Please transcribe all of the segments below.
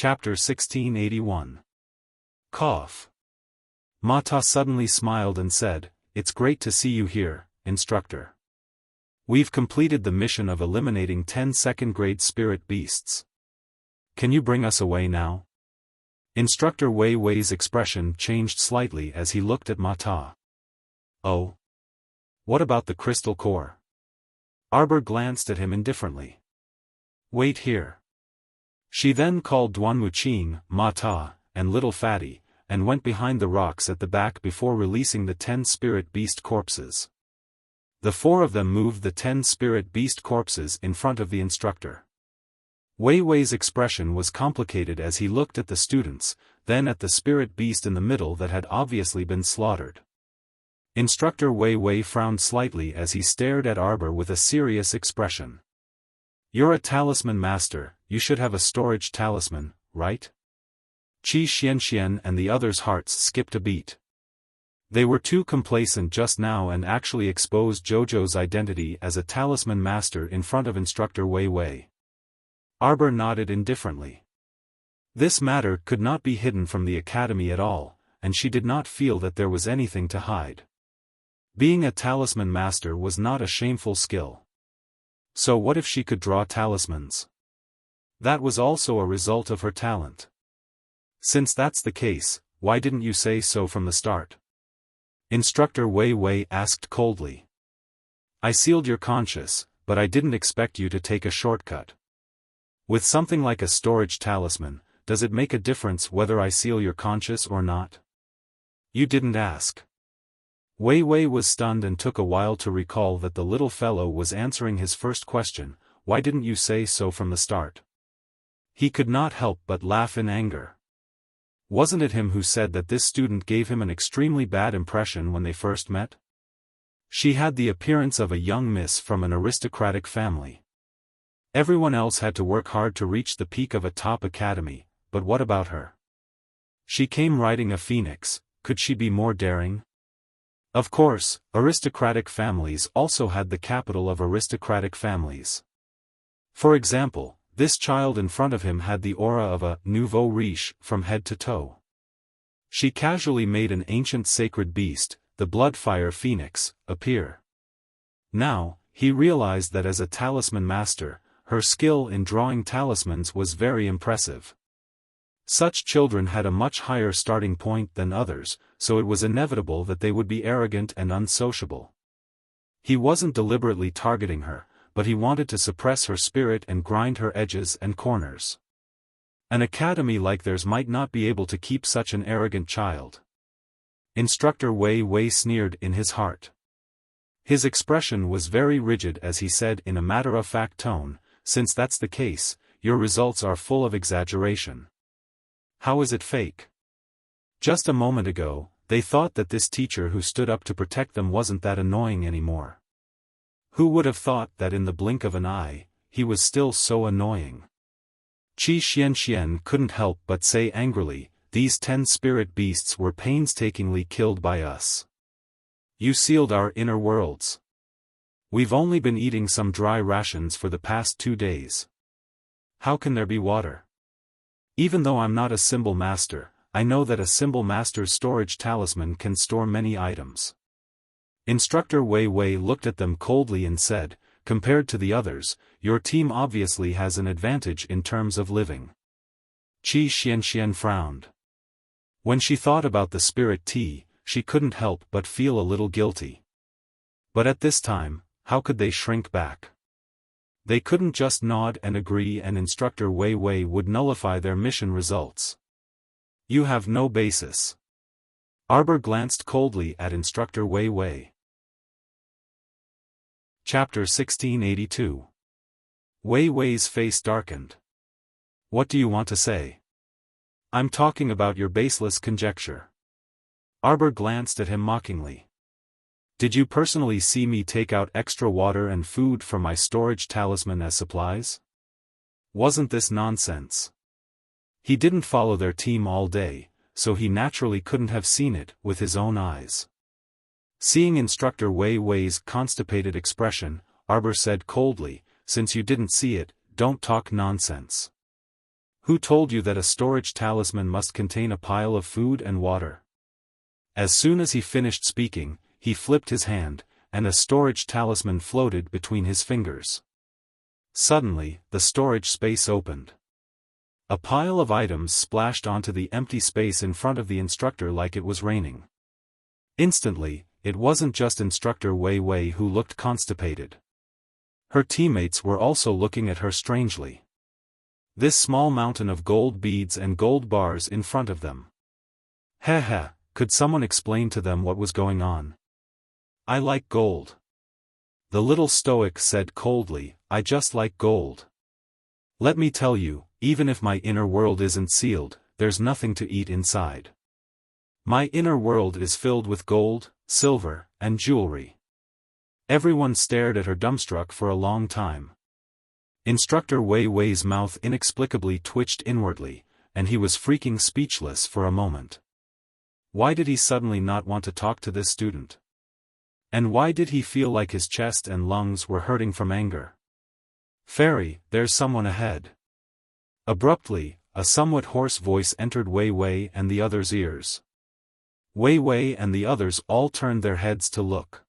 Chapter 1681. Cough. Mata suddenly smiled and said, "It's great to see you here, instructor. We've completed the mission of eliminating 10 second-grade spirit beasts. Can you bring us away now?" Instructor Wei Wei's expression changed slightly as he looked at Mata. "Oh? What about the crystal core?" Arbor glanced at him indifferently. "Wait here." She then called Duan Wuqing, Mata, and Little Fatty, and went behind the rocks at the back before releasing the 10 spirit beast corpses. The 4 of them moved the 10 spirit beast corpses in front of the instructor. Wei Wei's expression was complicated as he looked at the students, then at the spirit beast in the middle that had obviously been slaughtered. Instructor Wei Wei frowned slightly as he stared at Arbor with a serious expression. "You're a talisman master, you should have a storage talisman, right?" Qi Xianxian and the others' hearts skipped a beat. They were too complacent just now and actually exposed Jojo's identity as a talisman master in front of Instructor Wei Wei. Arbor nodded indifferently. This matter could not be hidden from the academy at all, and she did not feel that there was anything to hide. Being a talisman master was not a shameful skill. So what if she could draw talismans? That was also a result of her talent. Since that's the case, why didn't you say so from the start? Instructor Wei Wei asked coldly. "I sealed your conscience, but I didn't expect you to take a shortcut. With something like a storage talisman, does it make a difference whether I seal your conscience or not? You didn't ask." Wei Wei was stunned and took a while to recall that the little fellow was answering his first question, "Why didn't you say so from the start?" He could not help but laugh in anger. Wasn't it him who said that this student gave him an extremely bad impression when they first met? She had the appearance of a young miss from an aristocratic family. Everyone else had to work hard to reach the peak of a top academy, but what about her? She came riding a phoenix, could she be more daring? Of course, aristocratic families also had the capital of aristocratic families. For example, this child in front of him had the aura of a nouveau riche from head to toe. She casually made an ancient sacred beast, the Bloodfire Phoenix, appear. Now, he realized that as a talisman master, her skill in drawing talismans was very impressive. Such children had a much higher starting point than others, so it was inevitable that they would be arrogant and unsociable. He wasn't deliberately targeting her, but he wanted to suppress her spirit and grind her edges and corners. An academy like theirs might not be able to keep such an arrogant child. Instructor Wei Wei sneered in his heart. His expression was very rigid as he said in a matter-of-fact tone, "Since that's the case, your results are full of exaggeration. How is it fake? Just a moment ago, they thought that this teacher who stood up to protect them wasn't that annoying anymore. Who would have thought that in the blink of an eye, he was still so annoying?" Qi Xianxian couldn't help but say angrily, "These 10 spirit beasts were painstakingly killed by us. You sealed our inner worlds. We've only been eating some dry rations for the past 2 days. How can there be water? Even though I'm not a symbol master, I know that a symbol master's storage talisman can store many items." Instructor Wei Wei looked at them coldly and said, "Compared to the others, your team obviously has an advantage in terms of living." Qi Xianxian frowned. When she thought about the spirit tea, she couldn't help but feel a little guilty. But at this time, how could they shrink back? They couldn't just nod and agree and Instructor Wei Wei would nullify their mission results. You have no basis. Arbor glanced coldly at Instructor Wei Wei. Chapter 1682. Wei Wei's face darkened. "What do you want to say?" "I'm talking about your baseless conjecture." Arbor glanced at him mockingly. "Did you personally see me take out extra water and food from my storage talisman as supplies? Wasn't this nonsense?" He didn't follow their team all day, so he naturally couldn't have seen it with his own eyes. Seeing Instructor Wei Wei's constipated expression, Arbor said coldly, "Since you didn't see it, don't talk nonsense." Who told you that a storage talisman must contain a pile of food and water? As soon as he finished speaking, he flipped his hand, and a storage talisman floated between his fingers. Suddenly, the storage space opened. A pile of items splashed onto the empty space in front of the instructor like it was raining. Instantly, it wasn't just Instructor Wei Wei who looked constipated. Her teammates were also looking at her strangely. This small mountain of gold beads and gold bars in front of them. Heh, could someone explain to them what was going on? I like gold. The little stoic said coldly, I just like gold. Let me tell you, even if my inner world isn't sealed, there's nothing to eat inside. My inner world is filled with gold, silver, and jewelry. Everyone stared at her dumbstruck for a long time. Instructor Wei Wei's mouth inexplicably twitched inwardly, and he was freaking speechless for a moment. Why did he suddenly not want to talk to this student? And why did he feel like his chest and lungs were hurting from anger? Fairy, there's someone ahead. Abruptly, a somewhat hoarse voice entered Wei Wei and the others' ears. Wei Wei and the others all turned their heads to look.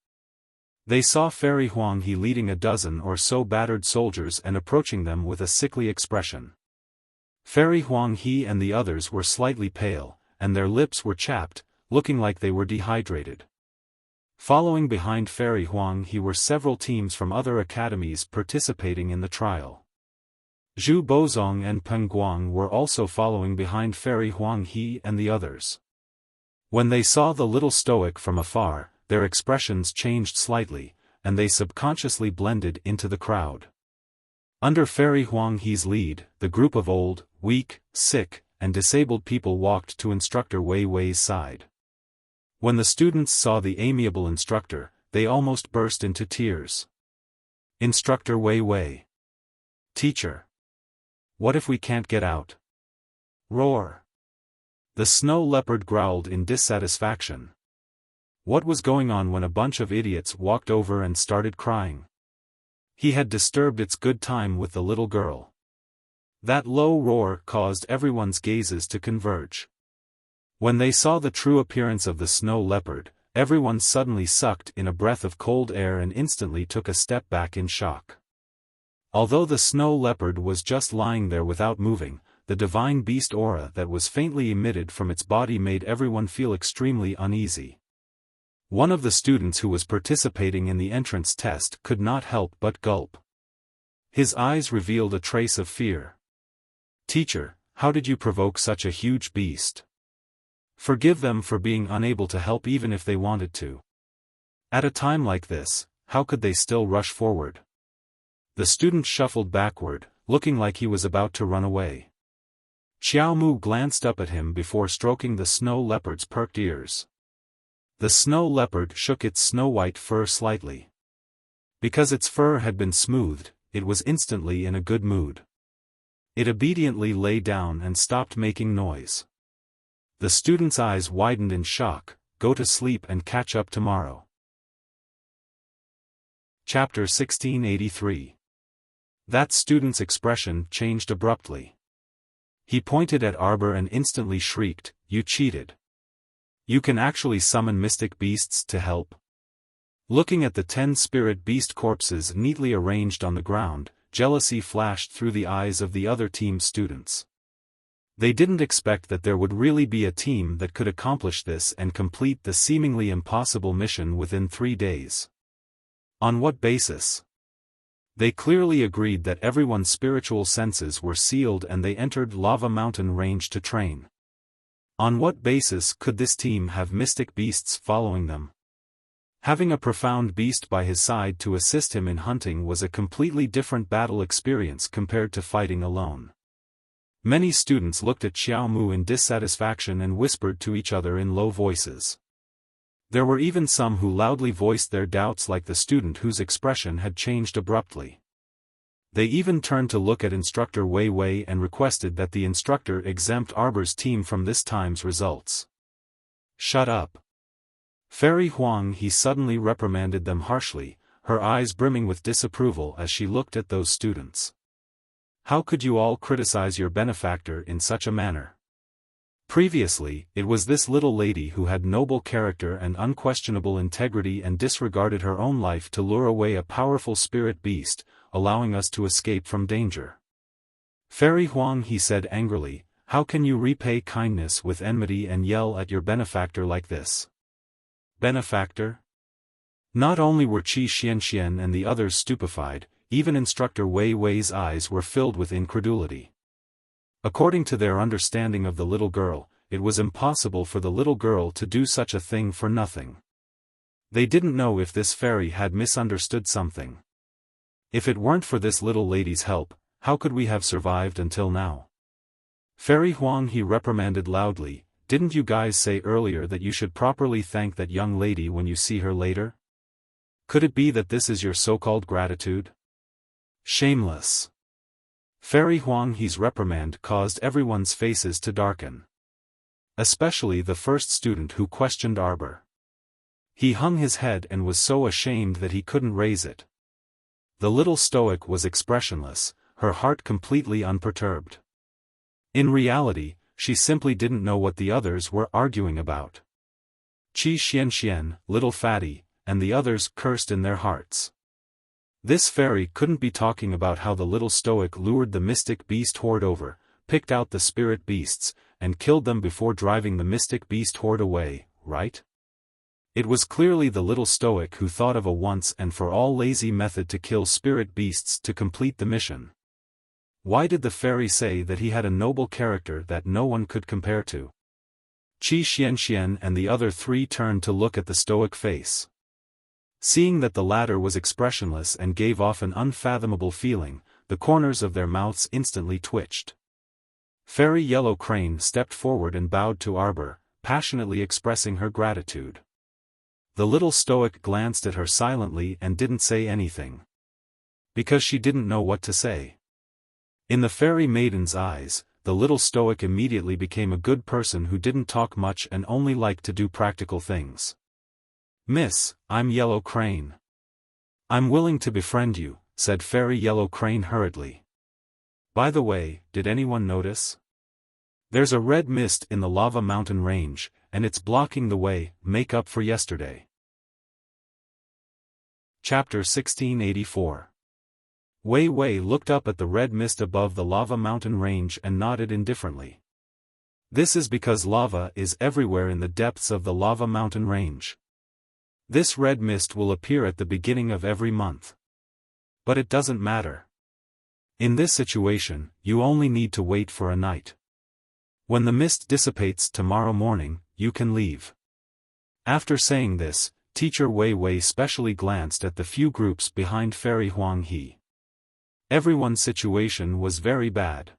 They saw Fairy Huang He leading a dozen or so battered soldiers and approaching them with a sickly expression. Fairy Huang He and the others were slightly pale, and their lips were chapped, looking like they were dehydrated. Following behind Fairy Huang He were several teams from other academies participating in the trial. Zhu Bozong and Peng Guang were also following behind Fairy Huang He and the others. When they saw the little stoic from afar, their expressions changed slightly, and they subconsciously blended into the crowd. Under Fairy Huang He's lead, the group of old, weak, sick, and disabled people walked to Instructor Wei Wei's side. When the students saw the amiable instructor, they almost burst into tears. Instructor Wei Wei. Teacher. What if we can't get out? Roar. The snow leopard growled in dissatisfaction. What was going on when a bunch of idiots walked over and started crying? He had disturbed its good time with the little girl. That low roar caused everyone's gazes to converge. When they saw the true appearance of the snow leopard, everyone suddenly sucked in a breath of cold air and instantly took a step back in shock. Although the snow leopard was just lying there without moving, the divine beast aura that was faintly emitted from its body made everyone feel extremely uneasy. One of the students who was participating in the entrance test could not help but gulp. His eyes revealed a trace of fear. Teacher, how did you provoke such a huge beast? Forgive them for being unable to help even if they wanted to. At a time like this, how could they still rush forward? The student shuffled backward, looking like he was about to run away. Xiao Mu glanced up at him before stroking the snow leopard's perked ears. The snow leopard shook its snow-white fur slightly. Because its fur had been smoothed, it was instantly in a good mood. It obediently lay down and stopped making noise. The student's eyes widened in shock. Go to sleep and catch up tomorrow. Chapter 1683. That student's expression changed abruptly. He pointed at Arbor and instantly shrieked, "You cheated! You can actually summon mystic beasts to help?" Looking at the 10 spirit beast corpses neatly arranged on the ground, jealousy flashed through the eyes of the other team's students. They didn't expect that there would really be a team that could accomplish this and complete the seemingly impossible mission within 3 days. On what basis? They clearly agreed that everyone's spiritual senses were sealed and they entered Lava Mountain Range to train. On what basis could this team have mystic beasts following them? Having a profound beast by his side to assist him in hunting was a completely different battle experience compared to fighting alone. Many students looked at Xiao Mu in dissatisfaction and whispered to each other in low voices. There were even some who loudly voiced their doubts, like the student whose expression had changed abruptly. They even turned to look at Instructor Wei Wei and requested that the instructor exempt Arbor's team from this time's results. Shut up. Fairy Huang He suddenly reprimanded them harshly, her eyes brimming with disapproval as she looked at those students. How could you all criticize your benefactor in such a manner? Previously, it was this little lady who had noble character and unquestionable integrity and disregarded her own life to lure away a powerful spirit beast, allowing us to escape from danger. Fairy Huang, he said angrily, how can you repay kindness with enmity and yell at your benefactor like this? Benefactor? Not only were Qi Xianxian and the others stupefied, even Instructor Wei Wei's eyes were filled with incredulity. According to their understanding of the little girl, it was impossible for the little girl to do such a thing for nothing. They didn't know if this fairy had misunderstood something. If it weren't for this little lady's help, how could we have survived until now? Fairy Huang, he reprimanded loudly, didn't you guys say earlier that you should properly thank that young lady when you see her later? Could it be that this is your so-called gratitude? Shameless. Fairy Huang He's reprimand caused everyone's faces to darken. Especially the first student who questioned Arbor. He hung his head and was so ashamed that he couldn't raise it. The little stoic was expressionless, her heart completely unperturbed. In reality, she simply didn't know what the others were arguing about. Qi Xianxian, little fatty, and the others cursed in their hearts. This fairy couldn't be talking about how the little stoic lured the mystic beast horde over, picked out the spirit beasts, and killed them before driving the mystic beast horde away, right? It was clearly the little stoic who thought of a once-and-for-all lazy method to kill spirit beasts to complete the mission. Why did the fairy say that he had a noble character that no one could compare to? Qi Xianxian and the other three turned to look at the stoic face. Seeing that the latter was expressionless and gave off an unfathomable feeling, the corners of their mouths instantly twitched. Fairy Yellow Crane stepped forward and bowed to Arbor, passionately expressing her gratitude. The little stoic glanced at her silently and didn't say anything. Because she didn't know what to say. In the fairy maiden's eyes, the little stoic immediately became a good person who didn't talk much and only liked to do practical things. Miss, I'm Yellow Crane. I'm willing to befriend you, said Fairy Yellow Crane hurriedly. By the way, did anyone notice? There's a red mist in the lava mountain range, and it's blocking the way. Make up for yesterday. Chapter 1684. Wei Wei looked up at the red mist above the lava mountain range and nodded indifferently. This is because lava is everywhere in the depths of the lava mountain range. This red mist will appear at the beginning of every month. But it doesn't matter. In this situation, you only need to wait for a night. When the mist dissipates tomorrow morning, you can leave. After saying this, Teacher Wei Wei specially glanced at the few groups behind Fairy Huang He. Everyone's situation was very bad.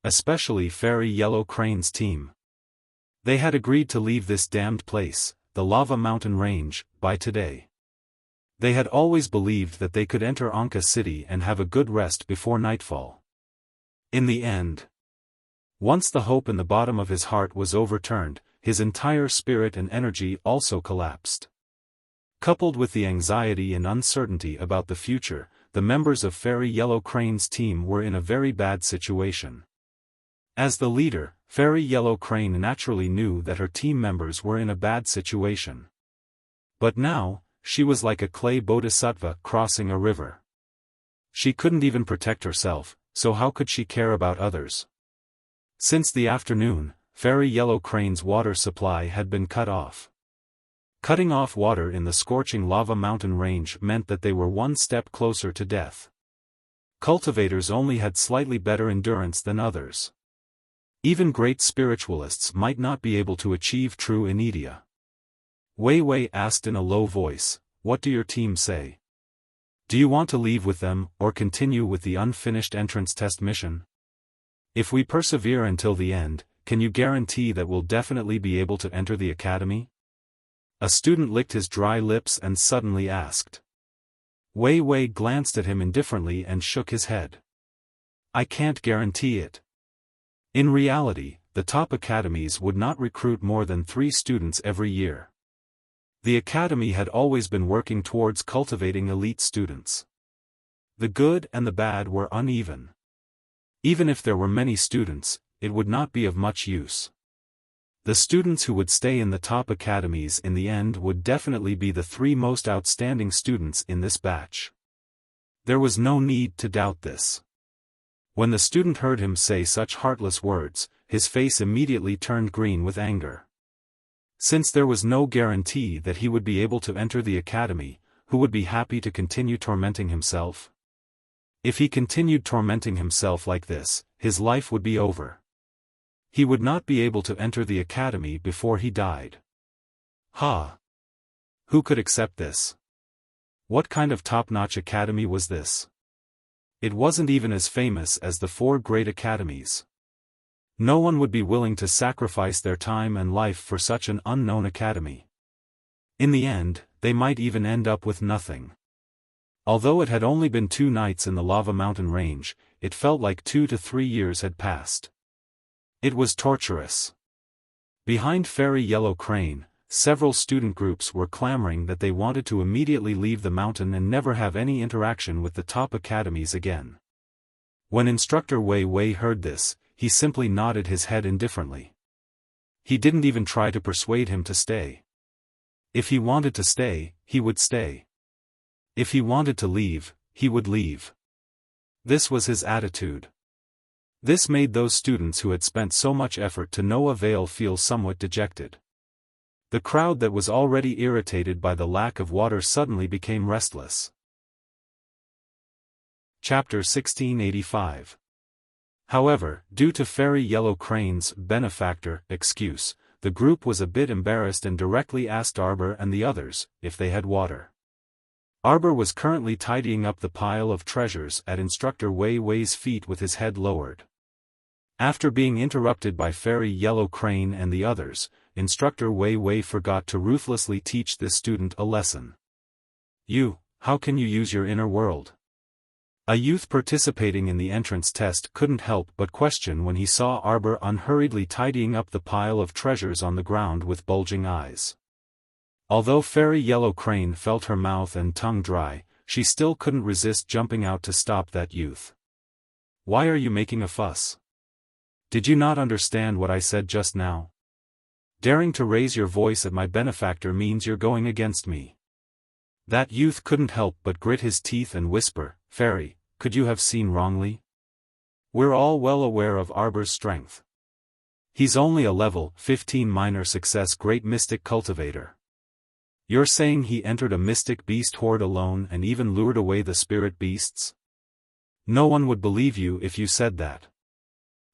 Especially Fairy Yellow Crane's team. They had agreed to leave this damned place, the lava mountain range, by today. They had always believed that they could enter Anka City and have a good rest before nightfall. In the end, once the hope in the bottom of his heart was overturned, his entire spirit and energy also collapsed. Coupled with the anxiety and uncertainty about the future, the members of Fairy Yellow Crane's team were in a very bad situation. As the leader, Fairy Yellow Crane naturally knew that her team members were in a bad situation. But now, she was like a clay bodhisattva crossing a river. She couldn't even protect herself, so how could she care about others? Since the afternoon, Fairy Yellow Crane's water supply had been cut off. Cutting off water in the scorching lava mountain range meant that they were one step closer to death. Cultivators only had slightly better endurance than others. Even great spiritualists might not be able to achieve true inedia. Wei Wei asked in a low voice, "What do your team say? Do you want to leave with them, or continue with the unfinished entrance test mission? If we persevere until the end, can you guarantee that we'll definitely be able to enter the academy?" A student licked his dry lips and suddenly asked. Wei Wei glanced at him indifferently and shook his head. "I can't guarantee it." In reality, the top academies would not recruit more than 3 students every year. The academy had always been working towards cultivating elite students. The good and the bad were uneven. Even if there were many students, it would not be of much use. The students who would stay in the top academies in the end would definitely be the 3 most outstanding students in this batch. There was no need to doubt this. When the student heard him say such heartless words, his face immediately turned green with anger. Since there was no guarantee that he would be able to enter the academy, who would be happy to continue tormenting himself? If he continued tormenting himself like this, his life would be over. He would not be able to enter the academy before he died. Ha! Who could accept this? What kind of top-notch academy was this? It wasn't even as famous as the 4 great academies. No one would be willing to sacrifice their time and life for such an unknown academy. In the end, they might even end up with nothing. Although it had only been 2 nights in the lava mountain range, it felt like 2 to 3 years had passed. It was torturous. Behind Fairy Yellow Crane, several student groups were clamoring that they wanted to immediately leave the mountain and never have any interaction with the top academies again. When Instructor Wei Wei heard this, he simply nodded his head indifferently. He didn't even try to persuade him to stay. If he wanted to stay, he would stay. If he wanted to leave, he would leave. This was his attitude. This made those students who had spent so much effort to no avail feel somewhat dejected. The crowd that was already irritated by the lack of water suddenly became restless. Chapter 1685. However, due to Fairy Yellow Crane's benefactor excuse, the group was a bit embarrassed and directly asked Arbor and the others if they had water. Arbor was currently tidying up the pile of treasures at Instructor Wei Wei's feet with his head lowered. After being interrupted by Fairy Yellow Crane and the others, Instructor Wei Wei forgot to ruthlessly teach this student a lesson. How can you use your inner world? A youth participating in the entrance test couldn't help but question when he saw Arbor unhurriedly tidying up the pile of treasures on the ground with bulging eyes. Although Fairy Yellow Crane felt her mouth and tongue dry, she still couldn't resist jumping out to stop that youth. Why are you making a fuss? Did you not understand what I said just now? Daring to raise your voice at my benefactor means you're going against me. That youth couldn't help but grit his teeth and whisper, Fairy, could you have seen wrongly? We're all well aware of Arbor's strength. He's only a level 15 minor success great mystic cultivator. You're saying he entered a mystic beast horde alone and even lured away the spirit beasts? No one would believe you if you said that.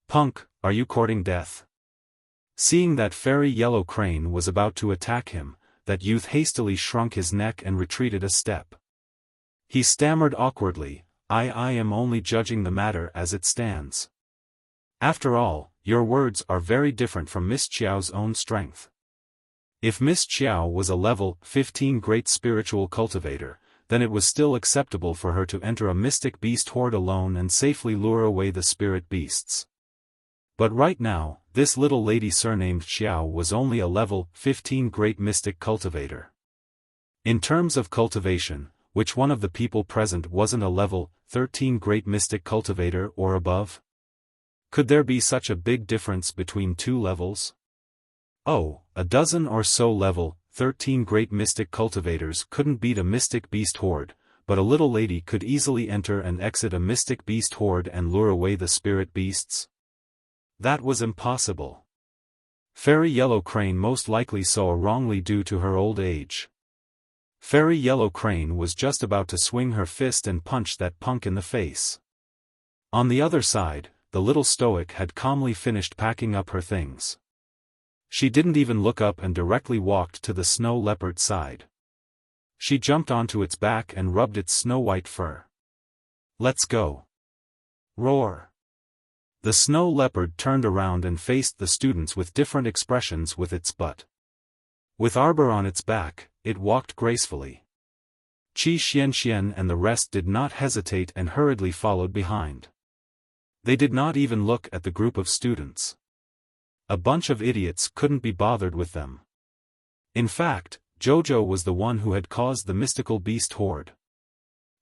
Punk, are you courting death? Seeing that Fairy Yellow Crane was about to attack him, that youth hastily shrunk his neck and retreated a step. He stammered awkwardly, I am only judging the matter as it stands. After all, your words are very different from Miss Qiao's own strength. If Miss Qiao was a level 15 great spiritual cultivator, then it was still acceptable for her to enter a mystic beast horde alone and safely lure away the spirit beasts. But right now, this little lady surnamed Xiao was only a level 15 great mystic cultivator. In terms of cultivation, which one of the people present wasn't a level 13 great mystic cultivator or above? Could there be such a big difference between 2 levels? Oh, a dozen or so level 13 great mystic cultivators couldn't beat a mystic beast horde, but a little lady could easily enter and exit a mystic beast horde and lure away the spirit beasts? That was impossible. Fairy Yellow Crane most likely saw wrongly due to her old age. Fairy Yellow Crane was just about to swing her fist and punch that punk in the face. On the other side, the little stoic had calmly finished packing up her things. She didn't even look up and directly walked to the snow leopard's side. She jumped onto its back and rubbed its snow-white fur. Let's go. Roar. The snow leopard turned around and faced the students with different expressions with its butt. With Arbor on its back, it walked gracefully. Qi Xianxian and the rest did not hesitate and hurriedly followed behind. They did not even look at the group of students. A bunch of idiots couldn't be bothered with them. In fact, Jojo was the one who had caused the mystical beast horde.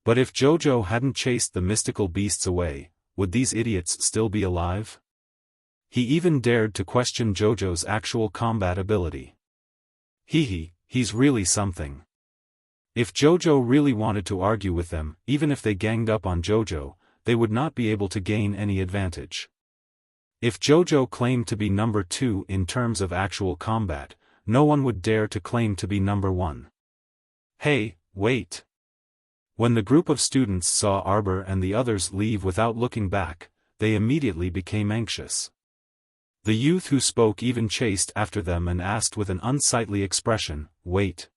But if Jojo hadn't chased the mystical beasts away, would these idiots still be alive? He even dared to question Jojo's actual combat ability. He's really something. If Jojo really wanted to argue with them, even if they ganged up on Jojo, they would not be able to gain any advantage. If Jojo claimed to be number 2 in terms of actual combat, no one would dare to claim to be number 1. Hey, wait! When the group of students saw Arbor and the others leave without looking back, they immediately became anxious. The youth who spoke even chased after them and asked with an unsightly expression, "Wait.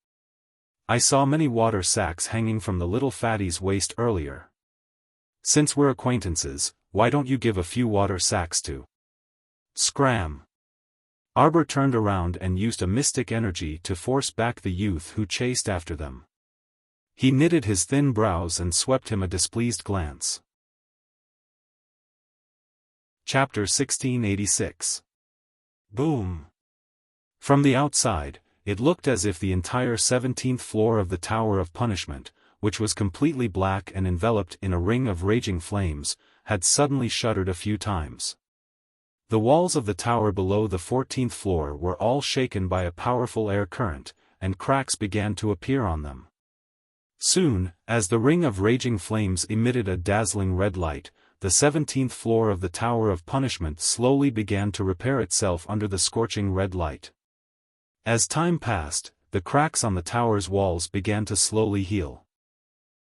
I saw many water sacks hanging from the little fatty's waist earlier. Since we're acquaintances, why don't you give a few water sacks to?" Scram! Arbor turned around and used a mystic energy to force back the youth who chased after them. He knitted his thin brows and swept him a displeased glance. Chapter 1686. Boom! From the outside, it looked as if the entire 17th floor of the Tower of Punishment, which was completely black and enveloped in a ring of raging flames, had suddenly shuddered a few times. The walls of the tower below the 14th floor were all shaken by a powerful air current, and cracks began to appear on them. Soon, as the ring of raging flames emitted a dazzling red light, the 17th floor of the Tower of Punishment slowly began to repair itself under the scorching red light. As time passed, the cracks on the tower's walls began to slowly heal.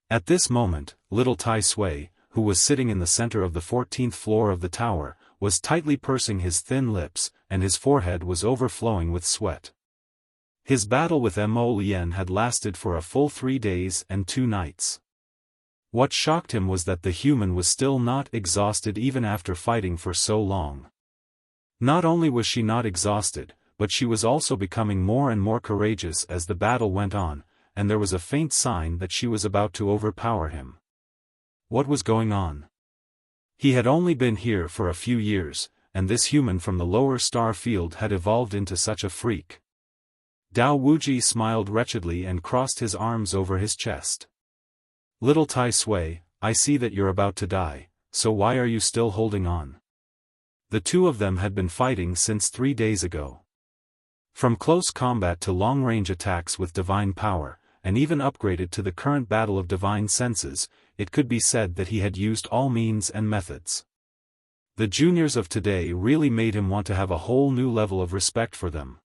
At this moment, little Tai Sui, who was sitting in the center of the 14th floor of the tower, was tightly pursing his thin lips, and his forehead was overflowing with sweat. His battle with Mo Lien had lasted for a full 3 days and 2 nights. What shocked him was that the human was still not exhausted even after fighting for so long. Not only was she not exhausted, but she was also becoming more and more courageous as the battle went on, and there was a faint sign that she was about to overpower him. What was going on? He had only been here for a few years, and this human from the lower star field had evolved into such a freak. Dao Wuji smiled wretchedly and crossed his arms over his chest. "Little Tai Sui, I see that you're about to die, so why are you still holding on?" The two of them had been fighting since 3 days ago. From close combat to long-range attacks with divine power, and even upgraded to the current battle of divine senses, it could be said that he had used all means and methods. The juniors of today really made him want to have a whole new level of respect for them.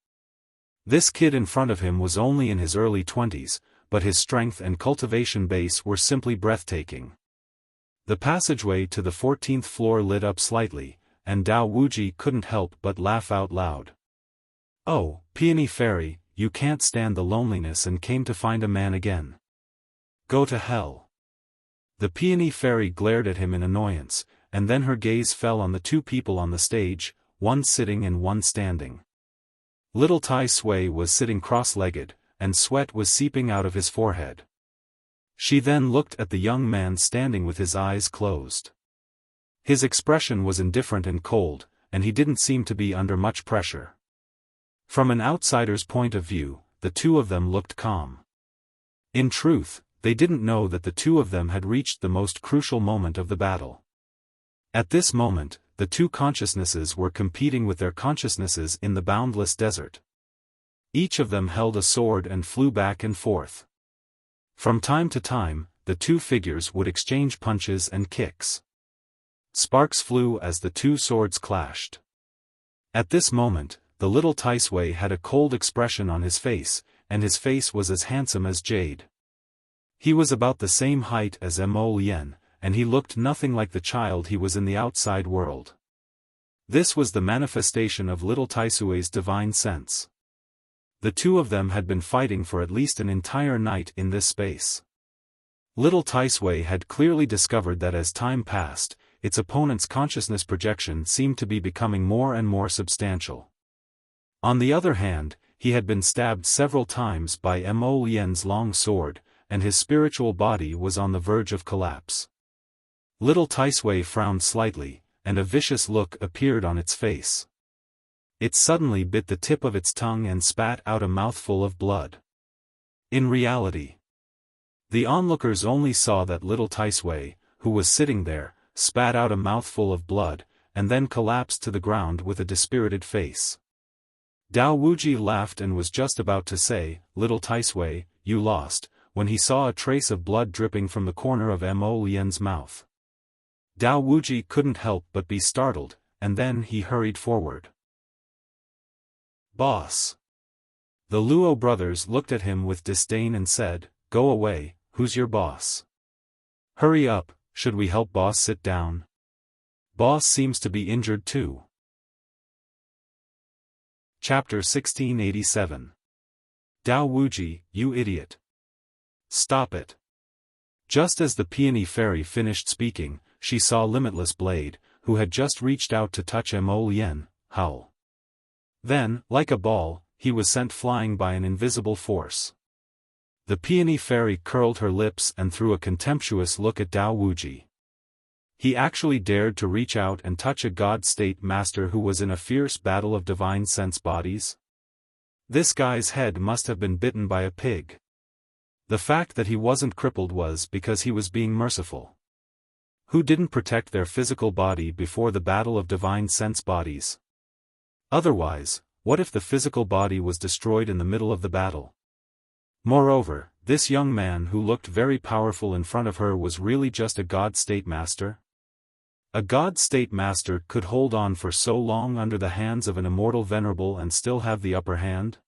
This kid in front of him was only in his early 20s, but his strength and cultivation base were simply breathtaking. The passageway to the 14th floor lit up slightly, and Dao Wuji couldn't help but laugh out loud. "Oh, Peony Fairy, you can't stand the loneliness and came to find a man again. Go to hell." The Peony Fairy glared at him in annoyance, and then her gaze fell on the 2 people on the stage, one sitting and one standing. Little Tai Sui was sitting cross-legged, and sweat was seeping out of his forehead. She then looked at the young man standing with his eyes closed. His expression was indifferent and cold, and he didn't seem to be under much pressure. From an outsider's point of view, the two of them looked calm. In truth, they didn't know that the two of them had reached the most crucial moment of the battle. At this moment, the two consciousnesses were competing with their consciousnesses in the boundless desert. Each of them held a sword and flew back and forth. From time to time, the two figures would exchange punches and kicks. Sparks flew as the two swords clashed. At this moment, the little Tai Sui had a cold expression on his face, and his face was as handsome as jade. He was about the same height as Mo Lien, and he looked nothing like the child he was in the outside world. This was the manifestation of little Tai Sui's divine sense. The two of them had been fighting for at least an entire night in this space. Little Tai Sui had clearly discovered that as time passed, its opponent's consciousness projection seemed to be becoming more and more substantial. On the other hand, he had been stabbed several times by Mo Lien's long sword, and his spiritual body was on the verge of collapse. Little Tai Sui frowned slightly, and a vicious look appeared on its face. It suddenly bit the tip of its tongue and spat out a mouthful of blood. In reality, the onlookers only saw that little Tai Sui, who was sitting there, spat out a mouthful of blood, and then collapsed to the ground with a dispirited face. Dao Wuji laughed and was just about to say, "Little Taisui, you lost," when he saw a trace of blood dripping from the corner of Mo Lian's mouth. Dao Wuji couldn't help but be startled, and then he hurried forward. "Boss." The Luo brothers looked at him with disdain and said, "Go away, who's your boss? Hurry up, should we help boss sit down? Boss seems to be injured too." Chapter 1687. Dao Wuji, you idiot. Stop it. Just as the Peony Fairy finished speaking, she saw Limitless Blade, who had just reached out to touch Mo Lian, howl. Then, like a ball, he was sent flying by an invisible force. The Peony Fairy curled her lips and threw a contemptuous look at Dao Wuji. He actually dared to reach out and touch a God-state master who was in a fierce battle of divine sense bodies? This guy's head must have been bitten by a pig. The fact that he wasn't crippled was because he was being merciful. Who didn't protect their physical body before the battle of divine sense bodies? Otherwise, what if the physical body was destroyed in the middle of the battle? Moreover, this young man who looked very powerful in front of her was really just a God-state master? A God-state master could hold on for so long under the hands of an immortal venerable and still have the upper hand?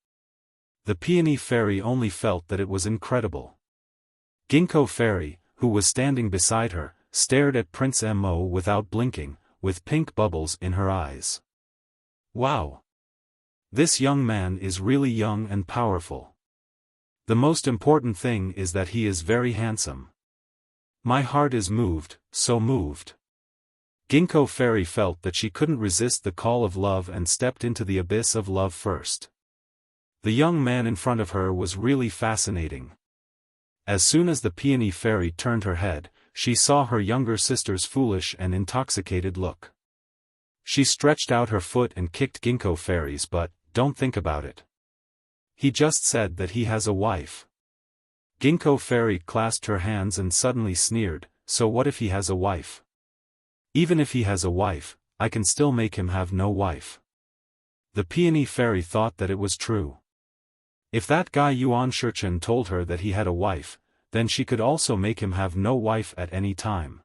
The Peony Fairy only felt that it was incredible. Ginkgo Fairy, who was standing beside her, stared at Prince Mo without blinking, with pink bubbles in her eyes. Wow! This young man is really young and powerful. The most important thing is that he is very handsome. My heart is moved, so moved. Ginkgo Fairy felt that she couldn't resist the call of love and stepped into the abyss of love first. The young man in front of her was really fascinating. As soon as the Peony Fairy turned her head, she saw her younger sister's foolish and intoxicated look. She stretched out her foot and kicked Ginkgo Fairy's butt. "Don't think about it. He just said that he has a wife." Ginkgo Fairy clasped her hands and suddenly sneered, "So what if he has a wife? Even if he has a wife, I can still make him have no wife." The Peony Fairy thought that it was true. If that guy Yuan Shichen told her that he had a wife, then she could also make him have no wife at any time.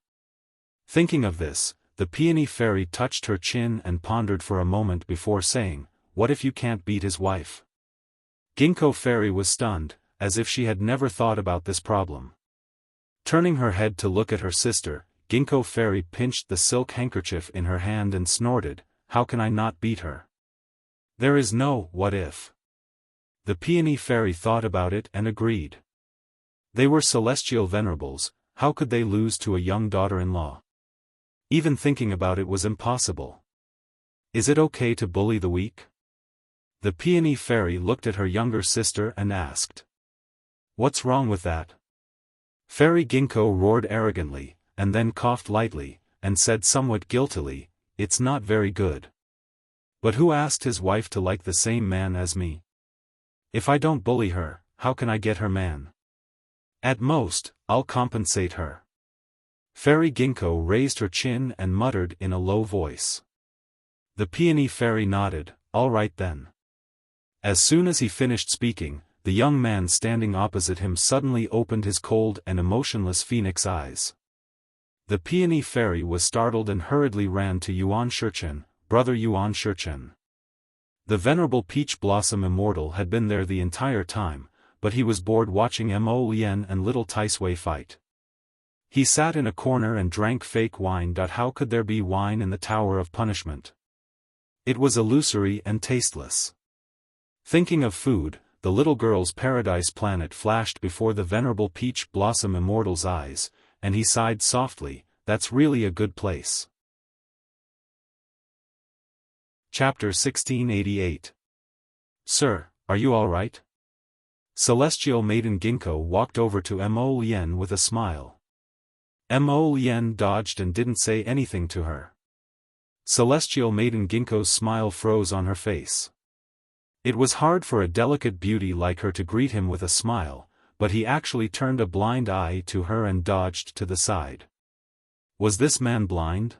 Thinking of this, the Peony Fairy touched her chin and pondered for a moment before saying, "What if you can't beat his wife?" Ginkgo Fairy was stunned, as if she had never thought about this problem. Turning her head to look at her sister, Ginkgo Fairy pinched the silk handkerchief in her hand and snorted, "How can I not beat her? There is no what if." The Peony Fairy thought about it and agreed. They were celestial venerables, how could they lose to a young daughter-in-law? Even thinking about it was impossible. Is it okay to bully the weak? The Peony Fairy looked at her younger sister and asked. "What's wrong with that?" Fairy Ginkgo roared arrogantly, and then coughed lightly, and said somewhat guiltily, "It's not very good. But who asked his wife to like the same man as me? If I don't bully her, how can I get her man? At most, I'll compensate her." Fairy Ginkgo raised her chin and muttered in a low voice. The Peony Fairy nodded, "All right then." As soon as he finished speaking, the young man standing opposite him suddenly opened his cold and emotionless phoenix eyes. The Peony Fairy was startled and hurriedly ran to Yuan Shichen, "Brother Yuan Shichen." The venerable Peach Blossom Immortal had been there the entire time, but he was bored watching Mo Lian and Little Taisui fight. He sat in a corner and drank fake wine. How could there be wine in the Tower of Punishment? It was illusory and tasteless. Thinking of food, the little girl's paradise planet flashed before the venerable Peach Blossom Immortal's eyes, and he sighed softly, "That's really a good place." Chapter 1688. "Sir, are you all right?" Celestial Maiden Ginkgo walked over to Mo Lian with a smile. Mo Lian dodged and didn't say anything to her. Celestial Maiden Ginkgo's smile froze on her face. It was hard for a delicate beauty like her to greet him with a smile, but he actually turned a blind eye to her and dodged to the side. Was this man blind?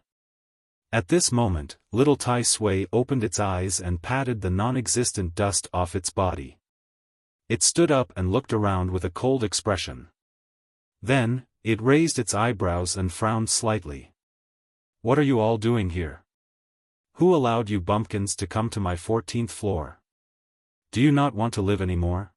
At this moment, little Tai Sui opened its eyes and patted the non-existent dust off its body. It stood up and looked around with a cold expression. Then, it raised its eyebrows and frowned slightly. What are you all doing here? Who allowed you bumpkins to come to my 14th floor? Do you not want to live anymore?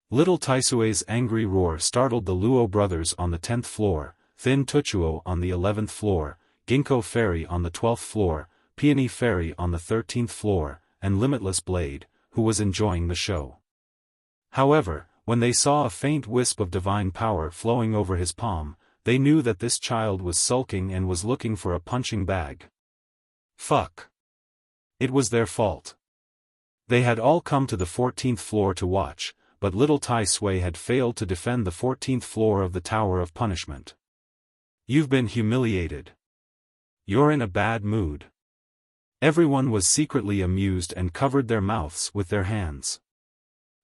Little Taisue's angry roar startled the Luo brothers on the 10th floor, Thin Tuchuo on the 11th floor, Ginkgo Fairy on the 12th floor, Peony Fairy on the 13th floor, and Limitless Blade, who was enjoying the show. However, when they saw a faint wisp of divine power flowing over his palm, they knew that this child was sulking and was looking for a punching bag. Fuck. It was their fault. They had all come to the 14th floor to watch, but little Tai Sui had failed to defend the 14th floor of the Tower of Punishment. You've been humiliated. You're in a bad mood. Everyone was secretly amused and covered their mouths with their hands.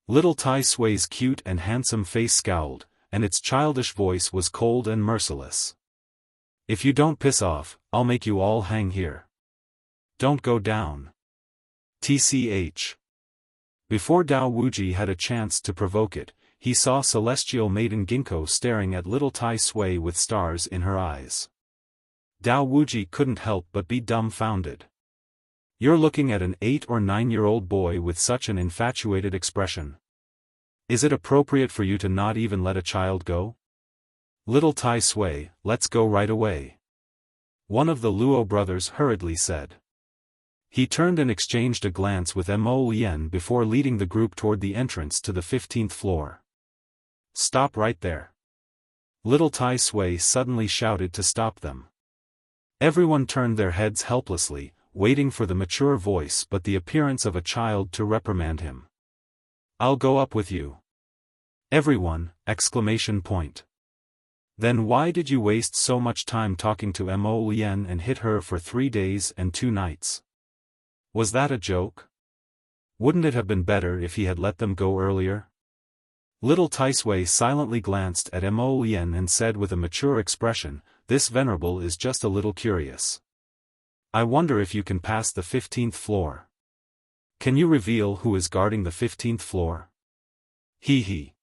Little Tai Sui's cute and handsome face scowled, and its childish voice was cold and merciless. If you don't piss off, I'll make you all hang here. Don't go down. TCH. Before Dao Wuji had a chance to provoke it, he saw Celestial Maiden Ginkgo staring at little Tai Sui with stars in her eyes. Dao Wuji couldn't help but be dumbfounded. You're looking at an 8 or 9-year-old boy with such an infatuated expression. Is it appropriate for you to not even let a child go? Little Tai Sui, let's go right away. One of the Luo brothers hurriedly said. He turned and exchanged a glance with Mo Lien before leading the group toward the entrance to the 15th floor. Stop right there. Little Tai Sui suddenly shouted to stop them. Everyone turned their heads helplessly, waiting for the mature voice but the appearance of a child to reprimand him. I'll go up with you. Everyone! Exclamation point. Then why did you waste so much time talking to Mo Lien and hit her for 3 days and 2 nights? Was that a joke? Wouldn't it have been better if he had let them go earlier? Little Tai Sui silently glanced at Mo Lien and said with a mature expression, this venerable is just a little curious. I wonder if you can pass the 15th floor. Can you reveal who is guarding the 15th floor? Hee hee.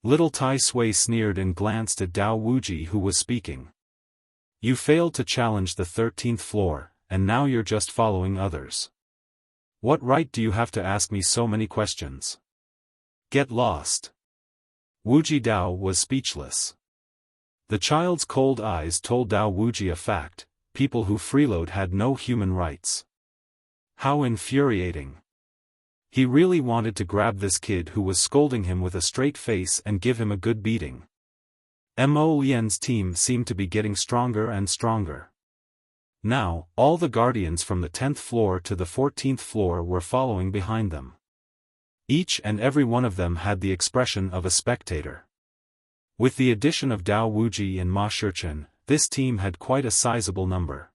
Little Tai Sui sneered and glanced at Dao Wuji who was speaking. You failed to challenge the 13th floor, and now you're just following others. What right do you have to ask me so many questions? Get lost. Wuji Dao was speechless. The child's cold eyes told Dao Wuji a fact: people who freeload had no human rights. How infuriating. He really wanted to grab this kid who was scolding him with a straight face and give him a good beating. Mo Lien's team seemed to be getting stronger and stronger. Now, all the guardians from the 10th floor to the 14th floor were following behind them. Each and every one of them had the expression of a spectator. With the addition of Dao Wuji and Ma Shichen, this team had quite a sizable number.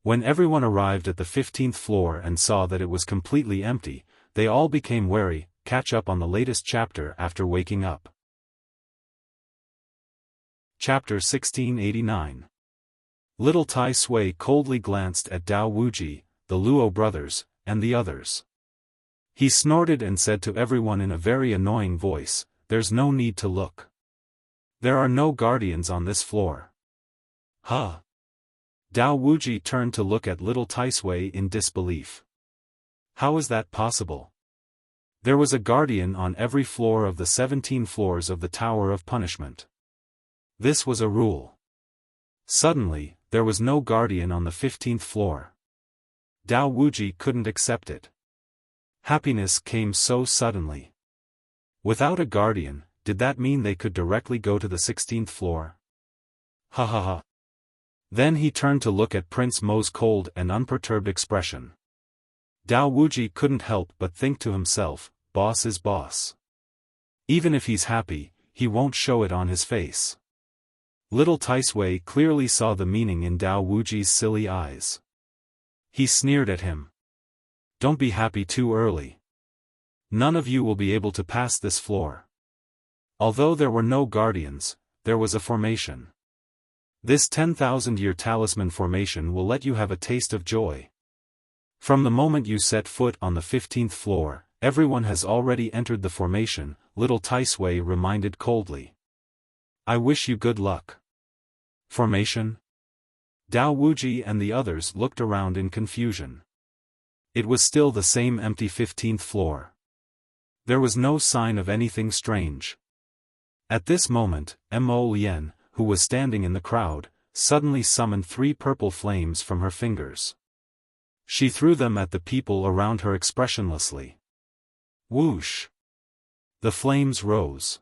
When everyone arrived at the 15th floor and saw that it was completely empty, they all became wary. Catch up on the latest chapter after waking up. Chapter 1689. Little Tai Sui coldly glanced at Dao Wuji, the Luo brothers, and the others. He snorted and said to everyone in a very annoying voice, there's no need to look. There are no guardians on this floor. Huh? Dao Wuji turned to look at little Tai Sui in disbelief. How is that possible? There was a guardian on every floor of the 17 floors of the Tower of Punishment. This was a rule. Suddenly, there was no guardian on the 15th floor. Dao Wuji couldn't accept it. Happiness came so suddenly. Without a guardian, did that mean they could directly go to the 16th floor? Ha ha ha. Then he turned to look at Prince Mo's cold and unperturbed expression. Dao Wuji couldn't help but think to himself, boss is boss. Even if he's happy, he won't show it on his face. Little Tai Sui clearly saw the meaning in Dao Wuji's silly eyes. He sneered at him. Don't be happy too early. None of you will be able to pass this floor. Although there were no guardians, there was a formation. This 10,000-year talisman formation will let you have a taste of joy. From the moment you set foot on the 15th floor, everyone has already entered the formation, little Taisui reminded coldly. I wish you good luck. Formation? Dao Wuji and the others looked around in confusion. It was still the same empty 15th floor. There was no sign of anything strange. At this moment, Mo Lien, who was standing in the crowd, suddenly summoned 3 purple flames from her fingers. She threw them at the people around her expressionlessly. Whoosh! The flames rose.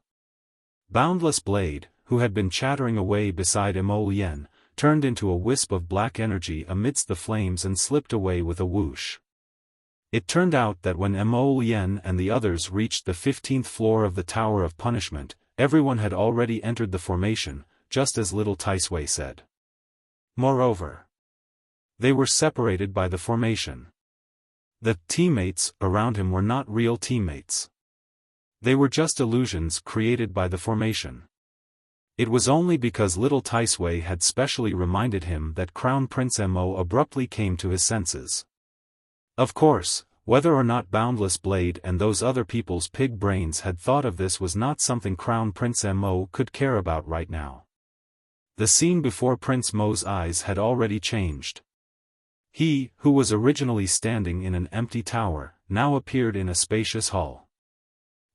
Boundless Blade, who had been chattering away beside Mo Lien, turned into a wisp of black energy amidst the flames and slipped away with a whoosh. It turned out that when Mo Lien and the others reached the 15th floor of the Tower of Punishment, everyone had already entered the formation, just as little Taisui said. Moreover, they were separated by the formation. The teammates around him were not real teammates. They were just illusions created by the formation. It was only because little Taisui had specially reminded him that Crown Prince Mo abruptly came to his senses. Of course, whether or not Boundless Blade and those other people's pig brains had thought of this was not something Crown Prince Mo could care about right now. The scene before Prince Mo's eyes had already changed. He, who was originally standing in an empty tower, now appeared in a spacious hall.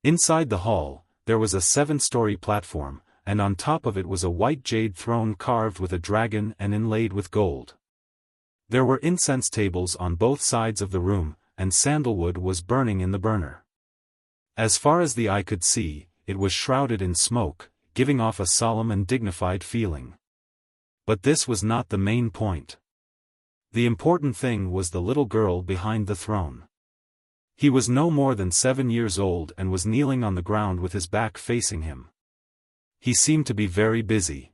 Inside the hall, there was a 7-story platform, and on top of it was a white jade throne carved with a dragon and inlaid with gold. There were incense tables on both sides of the room, and sandalwood was burning in the burner. As far as the eye could see, it was shrouded in smoke, giving off a solemn and dignified feeling. But this was not the main point. The important thing was the little girl behind the throne. He was no more than 7 years old and was kneeling on the ground with his back facing him. He seemed to be very busy.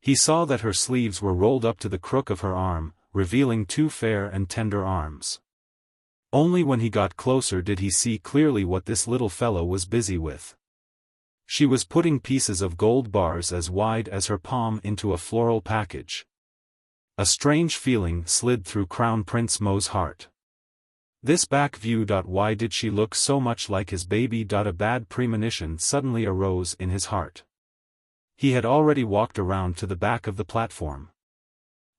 He saw that her sleeves were rolled up to the crook of her arm, revealing 2 fair and tender arms. Only when he got closer did he see clearly what this little fellow was busy with. She was putting pieces of gold bars as wide as her palm into a floral package. A strange feeling slid through Crown Prince Mo's heart. This back view. Why did she look so much like his baby? A bad premonition suddenly arose in his heart. He had already walked around to the back of the platform.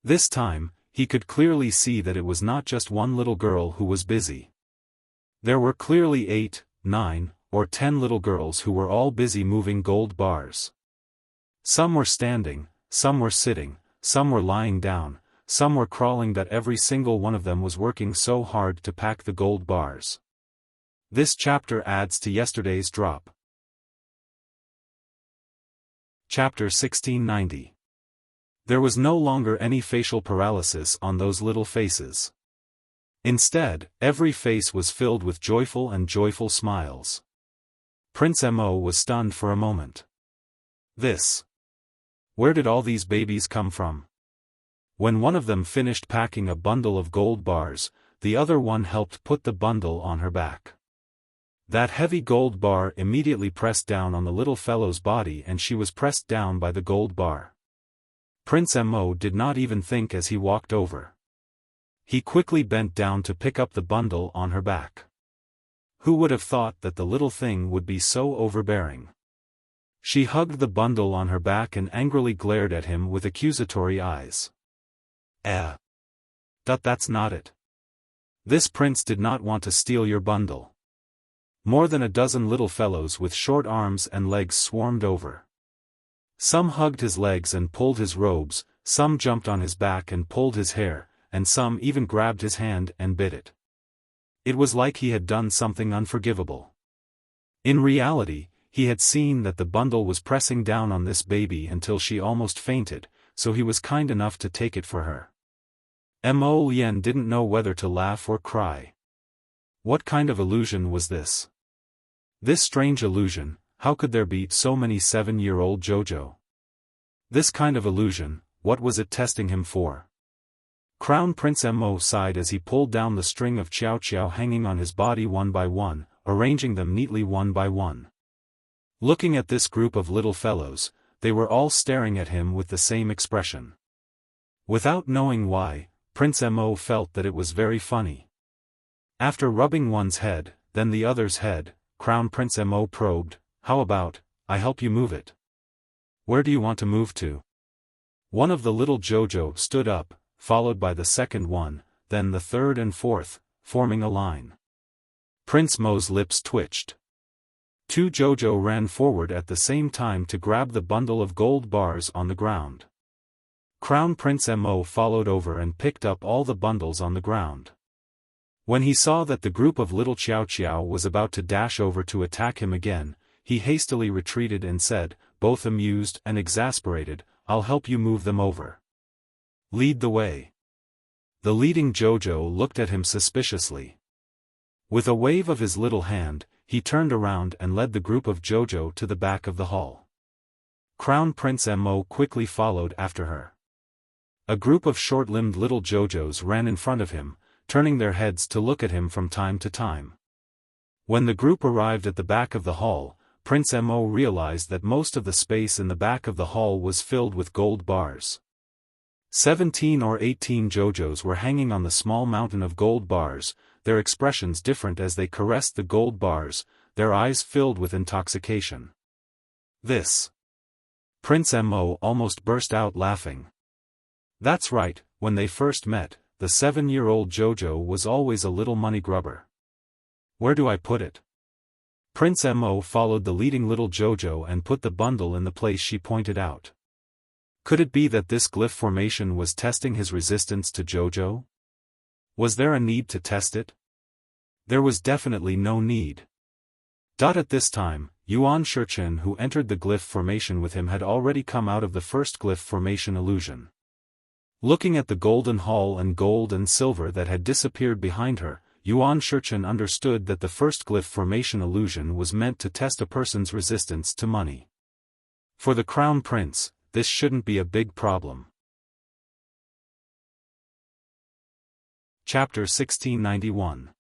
This time, he could clearly see that it was not just one little girl who was busy. There were clearly 8, 9, or 10 little girls who were all busy moving gold bars. Some were standing, some were sitting, some were lying down, some were crawling. Every single one of them was working so hard to pack the gold bars. This chapter adds to yesterday's drop. Chapter 1690. There was no longer any facial paralysis on those little faces. Instead, every face was filled with joyful smiles. Prince Mo was stunned for a moment. Where did all these babies come from? When one of them finished packing a bundle of gold bars, the other one helped put the bundle on her back. That heavy gold bar immediately pressed down on the little fellow's body and she was pressed down by the gold bar. Prince Mo did not even think as he walked over. He quickly bent down to pick up the bundle on her back. Who would have thought that the little thing would be so overbearing? She hugged the bundle on her back and angrily glared at him with accusatory eyes. That's not it. This prince did not want to steal your bundle. More than a dozen little fellows with short arms and legs swarmed over. Some hugged his legs and pulled his robes, some jumped on his back and pulled his hair, and some even grabbed his hand and bit it. It was like he had done something unforgivable. In reality, he had seen that the bundle was pressing down on this baby until she almost fainted, so he was kind enough to take it for her. Mo Lien didn't know whether to laugh or cry. What kind of illusion was this? This strange illusion, how could there be so many 7-year-old Jojo? This kind of illusion, what was it testing him for? Crown Prince Mo sighed as he pulled down the string of Qiao Qiao hanging on his body one by one, arranging them neatly one by one. Looking at this group of little fellows, they were all staring at him with the same expression. Without knowing why, Prince Mo felt that it was very funny. After rubbing one's head, then the other's head, Crown Prince Mo probed, "How about, I help you move it? Where do you want to move to?" One of the little Jojo stood up, followed by the second one, then the third and fourth, forming a line. Prince Mo's lips twitched. 2 Jojo ran forward at the same time to grab the bundle of gold bars on the ground. Crown Prince Mo followed over and picked up all the bundles on the ground. When he saw that the group of little Xiao Xiao was about to dash over to attack him again, he hastily retreated and said, both amused and exasperated, "I'll help you move them over. Lead the way." The leading Jojo looked at him suspiciously. With a wave of his little hand, he turned around and led the group of Jojo to the back of the hall. Crown Prince Mo quickly followed after her. A group of short-limbed little Jojos ran in front of him, turning their heads to look at him from time to time. When the group arrived at the back of the hall, Prince Mo realized that most of the space in the back of the hall was filled with gold bars. 17 or 18 Jojos were hanging on the small mountain of gold bars, their expressions different as they caressed the gold bars, their eyes filled with intoxication. This. Prince Mo almost burst out laughing. That's right, when they first met, the 7-year-old Jojo was always a little money grubber. Where do I put it? Prince Mo followed the leading little Jojo and put the bundle in the place she pointed out. Could it be that this glyph formation was testing his resistance to Jojo? Was there a need to test it? There was definitely no need. At this time, Yuan Shichen, who entered the glyph formation with him, had already come out of the first glyph formation illusion. Looking at the golden hall and gold and silver that had disappeared behind her, Yuan Shichen understood that the first glyph formation illusion was meant to test a person's resistance to money. For the Crown Prince, this shouldn't be a big problem. Chapter 1691.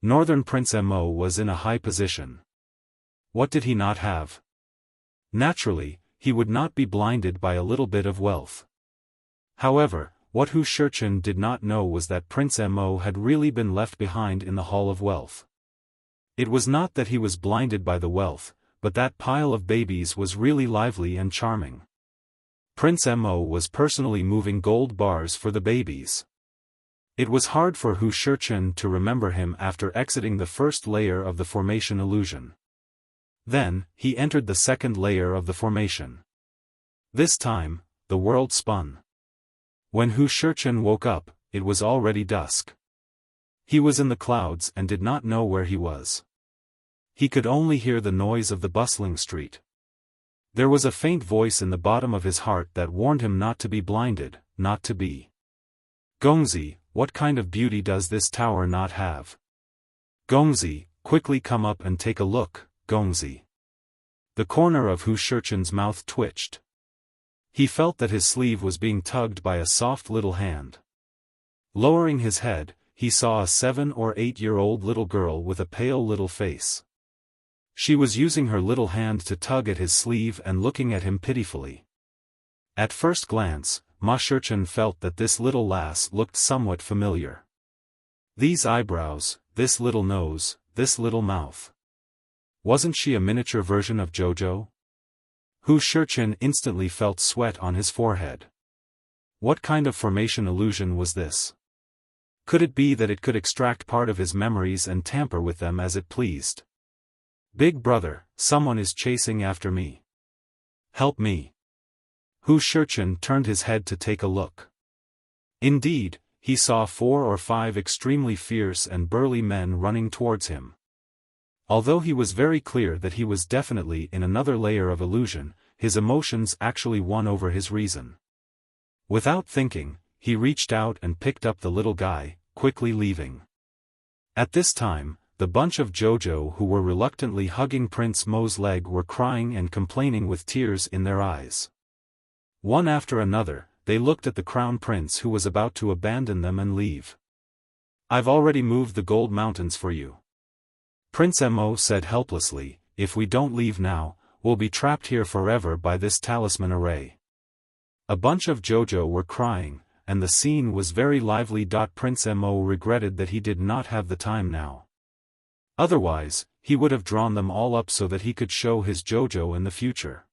Northern Prince Mo was in a high position. What did he not have? Naturally, he would not be blinded by a little bit of wealth. However, what Hu Shichen did not know was that Prince Mo had really been left behind in the Hall of Wealth. It was not that he was blinded by the wealth, but that pile of babies was really lively and charming. Prince Mo was personally moving gold bars for the babies. It was hard for Hu Shichen to remember him after exiting the first layer of the formation illusion. Then, he entered the second layer of the formation. This time, the world spun. When Hu Shichen woke up, it was already dusk. He was in the clouds and did not know where he was. He could only hear the noise of the bustling street. There was a faint voice in the bottom of his heart that warned him not to be blinded, not to be. Gongzi, what kind of beauty does this tower not have? Gongzi, quickly come up and take a look, Gongzi. The corner of Hu Shichen's mouth twitched. He felt that his sleeve was being tugged by a soft little hand. Lowering his head, he saw a 7 or 8-year-old little girl with a pale little face. She was using her little hand to tug at his sleeve and looking at him pitifully. At first glance, Ma Shichen felt that this little lass looked somewhat familiar. These eyebrows, this little nose, this little mouth. Wasn't she a miniature version of Jojo? Hu Shichen instantly felt sweat on his forehead. What kind of formation illusion was this? Could it be that it could extract part of his memories and tamper with them as it pleased? Big brother, someone is chasing after me. Help me. Hu Shichen turned his head to take a look. Indeed, he saw 4 or 5 extremely fierce and burly men running towards him. Although he was very clear that he was definitely in another layer of illusion, his emotions actually won over his reason. Without thinking, he reached out and picked up the little guy, quickly leaving. At this time, the bunch of Jojo who were reluctantly hugging Prince Mo's leg were crying and complaining with tears in their eyes. One after another, they looked at the Crown Prince who was about to abandon them and leave. I've already moved the gold mountains for you. Prince Mo said helplessly, if we don't leave now, will be trapped here forever by this talisman array. A bunch of JoJo were crying, and the scene was very lively. Prince Mo regretted that he did not have the time now. Otherwise, he would have drawn them all up so that he could show his JoJo in the future.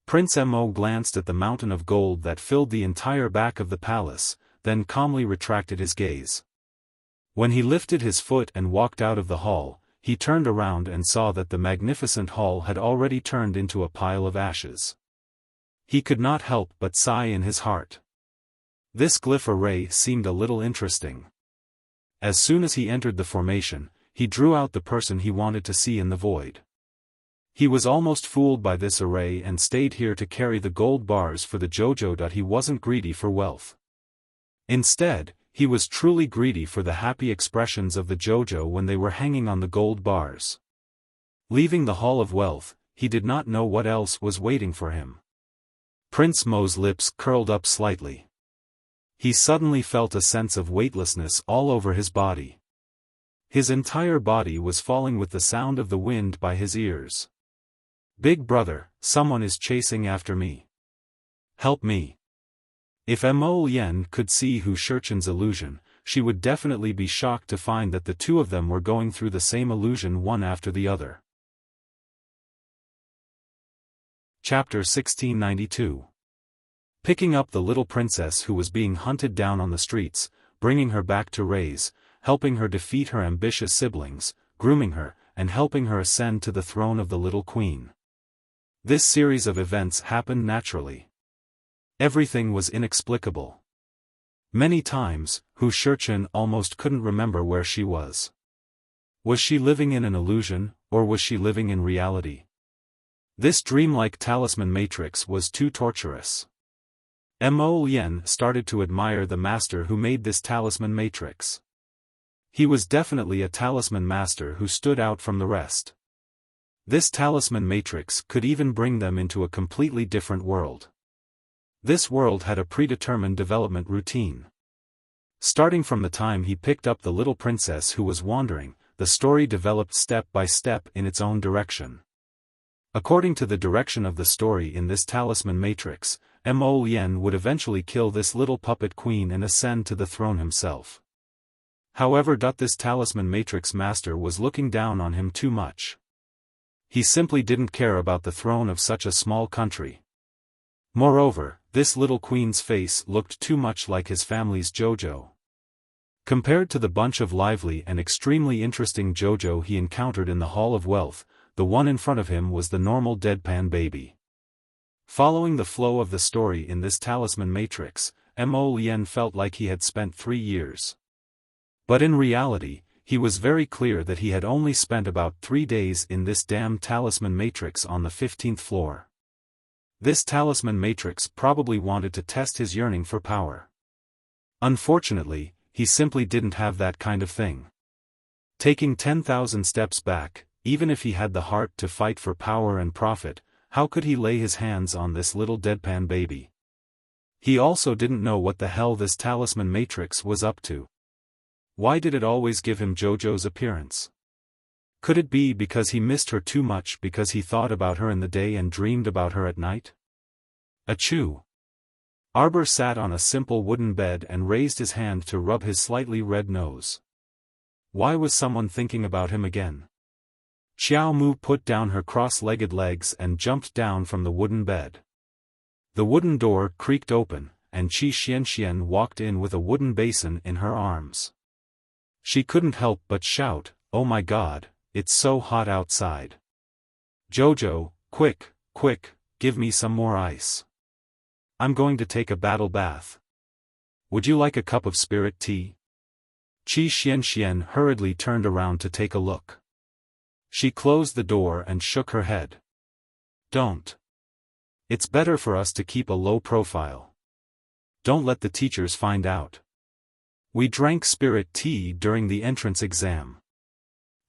Prince Mo glanced at the mountain of gold that filled the entire back of the palace, then calmly retracted his gaze. When he lifted his foot and walked out of the hall, he turned around and saw that the magnificent hall had already turned into a pile of ashes. He could not help but sigh in his heart. This glyph array seemed a little interesting. As soon as he entered the formation, he drew out the person he wanted to see in the void. He was almost fooled by this array and stayed here to carry the gold bars for the JoJo. He wasn't greedy for wealth. Instead, he was truly greedy for the happy expressions of the JoJo when they were hanging on the gold bars. Leaving the Hall of Wealth, he did not know what else was waiting for him. Prince Mo's lips curled up slightly. He suddenly felt a sense of weightlessness all over his body. His entire body was falling with the sound of the wind by his ears. "Big brother, someone is chasing after me. Help me." If Mo Yen could see Hu Shichen's illusion, she would definitely be shocked to find that the two of them were going through the same illusion one after the other. Chapter 1692. Picking up the little princess who was being hunted down on the streets, bringing her back to Raise, helping her defeat her ambitious siblings, grooming her, and helping her ascend to the throne of the little queen. This series of events happened naturally. Everything was inexplicable. Many times, Hu Shichen almost couldn't remember where she was. Was she living in an illusion, or was she living in reality? This dreamlike talisman matrix was too torturous. Mo Yen started to admire the master who made this talisman matrix. He was definitely a talisman master who stood out from the rest. This talisman matrix could even bring them into a completely different world. This world had a predetermined development routine. Starting from the time he picked up the little princess who was wandering, the story developed step by step in its own direction. According to the direction of the story in this talisman matrix, Mo Yen would eventually kill this little puppet queen and ascend to the throne himself. However, this talisman matrix master was looking down on him too much. He simply didn't care about the throne of such a small country. Moreover, this little queen's face looked too much like his family's JoJo. Compared to the bunch of lively and extremely interesting JoJo he encountered in the Hall of Wealth, the one in front of him was the normal deadpan baby. Following the flow of the story in this talisman matrix, Mo Yen felt like he had spent 3 years. But in reality, he was very clear that he had only spent about 3 days in this damn talisman matrix on the 15th floor. This talisman matrix probably wanted to test his yearning for power. Unfortunately, he simply didn't have that kind of thing. Taking 10,000 steps back, even if he had the heart to fight for power and profit, how could he lay his hands on this little deadpan baby? He also didn't know what the hell this talisman matrix was up to. Why did it always give him JoJo's appearance? Could it be because he missed her too much because he thought about her in the day and dreamed about her at night? Achoo! Arbor sat on a simple wooden bed and raised his hand to rub his slightly red nose. Why was someone thinking about him again? Xiao Mu put down her cross-legged legs and jumped down from the wooden bed. The wooden door creaked open, and Qi Xianxian walked in with a wooden basin in her arms. She couldn't help but shout, "Oh my God, it's so hot outside. JoJo, quick, quick, give me some more ice. I'm going to take a battle bath. Would you like a cup of spirit tea?" Qi Xianxian hurriedly turned around to take a look. She closed the door and shook her head. "Don't. It's better for us to keep a low profile. Don't let the teachers find out. We drank spirit tea during the entrance exam."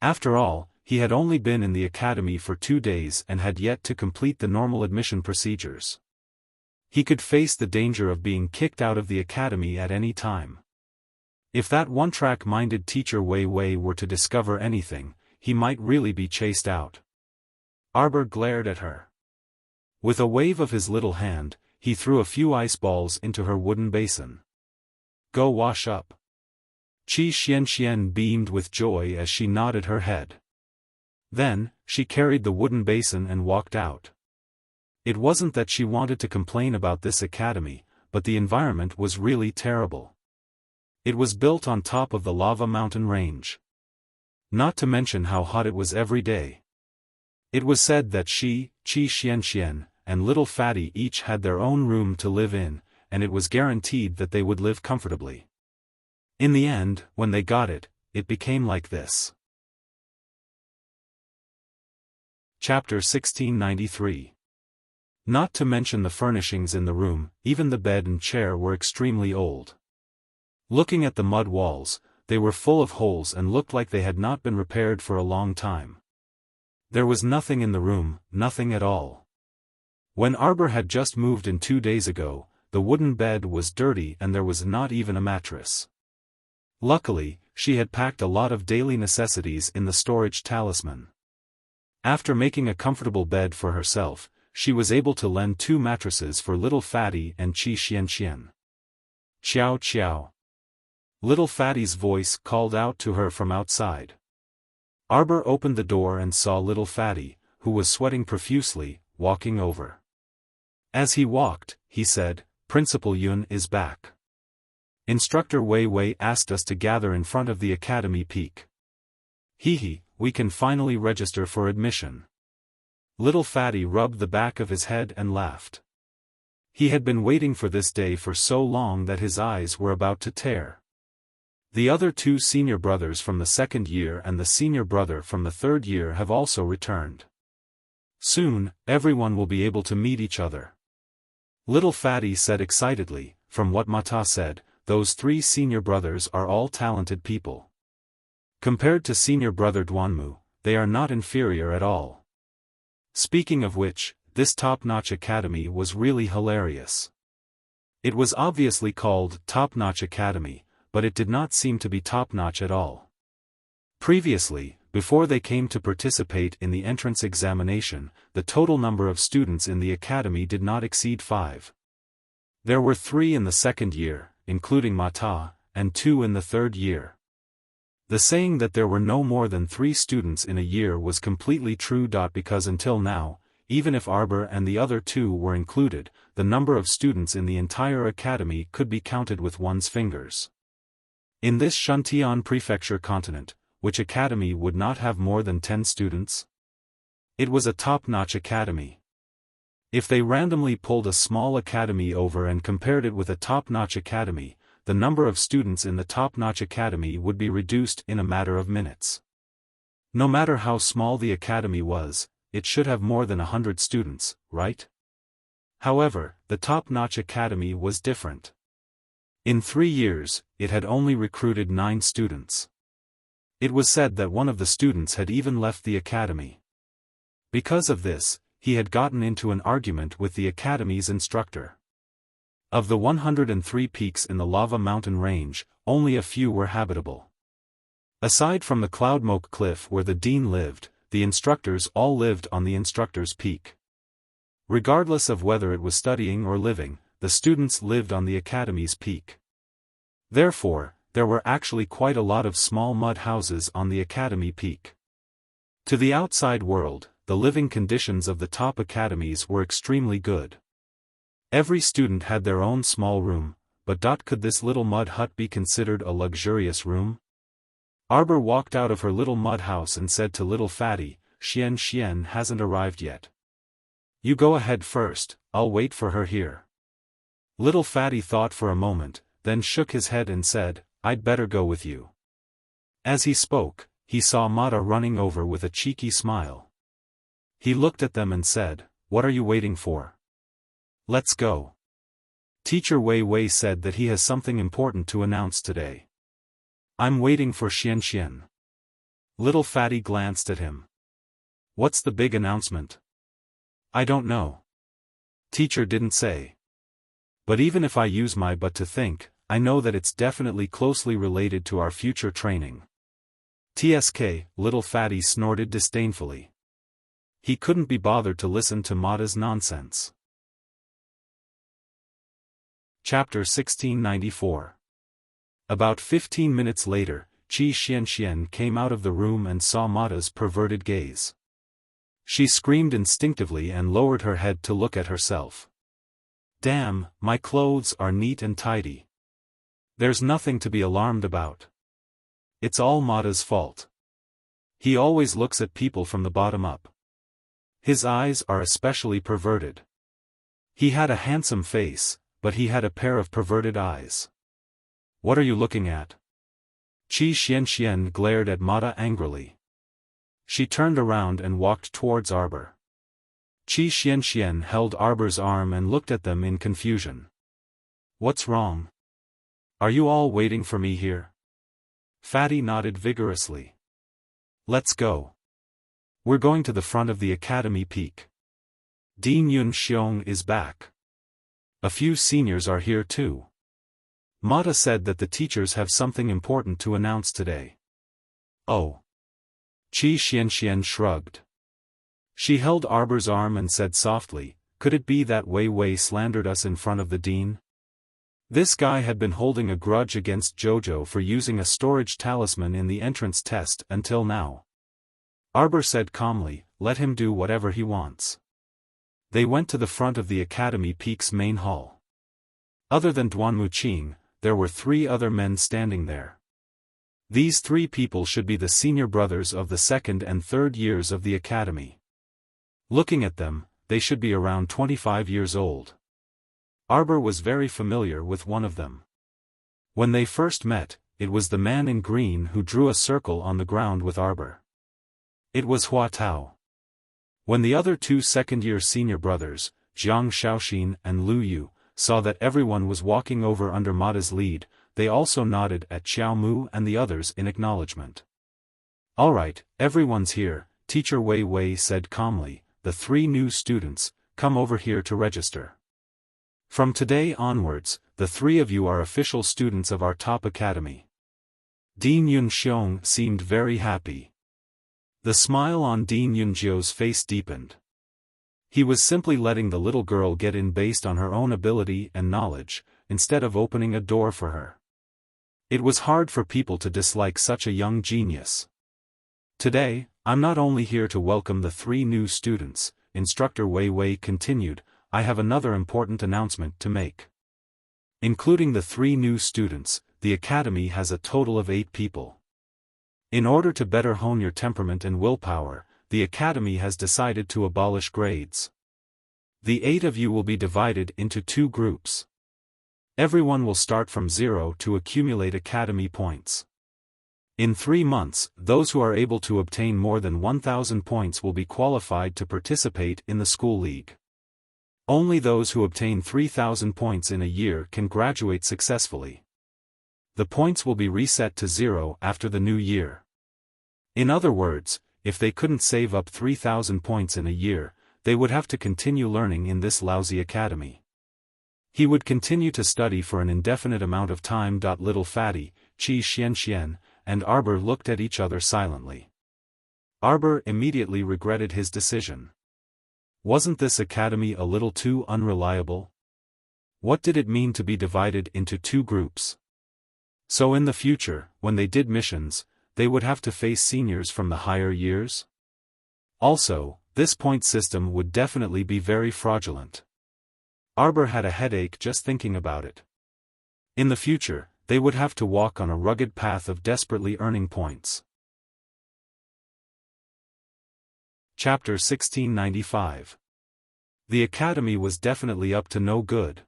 After all, he had only been in the academy for 2 days and had yet to complete the normal admission procedures. He could face the danger of being kicked out of the academy at any time. If that one-track-minded teacher Wei Wei were to discover anything, he might really be chased out. Arbor glared at her. With a wave of his little hand, he threw a few ice balls into her wooden basin. Go wash up. Qi Xianxian beamed with joy as she nodded her head. Then, she carried the wooden basin and walked out. It wasn't that she wanted to complain about this academy, but the environment was really terrible. It was built on top of the lava mountain range. Not to mention how hot it was every day. It was said that Qi Xianxian, and Little Fatty each had their own room to live in, and it was guaranteed that they would live comfortably. In the end, when they got it, it became like this. Chapter 1693. Not to mention the furnishings in the room, even the bed and chair were extremely old. Looking at the mud walls, they were full of holes and looked like they had not been repaired for a long time. There was nothing in the room, nothing at all. When Arbor had just moved in 2 days ago, the wooden bed was dirty and there was not even a mattress. Luckily, she had packed a lot of daily necessities in the storage talisman. After making a comfortable bed for herself, she was able to lend 2 mattresses for Little Fatty and Qi Xianxian. Qiao qiao. Little Fatty's voice called out to her from outside. Arbor opened the door and saw Little Fatty, who was sweating profusely, walking over. As he walked, he said, "Principal Yun is back. Instructor Wei Wei asked us to gather in front of the academy peak. Hee, we can finally register for admission." Little Fatty rubbed the back of his head and laughed. He had been waiting for this day for so long that his eyes were about to tear. The other 2 senior brothers from the 2nd year and the senior brother from the 3rd year have also returned. Soon, everyone will be able to meet each other. Little Fatty said excitedly, "From what Mata said, those 3 senior brothers are all talented people. Compared to senior brother Duanmu, they are not inferior at all. Speaking of which, this top-notch academy was really hilarious." It was obviously called Top-Notch Academy, but it did not seem to be top-notch at all. Previously, before they came to participate in the entrance examination, the total number of students in the academy did not exceed 5. There were 3 in the 2nd year, including Mata, and 2 in the 3rd year. The saying that there were no more than 3 students in a year was completely true. Because until now, even if Arbor and the other 2 were included, the number of students in the entire academy could be counted with one's fingers. In this Shuntian prefecture continent, which academy would not have more than 10 students? It was a top-notch academy. If they randomly pulled a small academy over and compared it with a top-notch academy, the number of students in the top-notch academy would be reduced in a matter of minutes. No matter how small the academy was, it should have more than 100 students, right? However, the top-notch academy was different. In 3 years, it had only recruited 9 students. It was said that one of the students had even left the academy. Because of this, he had gotten into an argument with the academy's instructor. Of the 103 peaks in the lava mountain range, only a few were habitable. Aside from the Cloudmoke Cliff where the dean lived, the instructors all lived on the instructor's peak. Regardless of whether it was studying or living, the students lived on the academy's peak. Therefore, there were actually quite a lot of small mud houses on the academy peak. To the outside world, the living conditions of the top academies were extremely good. Every student had their own small room, but could this little mud hut be considered a luxurious room? Arbor walked out of her little mud house and said to Little Fatty, "Xian hasn't arrived yet. You go ahead first, I'll wait for her here." Little Fatty thought for a moment, then shook his head and said, "I'd better go with you." As he spoke, he saw Mata running over with a cheeky smile. He looked at them and said, "What are you waiting for? Let's go." Teacher Wei Wei said that he has something important to announce today. "I'm waiting for Xianxian." Little Fatty glanced at him. "What's the big announcement?" "I don't know. Teacher didn't say. But even if I use my butt to think, I know that it's definitely closely related to our future training." "TSK," Little Fatty snorted disdainfully. He couldn't be bothered to listen to Mata's nonsense. Chapter 1694. About 15 minutes later, Qi Xianxian came out of the room and saw Mata's perverted gaze. She screamed instinctively and lowered her head to look at herself. Damn, my clothes are neat and tidy. There's nothing to be alarmed about. It's all Mata's fault. He always looks at people from the bottom up. His eyes are especially perverted. He had a handsome face, but he had a pair of perverted eyes. What are you looking at? Qi Xianxian glared at Mata angrily. She turned around and walked towards Arbor. Qi Xianxian held Arbor's arm and looked at them in confusion. What's wrong? Are you all waiting for me here? Fatty nodded vigorously. Let's go. We're going to the front of the academy peak. Dean Yun Xiong is back. A few seniors are here too. Mata said that the teachers have something important to announce today. Oh. Qi Xianxian shrugged. She held Arbor's arm and said softly, could it be that Wei Wei slandered us in front of the dean? This guy had been holding a grudge against Jojo for using a storage talisman in the entrance test until now. Arbor said calmly, let him do whatever he wants. They went to the front of the academy peak's main hall. Other than Duan Muqing, there were 3 other men standing there. These 3 people should be the senior brothers of the 2nd and 3rd years of the academy. Looking at them, they should be around 25 years old. Arbor was very familiar with one of them. When they first met, it was the man in green who drew a circle on the ground with Arbor. It was Hua Tao. When the other 2 second-year senior brothers, Jiang Shaoxin and Lu Yu, saw that everyone was walking over under Mata's lead, they also nodded at Xiao Mu and the others in acknowledgement. All right, everyone's here, Teacher Wei Wei said calmly, the 3 new students, come over here to register. From today onwards, the 3 of you are official students of our top academy. Dean Yun Xiong seemed very happy. The smile on Dean Yunjio's face deepened. He was simply letting the little girl get in based on her own ability and knowledge, instead of opening a door for her. It was hard for people to dislike such a young genius. Today, I'm not only here to welcome the 3 new students, Instructor Wei Wei continued, I have another important announcement to make. Including the 3 new students, the academy has a total of 8 people. In order to better hone your temperament and willpower, the academy has decided to abolish grades. The 8 of you will be divided into 2 groups. Everyone will start from 0 to accumulate academy points. In 3 months, those who are able to obtain more than 1,000 points will be qualified to participate in the school league. Only those who obtain 3,000 points in a year can graduate successfully. The points will be reset to 0 after the new year. In other words, if they couldn't save up 3,000 points in a year, they would have to continue learning in this lousy academy. He would continue to study for an indefinite amount of time. Little Fatty, Qi Xianxian, and Arbor looked at each other silently. Arbor immediately regretted his decision. Wasn't this academy a little too unreliable? What did it mean to be divided into 2 groups? So in the future, when they did missions, they would have to face seniors from the higher years? Also, this point system would definitely be very fraudulent. Arbor had a headache just thinking about it. In the future, they would have to walk on a rugged path of desperately earning points. Chapter 1695. The academy was definitely up to no good.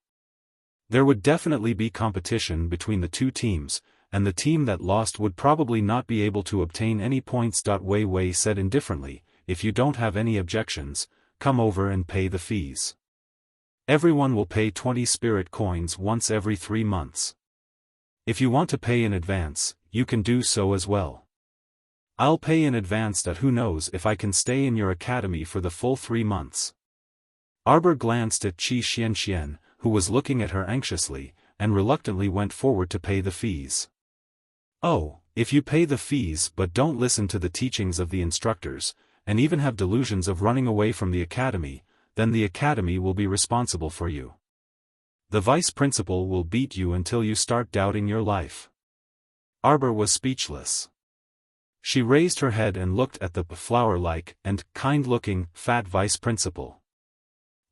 There would definitely be competition between the 2 teams, and the team that lost would probably not be able to obtain any points. Wei Wei said indifferently, if you don't have any objections, come over and pay the fees. Everyone will pay 20 spirit coins once every 3 months. If you want to pay in advance, you can do so as well. I'll pay in advance. Who knows if I can stay in your academy for the full 3 months. Arbor glanced at Qi Xianxian, who was looking at her anxiously, and reluctantly went forward to pay the fees. Oh, if you pay the fees but don't listen to the teachings of the instructors, and even have delusions of running away from the academy, then the academy will be responsible for you. The vice principal will beat you until you start doubting your life." Arbor was speechless. She raised her head and looked at the flower-like and kind-looking, fat vice principal.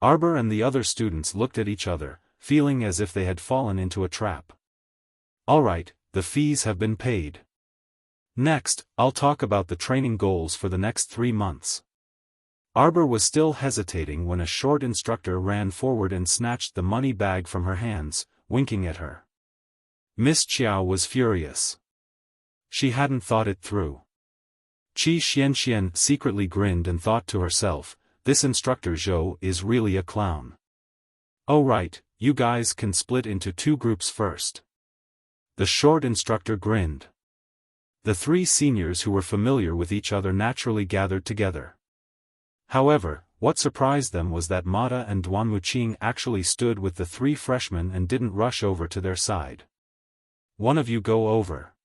Arbor and the other students looked at each other, feeling as if they had fallen into a trap. "All right, the fees have been paid. Next, I'll talk about the training goals for the next 3 months." Arbor was still hesitating when a short instructor ran forward and snatched the money bag from her hands, winking at her. Miss Chiao was furious. She hadn't thought it through. Qi Xianxian secretly grinned and thought to herself, "This instructor Zhou is really a clown. Oh right, you guys can split into 2 groups first." The short instructor grinned. The 3 seniors who were familiar with each other naturally gathered together. However, what surprised them was that Mata and Duanwu Qing actually stood with the 3 freshmen and didn't rush over to their side. "One of you go over."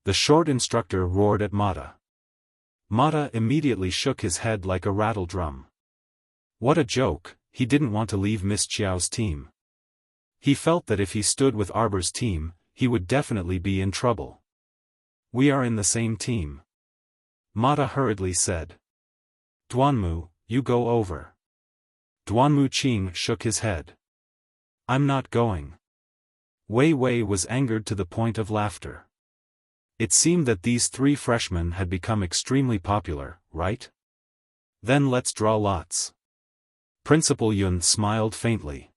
The short instructor roared at Mata. Mata immediately shook his head like a rattle drum. What a joke, he didn't want to leave Miss Chiao's team. He felt that if he stood with Arbor's team, he would definitely be in trouble. "We are in the same team," Mata hurriedly said. "Duanmu, you go over." Duanmu Qing shook his head. "I'm not going." Wei Wei was angered to the point of laughter. It seemed that these 3 freshmen had become extremely popular, right? "Then let's draw lots." Principal Yun smiled faintly.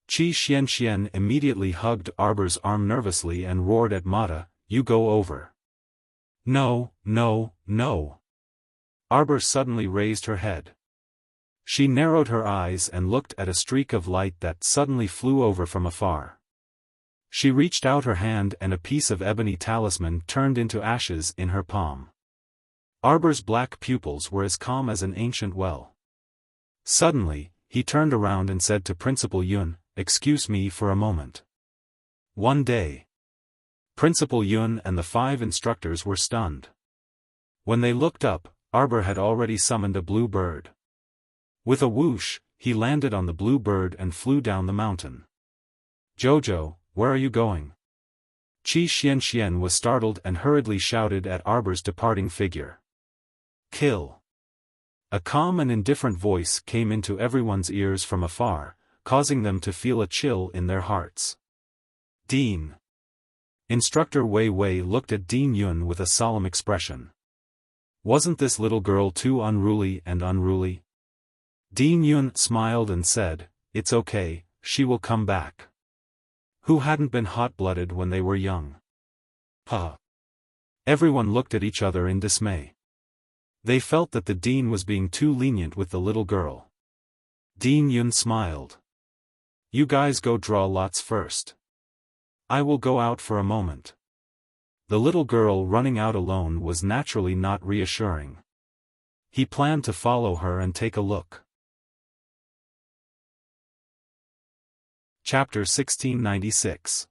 Qi Xianxian immediately hugged Arbor's arm nervously and roared at Mata, "You go over." "No, no, no." Arbor suddenly raised her head. She narrowed her eyes and looked at a streak of light that suddenly flew over from afar. She reached out her hand and a piece of ebony talisman turned into ashes in her palm. Arbor's black pupils were as calm as an ancient well. Suddenly, he turned around and said to Principal Yun, "Excuse me for a moment." One day, Principal Yun and the 5 instructors were stunned. When they looked up, Arbor had already summoned a blue bird. With a whoosh, he landed on the blue bird and flew down the mountain. "Jojo, where are you going?" Qi Xianxian was startled and hurriedly shouted at Arbor's departing figure. "Kill." A calm and indifferent voice came into everyone's ears from afar, causing them to feel a chill in their hearts. "Dean." Instructor Wei Wei looked at Dean Yun with a solemn expression. Wasn't this little girl too unruly and unruly? Dean Yun smiled and said, "It's okay, she will come back." Who hadn't been hot-blooded when they were young? Huh. Everyone looked at each other in dismay. They felt that the dean was being too lenient with the little girl. Dean Yun smiled. "You guys go draw lots first. I will go out for a moment." The little girl running out alone was naturally not reassuring. He planned to follow her and take a look. Chapter 1696.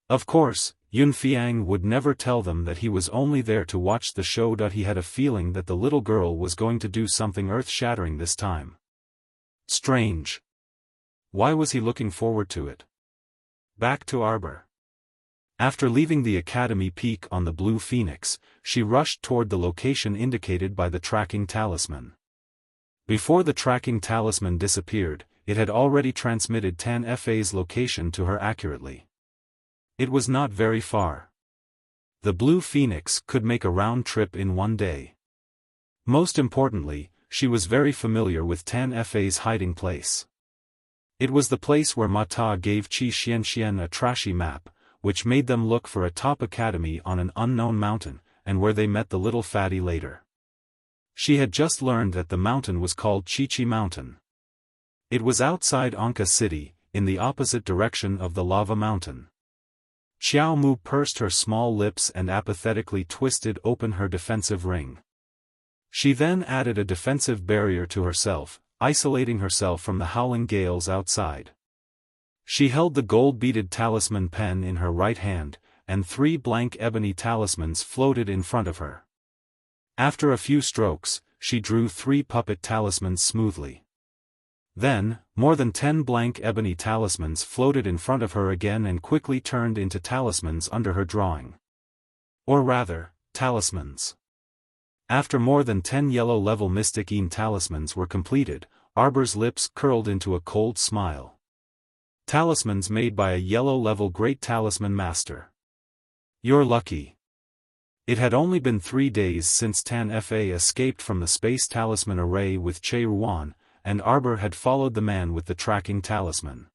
Of course, Yun Fiang would never tell them that he was only there to watch the show. He had a feeling that the little girl was going to do something earth-shattering this time. Strange. Why was he looking forward to it? Back to Arbor. After leaving the academy peak on the Blue Phoenix, she rushed toward the location indicated by the tracking talisman. Before the tracking talisman disappeared, it had already transmitted Tan Fa's location to her accurately. It was not very far. The Blue Phoenix could make a round trip in 1 day. Most importantly, she was very familiar with Tan Fa's hiding place. It was the place where Mata gave Qi Xianxian a trashy map, which made them look for a top academy on an unknown mountain, and where they met the little fatty later. She had just learned that the mountain was called Chi Mountain. It was outside Anka City, in the opposite direction of the lava mountain. Xiao Mu pursed her small lips and apathetically twisted open her defensive ring. She then added a defensive barrier to herself, isolating herself from the howling gales outside. She held the gold-beaded talisman pen in her right hand, and 3 blank ebony talismans floated in front of her. After a few strokes, she drew 3 puppet talismans smoothly. Then, more than 10 blank ebony talismans floated in front of her again and quickly turned into talismans under her drawing. Or rather, talismans. After more than 10 yellow-level Mystic Een talismans were completed, Arbor's lips curled into a cold smile. Talismans made by a yellow-level Great Talisman Master. You're lucky. It had only been 3 days since Tan Fa escaped from the Space Talisman Array with Che Ruan, and Arbor had followed the man with the tracking talisman.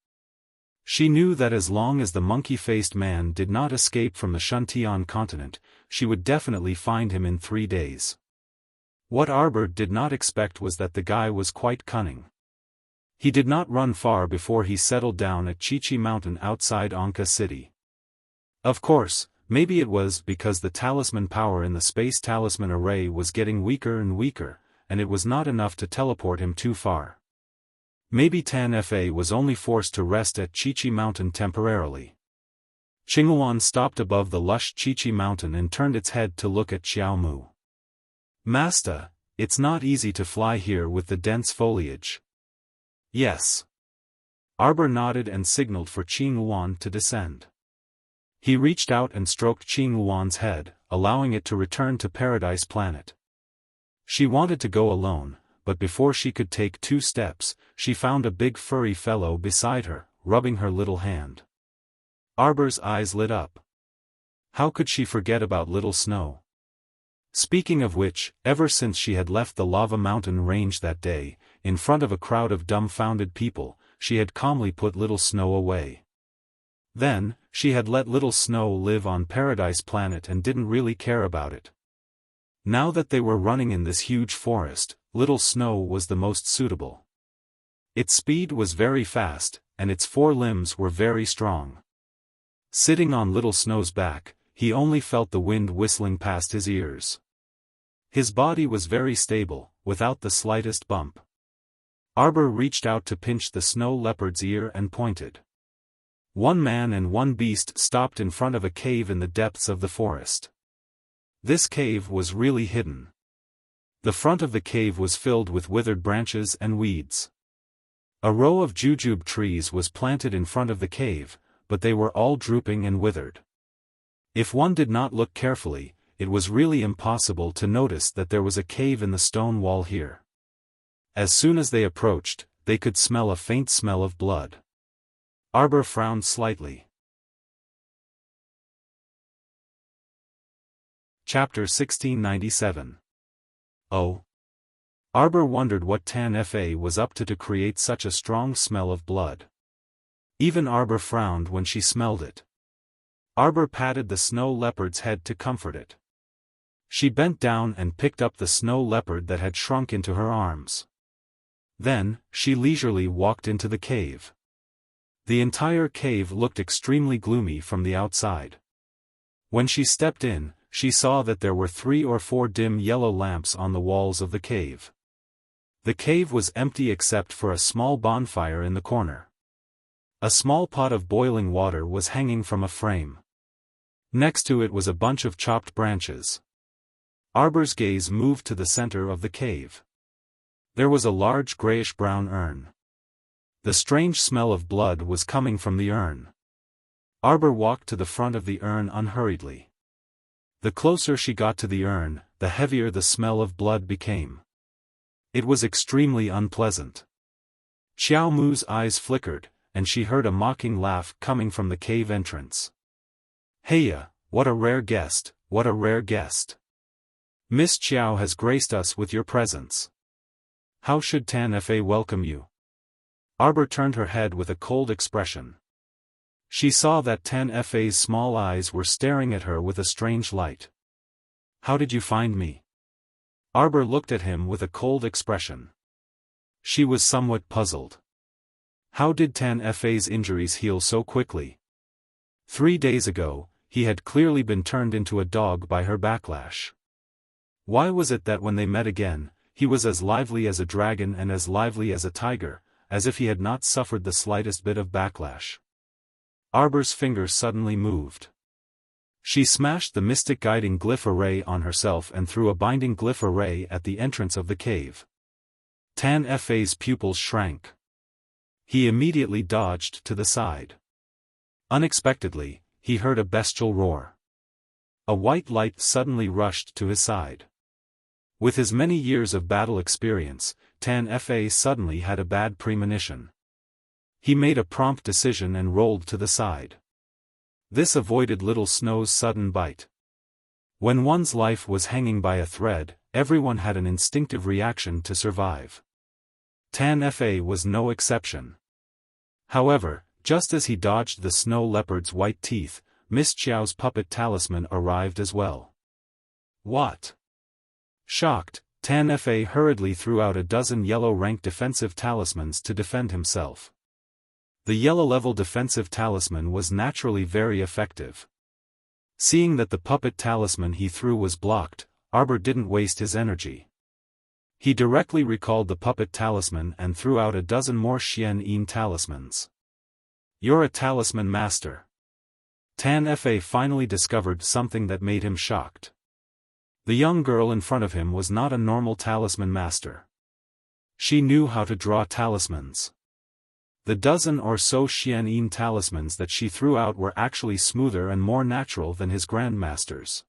She knew that as long as the monkey-faced man did not escape from the Shuntian continent, she would definitely find him in 3 days. What Arbor did not expect was that the guy was quite cunning. He did not run far before he settled down at Chi-Chi Mountain outside Anka City. Of course, maybe it was because the talisman power in the Space Talisman Array was getting weaker and weaker, and it was not enough to teleport him too far. Maybe Tan Fa was only forced to rest at Chi-Chi Mountain temporarily. Qinghuan stopped above the lush Chi-Chi Mountain and turned its head to look at Xiao Mu. Master, it's not easy to fly here with the dense foliage. Yes. Arbor nodded and signaled for Qinghuan to descend. He reached out and stroked Qinghuan's head, allowing it to return to Paradise Planet. She wanted to go alone, but before she could take 2 steps, she found a big furry fellow beside her, rubbing her little hand. Arbor's eyes lit up. How could she forget about Little Snow? Speaking of which, ever since she had left the lava mountain range that day, in front of a crowd of dumbfounded people, she had calmly put Little Snow away. Then, she had let Little Snow live on Paradise Planet and didn't really care about it. Now that they were running in this huge forest, Little Snow was the most suitable. Its speed was very fast, and its 4 limbs were very strong. Sitting on Little Snow's back, he only felt the wind whistling past his ears. His body was very stable, without the slightest bump. Arbor reached out to pinch the snow leopard's ear and pointed. 1 man and 1 beast stopped in front of a cave in the depths of the forest. This cave was really hidden. The front of the cave was filled with withered branches and weeds. A row of jujube trees was planted in front of the cave, but they were all drooping and withered. If one did not look carefully, it was really impossible to notice that there was a cave in the stone wall here. As soon as they approached, they could smell a faint smell of blood. Arbor frowned slightly. Chapter 1697. Oh. Arbor wondered what Tan Fa was up to create such a strong smell of blood. Even Arbor frowned when she smelled it. Arbor patted the snow leopard's head to comfort it. She bent down and picked up the snow leopard that had shrunk into her arms. Then, she leisurely walked into the cave. The entire cave looked extremely gloomy from the outside. When she stepped in, she saw that there were 3 or 4 dim yellow lamps on the walls of the cave. The cave was empty except for a small bonfire in the corner. A small pot of boiling water was hanging from a frame. Next to it was a bunch of chopped branches. Arbor's gaze moved to the center of the cave. There was a large grayish-brown urn. The strange smell of blood was coming from the urn. Arbor walked to the front of the urn unhurriedly. The closer she got to the urn, the heavier the smell of blood became. It was extremely unpleasant. Xiao Mu's eyes flickered, and she heard a mocking laugh coming from the cave entrance. Heya, what a rare guest, what a rare guest. Miss Xiao has graced us with your presence. How should Tan Fa welcome you? Arbor turned her head with a cold expression. She saw that Tan Fa's small eyes were staring at her with a strange light. How did you find me? Arbor looked at him with a cold expression. She was somewhat puzzled. How did Tan Fa's injuries heal so quickly? 3 days ago, he had clearly been turned into a dog by her backlash. Why was it that when they met again, he was as lively as a dragon and as lively as a tiger, as if he had not suffered the slightest bit of backlash? Arbor's fingers suddenly moved. She smashed the mystic guiding glyph array on herself and threw a binding glyph array at the entrance of the cave. Tan Fei's pupils shrank. He immediately dodged to the side. Unexpectedly, he heard a bestial roar. A white light suddenly rushed to his side. With his many years of battle experience, Tan Fei suddenly had a bad premonition. He made a prompt decision and rolled to the side. This avoided Little Snow's sudden bite. When one's life was hanging by a thread, everyone had an instinctive reaction to survive. Tan Fei was no exception. However, just as he dodged the snow leopard's white teeth, Miss Qiao's puppet talisman arrived as well. What? Shocked, Tan Fei hurriedly threw out a dozen yellow rank defensive talismans to defend himself. The yellow-level defensive talisman was naturally very effective. Seeing that the puppet talisman he threw was blocked, Arbor didn't waste his energy. He directly recalled the puppet talisman and threw out a dozen more Xian Yin talismans. You're a talisman master. Tan Fei finally discovered something that made him shocked. The young girl in front of him was not a normal talisman master. She knew how to draw talismans. The dozen or so Xian Yin talismans that she threw out were actually smoother and more natural than his grandmaster's.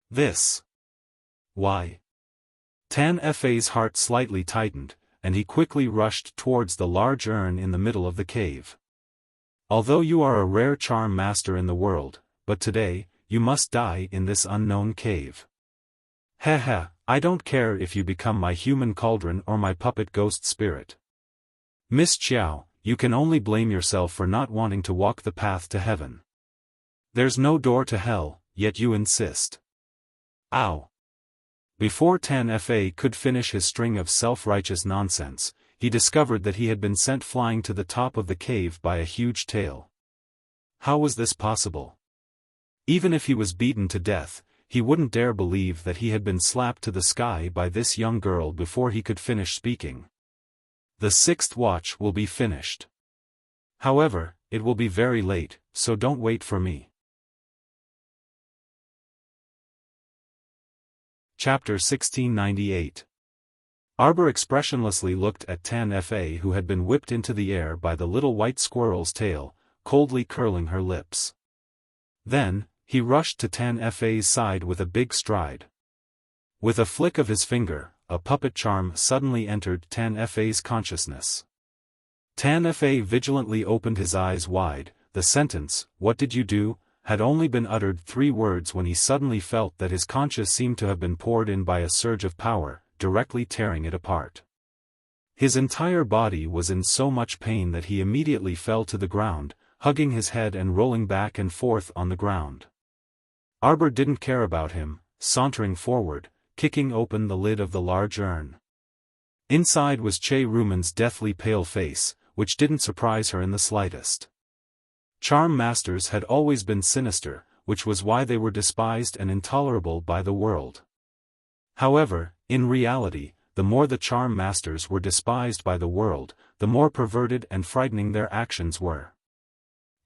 This. Why? Tan Fei's heart slightly tightened, and he quickly rushed towards the large urn in the middle of the cave. Although you are a rare charm master in the world, but today, you must die in this unknown cave. Heh, I don't care if you become my human cauldron or my puppet ghost spirit. Miss Qiao, you can only blame yourself for not wanting to walk the path to heaven. There's no door to hell, yet you insist. Ow! Before Tan Fei could finish his string of self-righteous nonsense, he discovered that he had been sent flying to the top of the cave by a huge tail. How was this possible? Even if he was beaten to death, he wouldn't dare believe that he had been slapped to the sky by this young girl before he could finish speaking. The sixth watch will be finished. However, it will be very late, so don't wait for me. Chapter 1698. Arbor expressionlessly looked at Tan Fei, who had been whipped into the air by the little white squirrel's tail, coldly curling her lips. Then, he rushed to Tan Fei's side with a big stride. With a flick of his finger, a puppet charm suddenly entered Tan Fei's consciousness. Tan Fei vigilantly opened his eyes wide. The sentence, "What did you do?" had only been uttered 3 words when he suddenly felt that his conscience seemed to have been poured in by a surge of power, directly tearing it apart. His entire body was in so much pain that he immediately fell to the ground, hugging his head and rolling back and forth on the ground. Arbor didn't care about him, sauntering forward, kicking open the lid of the large urn. Inside was Che Ruman's deathly pale face, which didn't surprise her in the slightest. Charm masters had always been sinister, which was why they were despised and intolerable by the world. However, in reality, the more the charm masters were despised by the world, the more perverted and frightening their actions were.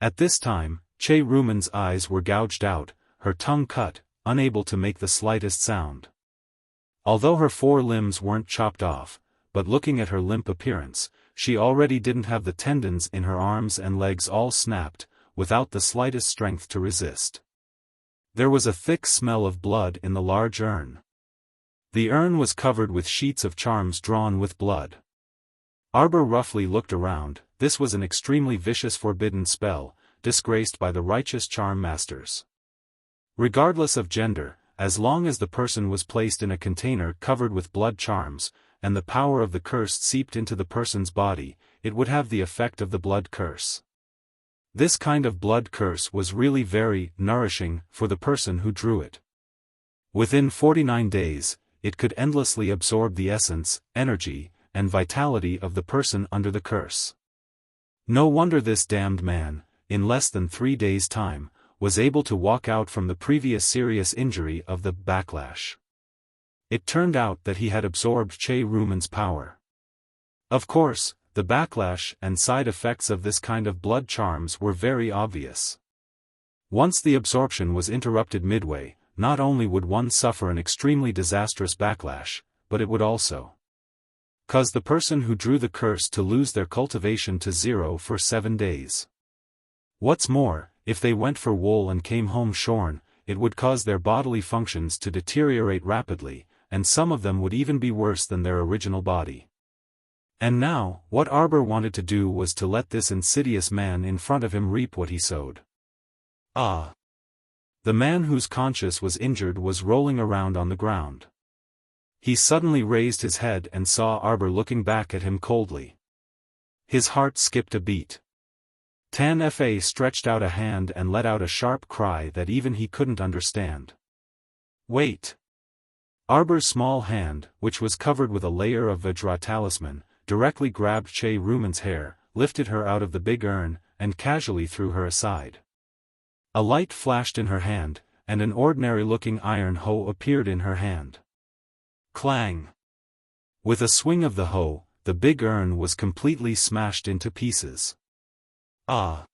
At this time, Che Ruman's eyes were gouged out, her tongue cut, unable to make the slightest sound. Although her 4 limbs weren't chopped off, but looking at her limp appearance, she already didn't have the tendons in her arms and legs all snapped, without the slightest strength to resist. There was a thick smell of blood in the large urn. The urn was covered with sheets of charms drawn with blood. Arbor roughly looked around. This was an extremely vicious forbidden spell, disgraced by the righteous charm masters. Regardless of gender, as long as the person was placed in a container covered with blood charms, and the power of the curse seeped into the person's body, it would have the effect of the blood curse. This kind of blood curse was really very nourishing for the person who drew it. Within 49 days, it could endlessly absorb the essence, energy, and vitality of the person under the curse. No wonder this damned man, in less than 3 days' time, was able to walk out from the previous serious injury of the backlash. It turned out that he had absorbed Che Ruman's power. Of course, the backlash and side effects of this kind of blood charms were very obvious. Once the absorption was interrupted midway, not only would one suffer an extremely disastrous backlash, but it would also cause the person who drew the curse to lose their cultivation to 0 for 7 days. What's more, if they went for wool and came home shorn, it would cause their bodily functions to deteriorate rapidly, and some of them would even be worse than their original body. And now, what Arbor wanted to do was to let this insidious man in front of him reap what he sowed. Ah! The man whose conscience was injured was rolling around on the ground. He suddenly raised his head and saw Arbor looking back at him coldly. His heart skipped a beat. Tan-Fa stretched out a hand and let out a sharp cry that even he couldn't understand. Wait! Arbor's small hand, which was covered with a layer of Vajra talisman, directly grabbed Che Ruman's hair, lifted her out of the big urn, and casually threw her aside. A light flashed in her hand, and an ordinary-looking iron hoe appeared in her hand. Clang! With a swing of the hoe, the big urn was completely smashed into pieces. Ah!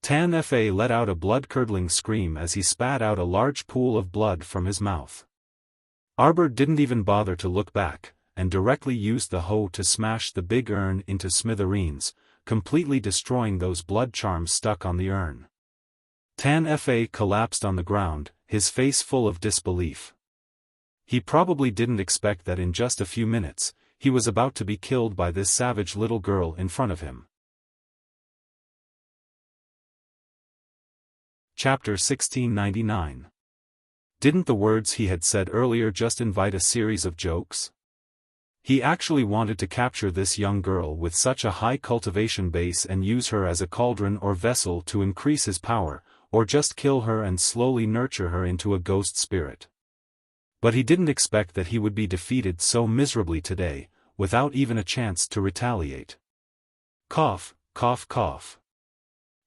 Tan-Fa let out a blood-curdling scream as he spat out a large pool of blood from his mouth. Arbor didn't even bother to look back, and directly used the hoe to smash the big urn into smithereens, completely destroying those blood charms stuck on the urn. Tan-Fa collapsed on the ground, his face full of disbelief. He probably didn't expect that in just a few minutes, he was about to be killed by this savage little girl in front of him. Chapter 1699. Didn't the words he had said earlier just invite a series of jokes? He actually wanted to capture this young girl with such a high cultivation base and use her as a cauldron or vessel to increase his power, or just kill her and slowly nurture her into a ghost spirit. But he didn't expect that he would be defeated so miserably today, without even a chance to retaliate. Cough, cough, cough.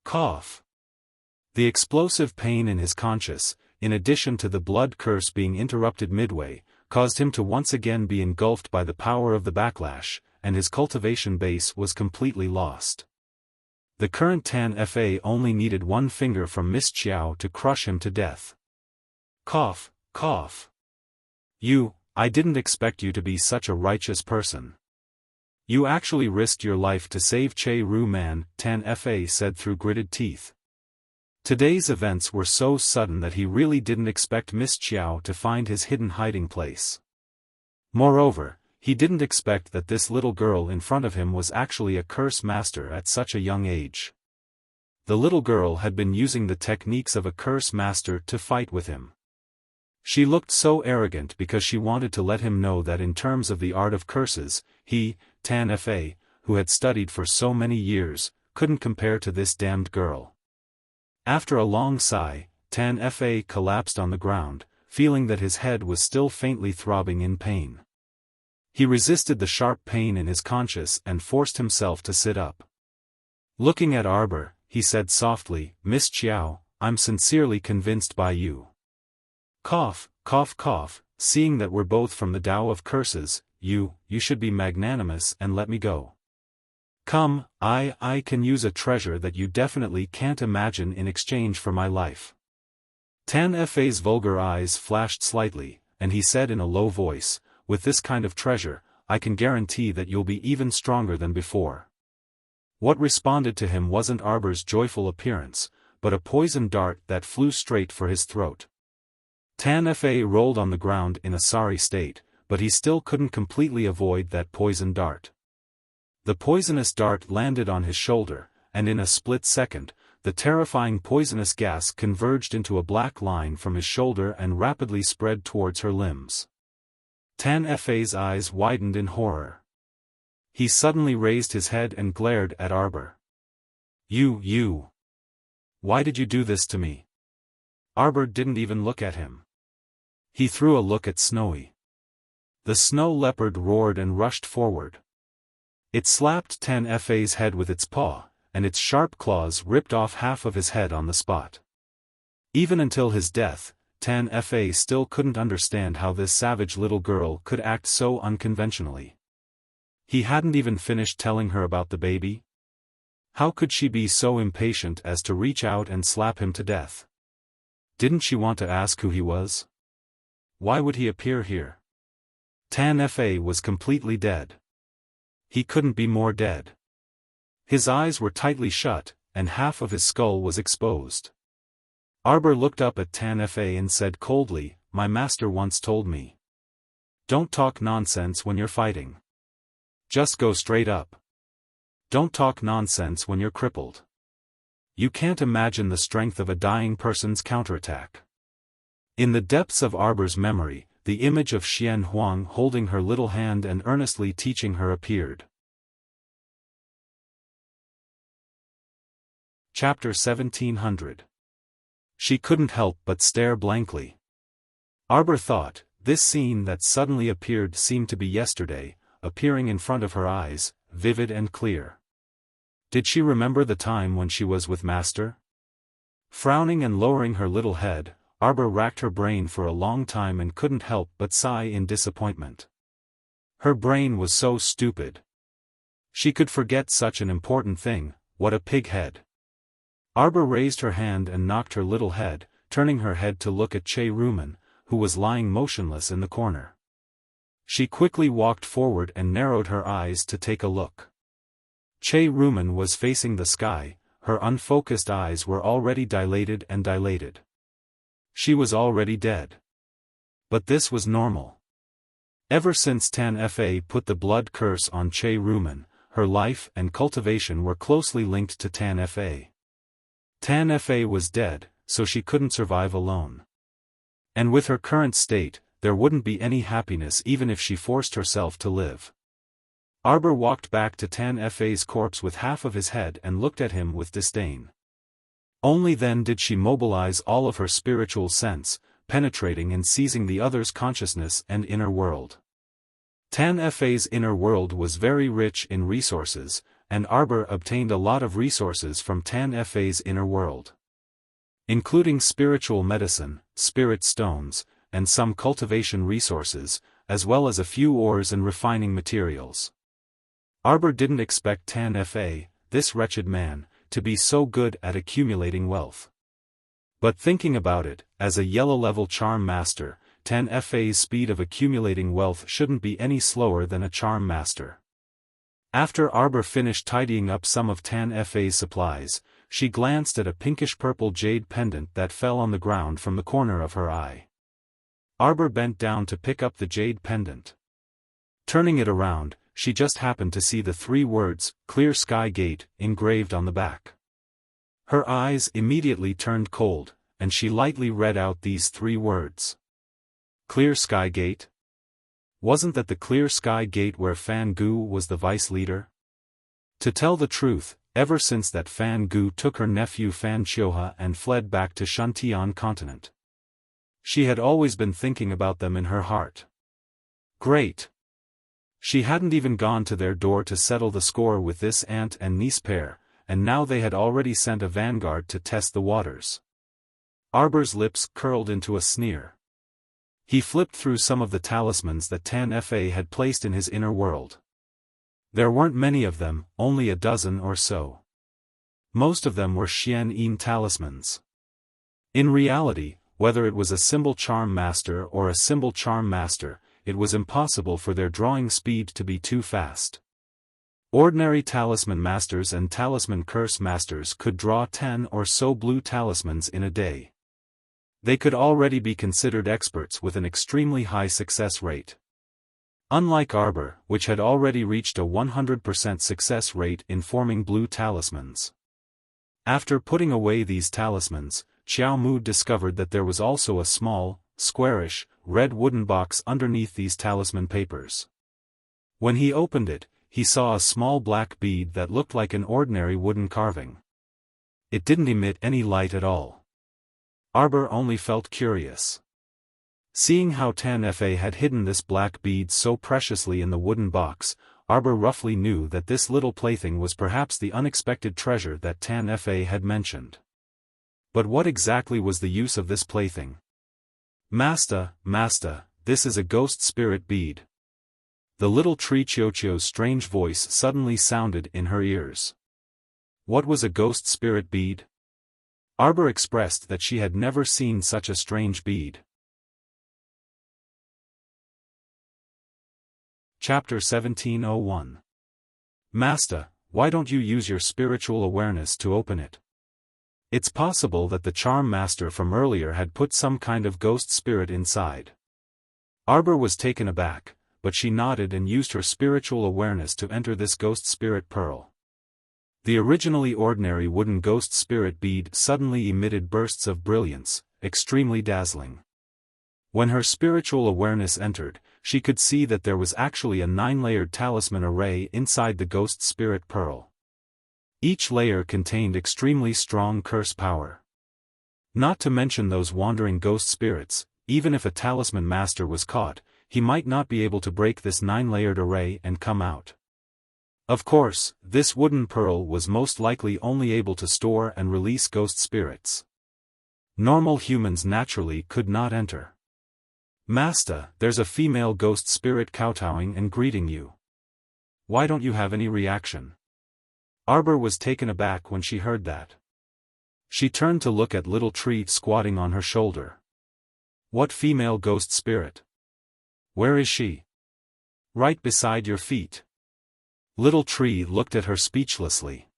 Cough. The explosive pain in his conscience, in addition to the blood curse being interrupted midway, caused him to once again be engulfed by the power of the backlash, and his cultivation base was completely lost. The current Tan-Fa only needed one finger from Miss Chiao to crush him to death. Cough, cough. I didn't expect you to be such a righteous person. You actually risked your life to save Che Ru Man, Tan-Fa said through gritted teeth. Today's events were so sudden that he really didn't expect Miss Chiao to find his hidden hiding place. Moreover, he didn't expect that this little girl in front of him was actually a curse master at such a young age. The little girl had been using the techniques of a curse master to fight with him. She looked so arrogant because she wanted to let him know that in terms of the art of curses, he, Tan-Fa, who had studied for so many years, couldn't compare to this damned girl. After a long sigh, Tan-Fa collapsed on the ground, feeling that his head was still faintly throbbing in pain. He resisted the sharp pain in his conscience and forced himself to sit up. Looking at Arbor, he said softly, Miss Chiao, I'm sincerely convinced by you. Cough, cough, cough, seeing that we're both from the Tao of curses, you should be magnanimous and let me go. Come, I can use a treasure that you definitely can't imagine in exchange for my life. Tan-Fa's vulgar eyes flashed slightly, and he said in a low voice, with this kind of treasure, I can guarantee that you'll be even stronger than before. What responded to him wasn't Arbor's joyful appearance, but a poison dart that flew straight for his throat. Tan-Fa rolled on the ground in a sorry state, but he still couldn't completely avoid that poison dart. The poisonous dart landed on his shoulder, and in a split second, the terrifying poisonous gas converged into a black line from his shoulder and rapidly spread towards her limbs. Tan-Fa's eyes widened in horror. He suddenly raised his head and glared at Arbor. You. Why did you do this to me? Arbor didn't even look at him. He threw a look at Snowy. The snow leopard roared and rushed forward. It slapped Tan-Fa's head with its paw, and its sharp claws ripped off half of his head on the spot. Even until his death, Tan-Fa still couldn't understand how this savage little girl could act so unconventionally. He hadn't even finished telling her about the baby. How could she be so impatient as to reach out and slap him to death? Didn't she want to ask who he was? Why would he appear here? Tan Fa was completely dead. He couldn't be more dead. His eyes were tightly shut, and half of his skull was exposed. Arbor looked up at Tan Fa and said coldly, "My master once told me. Don't talk nonsense when you're fighting. Just go straight up. Don't talk nonsense when you're crippled. You can't imagine the strength of a dying person's counterattack." In the depths of Arbor's memory, the image of Xian Huang holding her little hand and earnestly teaching her appeared. Chapter 1700. She couldn't help but stare blankly. Arbor thought, this scene that suddenly appeared seemed to be yesterday, appearing in front of her eyes, vivid and clear. Did she remember the time when she was with Master? Frowning and lowering her little head, Arbor racked her brain for a long time and couldn't help but sigh in disappointment. Her brain was so stupid. She could forget such an important thing. What a pig head. Arbor raised her hand and knocked her little head, turning her head to look at Che Rumen, who was lying motionless in the corner. She quickly walked forward and narrowed her eyes to take a look. Che Rumen was facing the sky, her unfocused eyes were already dilated and dilated. She was already dead. But this was normal. Ever since Tan Fa put the blood curse on Che Rumen, her life and cultivation were closely linked to Tan Fa. Tan Fa was dead, so she couldn't survive alone. And with her current state, there wouldn't be any happiness even if she forced herself to live. Arbor walked back to Tan Fa's corpse with half of his head and looked at him with disdain. Only then did she mobilize all of her spiritual sense, penetrating and seizing the other's consciousness and inner world. Tan Fa's inner world was very rich in resources, and Arbor obtained a lot of resources from Tan Fa's inner world, including spiritual medicine, spirit stones, and some cultivation resources, as well as a few ores and refining materials. Arbor didn't expect Tan Fa, this wretched man, to be so good at accumulating wealth. But thinking about it, as a yellow-level charm master, Tan Fa's speed of accumulating wealth shouldn't be any slower than a charm master. After Arbor finished tidying up some of Tan Fa's supplies, she glanced at a pinkish-purple jade pendant that fell on the ground from the corner of her eye. Arbor bent down to pick up the jade pendant. Turning it around, she just happened to see the 3 words, "Clear Sky Gate," engraved on the back. Her eyes immediately turned cold, and she lightly read out these 3 words. Clear Sky Gate? Wasn't that the Clear Sky Gate where Fan Gu was the vice leader? To tell the truth, ever since that Fan Gu took her nephew Fan Chioha and fled back to Shantian continent, she had always been thinking about them in her heart. Great! She hadn't even gone to their door to settle the score with this aunt and niece pair, and now they had already sent a vanguard to test the waters. Arbor's lips curled into a sneer. He flipped through some of the talismans that Tan Fa had placed in his inner world. There weren't many of them, only a dozen or so. Most of them were Xian Yin talismans. In reality, whether it was a symbol charm master or a symbol charm master, it was impossible for their drawing speed to be too fast. Ordinary talisman masters and talisman curse masters could draw 10 or so blue talismans in a day. They could already be considered experts with an extremely high success rate. Unlike Arbor, which had already reached a 100% success rate in forming blue talismans. After putting away these talismans, Xiao Mu discovered that there was also a small, squarish, red wooden box underneath these talisman papers. When he opened it, he saw a small black bead that looked like an ordinary wooden carving. It didn't emit any light at all. Arbor only felt curious. Seeing how Tan Fa had hidden this black bead so preciously in the wooden box, Arbor roughly knew that this little plaything was perhaps the unexpected treasure that Tan Fa had mentioned. But what exactly was the use of this plaything? Master, this is a ghost spirit bead. The little tree Chiochio's strange voice suddenly sounded in her ears. What was a ghost spirit bead? Arbor expressed that she had never seen such a strange bead. Chapter 1701. Master, why don't you use your spiritual awareness to open it? It's possible that the charm master from earlier had put some kind of ghost spirit inside. Arbor was taken aback, but she nodded and used her spiritual awareness to enter this ghost spirit pearl. The originally ordinary wooden ghost spirit bead suddenly emitted bursts of brilliance, extremely dazzling. When her spiritual awareness entered, she could see that there was actually a 9-layered talisman array inside the ghost spirit pearl. Each layer contained extremely strong curse power. Not to mention those wandering ghost spirits, even if a talisman master was caught, he might not be able to break this 9-layered array and come out. Of course, this wooden pearl was most likely only able to store and release ghost spirits. Normal humans naturally could not enter. Master, there's a female ghost spirit kowtowing and greeting you. Why don't you have any reaction? Arbor was taken aback when she heard that. She turned to look at Little Tree squatting on her shoulder. What female ghost spirit? Where is she? Right beside your feet. Little Tree looked at her speechlessly.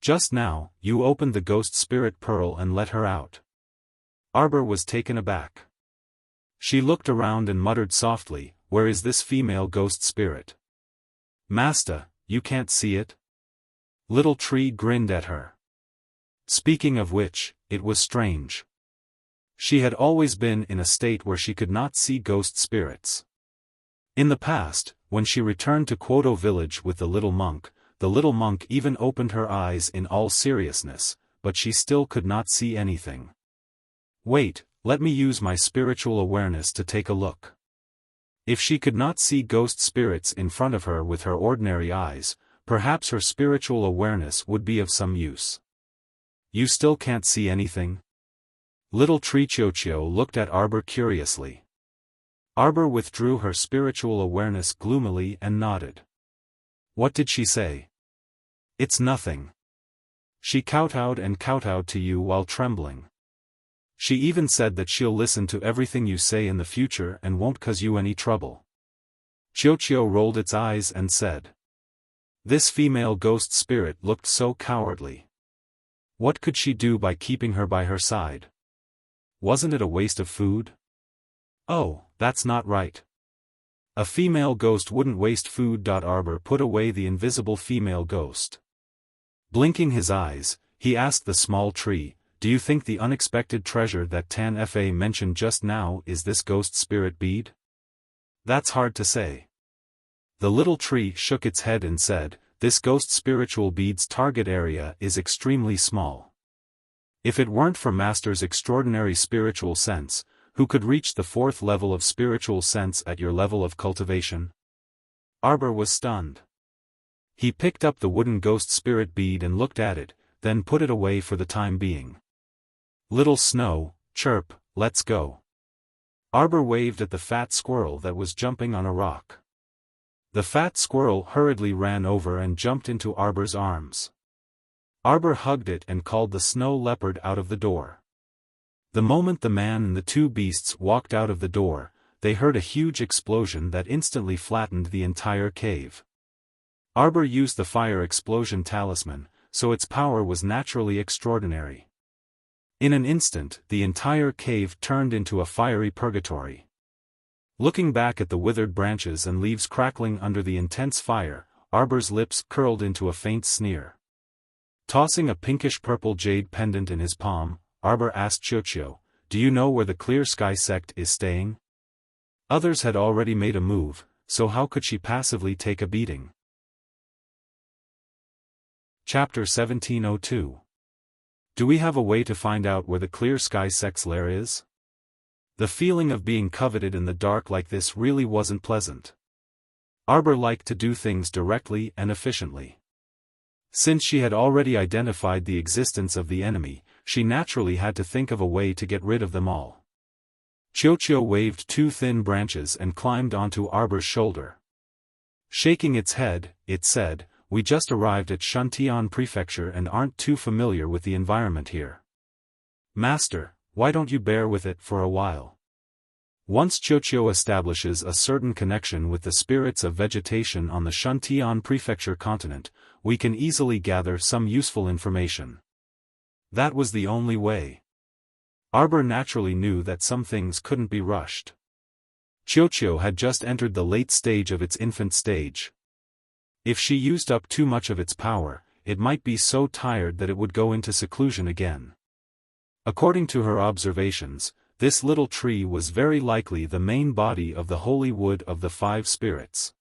Just now, you opened the ghost spirit pearl and let her out. Arbor was taken aback. She looked around and muttered softly, where is this female ghost spirit? Master, you can't see it? Little Tree grinned at her. Speaking of which, it was strange. She had always been in a state where she could not see ghost spirits. In the past, when she returned to Quoto village with the little monk even opened her eyes in all seriousness, but she still could not see anything. Wait, let me use my spiritual awareness to take a look. If she could not see ghost spirits in front of her with her ordinary eyes, perhaps her spiritual awareness would be of some use. You still can't see anything? Little Trichochio looked at Arbor curiously. Arbor withdrew her spiritual awareness gloomily and nodded. What did she say? It's nothing. She kowtowed and kowtowed to you while trembling. She even said that she'll listen to everything you say in the future and won't cause you any trouble. Chiochio rolled its eyes and said. This female ghost spirit looked so cowardly. What could she do by keeping her by her side? Wasn't it a waste of food? Oh, that's not right. A female ghost wouldn't waste food. Arbor put away the invisible female ghost. Blinking his eyes, he asked the small tree, do you think the unexpected treasure that Tan Fa mentioned just now is this ghost spirit bead? That's hard to say. The little tree shook its head and said, this ghost spiritual bead's target area is extremely small. If it weren't for Master's extraordinary spiritual sense, who could reach the 4th level of spiritual sense at your level of cultivation? Arbor was stunned. He picked up the wooden ghost spirit bead and looked at it, then put it away for the time being. Little Snow, chirp, let's go. Arbor waved at the fat squirrel that was jumping on a rock. The fat squirrel hurriedly ran over and jumped into Arbor's arms. Arbor hugged it and called the snow leopard out of the door. The moment the man and the 2 beasts walked out of the door, they heard a huge explosion that instantly flattened the entire cave. Arbor used the fire explosion talisman, so its power was naturally extraordinary. In an instant, the entire cave turned into a fiery purgatory. Looking back at the withered branches and leaves crackling under the intense fire, Arbor's lips curled into a faint sneer. Tossing a pinkish-purple jade pendant in his palm, Arbor asked Chiochio, do you know where the Clear Sky sect is staying? Others had already made a move, so how could she passively take a beating? Chapter 1702. Do we have a way to find out where the Clear Sky sect's lair is? The feeling of being coveted in the dark like this really wasn't pleasant. Arbor liked to do things directly and efficiently. Since she had already identified the existence of the enemy, she naturally had to think of a way to get rid of them all. Chiochio waved 2 thin branches and climbed onto Arbor's shoulder. Shaking its head, it said, we just arrived at Shantian Prefecture and aren't too familiar with the environment here. Master, why don't you bear with it for a while? Once Chocho establishes a certain connection with the spirits of vegetation on the Shantian Prefecture continent, we can easily gather some useful information. That was the only way. Arbor naturally knew that some things couldn't be rushed. Chocho had just entered the late stage of its infant stage. If she used up too much of its power, it might be so tired that it would go into seclusion again. According to her observations, this little tree was very likely the main body of the holy wood of the 5 spirits.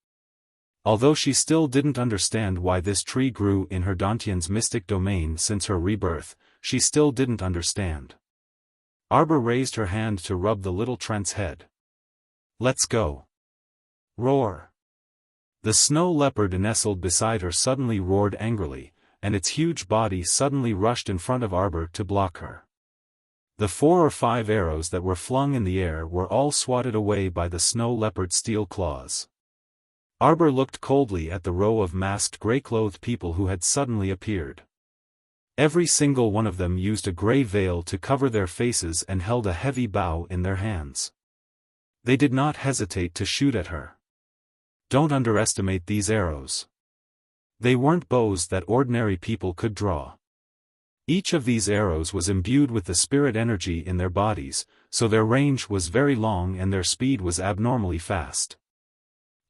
Although she still didn't understand why this tree grew in her Dantian's mystic domain since her rebirth, she still didn't understand. Arbor raised her hand to rub the little Trent's head. Let's go. Roar. The snow leopard nestled beside her suddenly roared angrily, and its huge body suddenly rushed in front of Arbor to block her. The 4 or 5 arrows that were flung in the air were all swatted away by the snow leopard's steel claws. Arbor looked coldly at the row of masked gray-clothed people who had suddenly appeared. Every single one of them used a gray veil to cover their faces and held a heavy bow in their hands. They did not hesitate to shoot at her. Don't underestimate these arrows. They weren't bows that ordinary people could draw. Each of these arrows was imbued with the spirit energy in their bodies, so their range was very long and their speed was abnormally fast.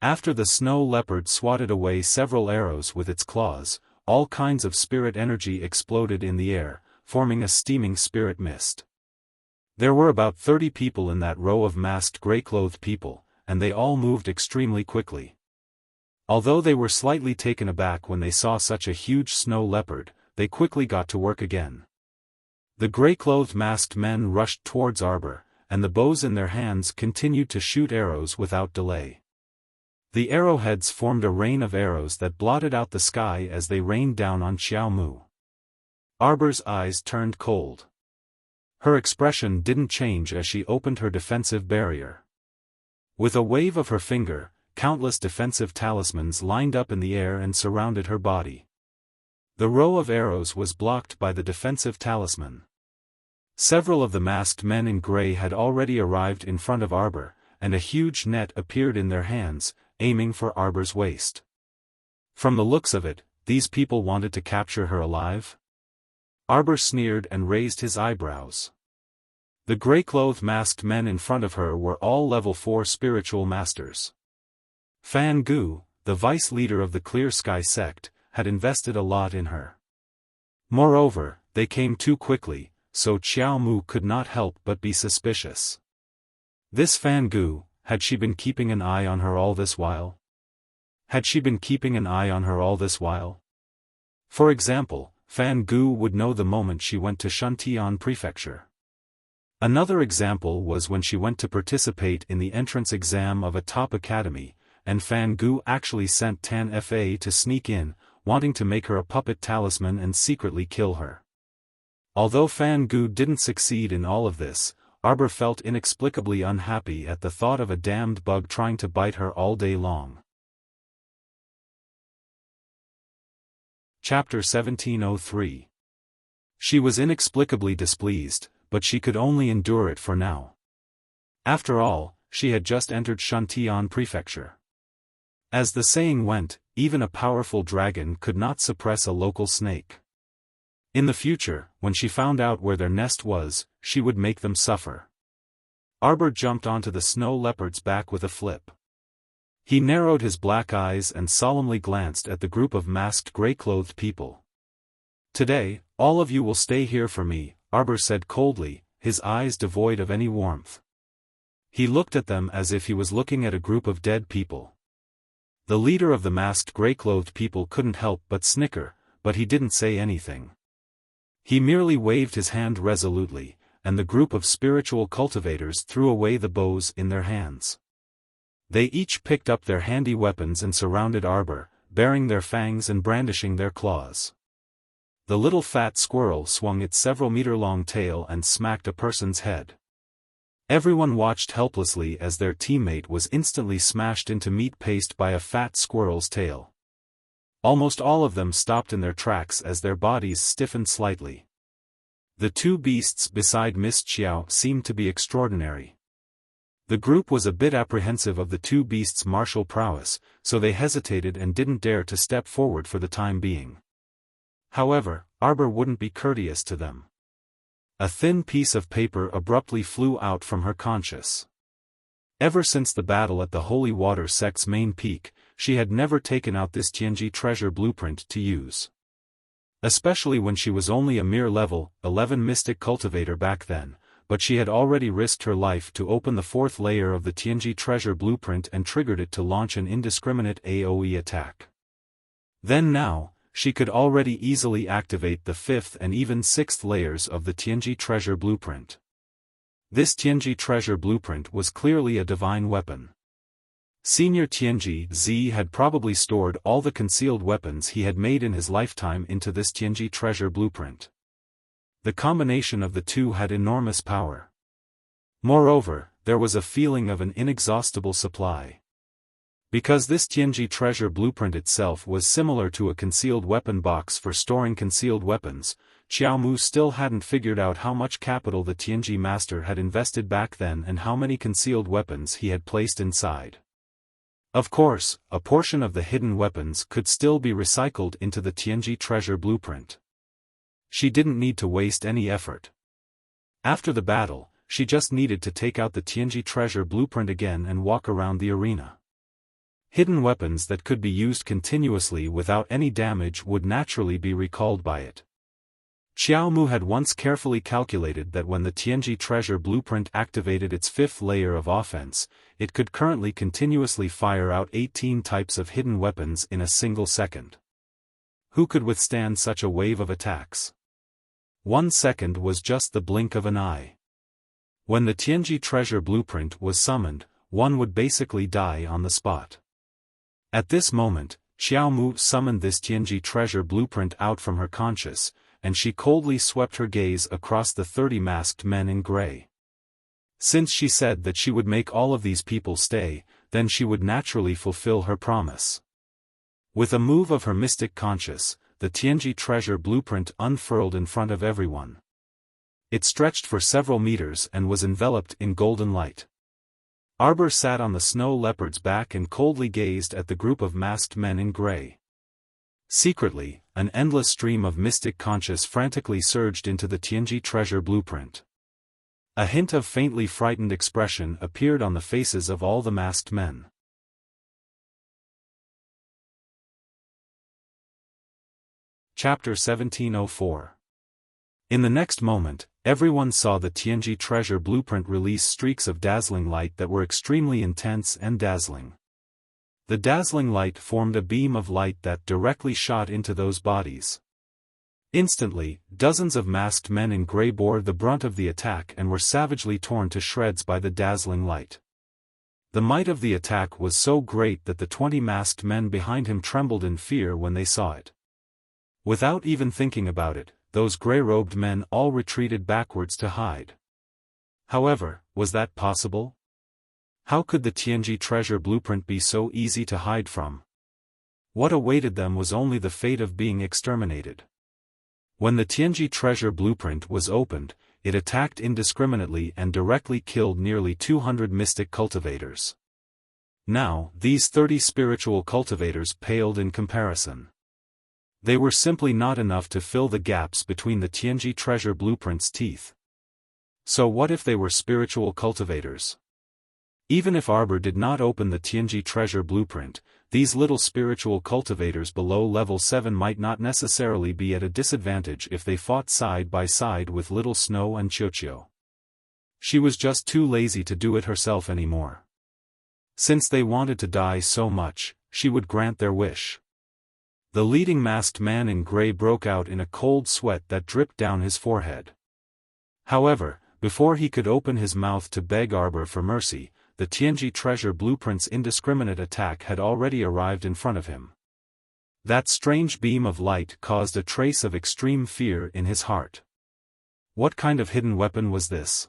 After the snow leopard swatted away several arrows with its claws, all kinds of spirit energy exploded in the air, forming a steaming spirit mist. There were about 30 people in that row of masked gray-clothed people, and they all moved extremely quickly. Although they were slightly taken aback when they saw such a huge snow leopard, they quickly got to work again. The gray-clothed masked men rushed towards Arbor, and the bows in their hands continued to shoot arrows without delay. The arrowheads formed a rain of arrows that blotted out the sky as they rained down on Xiao Mu. Arbor's eyes turned cold. Her expression didn't change as she opened her defensive barrier. With a wave of her finger, countless defensive talismans lined up in the air and surrounded her body. The row of arrows was blocked by the defensive talisman. Several of the masked men in gray had already arrived in front of Arbor, and a huge net appeared in their hands, aiming for Arbor's waist. From the looks of it, these people wanted to capture her alive? Arbor sneered and raised his eyebrows. The gray-clothed masked men in front of her were all level 4 spiritual masters. Fan Gu, the vice leader of the Clear Sky sect, had invested a lot in her. Moreover, they came too quickly, so Xiao Mu could not help but be suspicious. This Fan Gu, had she been keeping an eye on her all this while? Had she been keeping an eye on her all this while? For example, Fan Gu would know the moment she went to Shantian Prefecture. Another example was when she went to participate in the entrance exam of a top academy, and Fan Gu actually sent Tan Fa to sneak in, wanting to make her a puppet talisman and secretly kill her. Although Fan Gu didn't succeed in all of this, Arbor felt inexplicably unhappy at the thought of a damned bug trying to bite her all day long. Chapter 1703. She was inexplicably displeased, but she could only endure it for now. After all, she had just entered Shantian Prefecture. As the saying went, even a powerful dragon could not suppress a local snake. In the future, when she found out where their nest was, she would make them suffer. Arbor jumped onto the snow leopard's back with a flip. He narrowed his black eyes and solemnly glanced at the group of masked gray-clothed people. "Today, all of you will stay here for me," Arbor said coldly, his eyes devoid of any warmth. He looked at them as if he was looking at a group of dead people. The leader of the masked gray-clothed people couldn't help but snicker, but he didn't say anything. He merely waved his hand resolutely, and the group of spiritual cultivators threw away the bows in their hands. They each picked up their handy weapons and surrounded Arbor, baring their fangs and brandishing their claws. The little fat squirrel swung its several-meter-long tail and smacked a person's head. Everyone watched helplessly as their teammate was instantly smashed into meat paste by a fat squirrel's tail. Almost all of them stopped in their tracks as their bodies stiffened slightly. The two beasts beside Miss Qiao seemed to be extraordinary. The group was a bit apprehensive of the two beasts' martial prowess, so they hesitated and didn't dare to step forward for the time being. However, Arbor wouldn't be courteous to them. A thin piece of paper abruptly flew out from her conscience. Ever since the battle at the Holy Water Sect's main peak, she had never taken out this Tianji treasure blueprint to use. Especially when she was only a mere level 11 mystic cultivator back then, but she had already risked her life to open the fourth layer of the Tianji treasure blueprint and triggered it to launch an indiscriminate AoE attack. Then now, she could already easily activate the fifth and even sixth layers of the Tianji treasure blueprint. This Tianji treasure blueprint was clearly a divine weapon. Senior Tianji Z had probably stored all the concealed weapons he had made in his lifetime into this Tianji treasure blueprint. The combination of the two had enormous power. Moreover, there was a feeling of an inexhaustible supply. Because this Tianji treasure blueprint itself was similar to a concealed weapon box for storing concealed weapons, Qiao Mu still hadn't figured out how much capital the Tianji master had invested back then and how many concealed weapons he had placed inside. Of course, a portion of the hidden weapons could still be recycled into the Tianji treasure blueprint. She didn't need to waste any effort. After the battle, she just needed to take out the Tianji treasure blueprint again and walk around the arena. Hidden weapons that could be used continuously without any damage would naturally be recalled by it. Qiao Mu had once carefully calculated that when the Tianji treasure blueprint activated its fifth layer of offense, it could currently continuously fire out 18 types of hidden weapons in a single second. Who could withstand such a wave of attacks? 1 second was just the blink of an eye. When the Tianji treasure blueprint was summoned, one would basically die on the spot. At this moment, Qiao Mu summoned this Tianji treasure blueprint out from her conscience, and she coldly swept her gaze across the 30 masked men in gray. Since she said that she would make all of these people stay, then she would naturally fulfill her promise. With a move of her mystic conscience, the Tianji treasure blueprint unfurled in front of everyone. It stretched for several meters and was enveloped in golden light. Arbor sat on the snow leopard's back and coldly gazed at the group of masked men in gray. Secretly, an endless stream of mystic conscience frantically surged into the Tianji treasure blueprint. A hint of faintly frightened expression appeared on the faces of all the masked men. Chapter 1704. In the next moment, everyone saw the Tianji treasure blueprint release streaks of dazzling light that were extremely intense and dazzling. The dazzling light formed a beam of light that directly shot into those bodies. Instantly, dozens of masked men in gray bore the brunt of the attack and were savagely torn to shreds by the dazzling light. The might of the attack was so great that the 20 masked men behind him trembled in fear when they saw it. Without even thinking about it, those gray-robed men all retreated backwards to hide. However, was that possible? How could the Tianji treasure blueprint be so easy to hide from? What awaited them was only the fate of being exterminated. When the Tianji treasure blueprint was opened, it attacked indiscriminately and directly killed nearly 200 mystic cultivators. Now, these 30 spiritual cultivators paled in comparison. They were simply not enough to fill the gaps between the Tianji treasure blueprint's teeth. So what if they were spiritual cultivators? Even if Arbor did not open the Tianji treasure blueprint, these little spiritual cultivators below level 7 might not necessarily be at a disadvantage if they fought side by side with Little Snow and Qiuqiu. She was just too lazy to do it herself anymore. Since they wanted to die so much, she would grant their wish. The leading masked man in gray broke out in a cold sweat that dripped down his forehead. However, before he could open his mouth to beg Arbor for mercy, the Tianji treasure blueprint's indiscriminate attack had already arrived in front of him. That strange beam of light caused a trace of extreme fear in his heart. What kind of hidden weapon was this?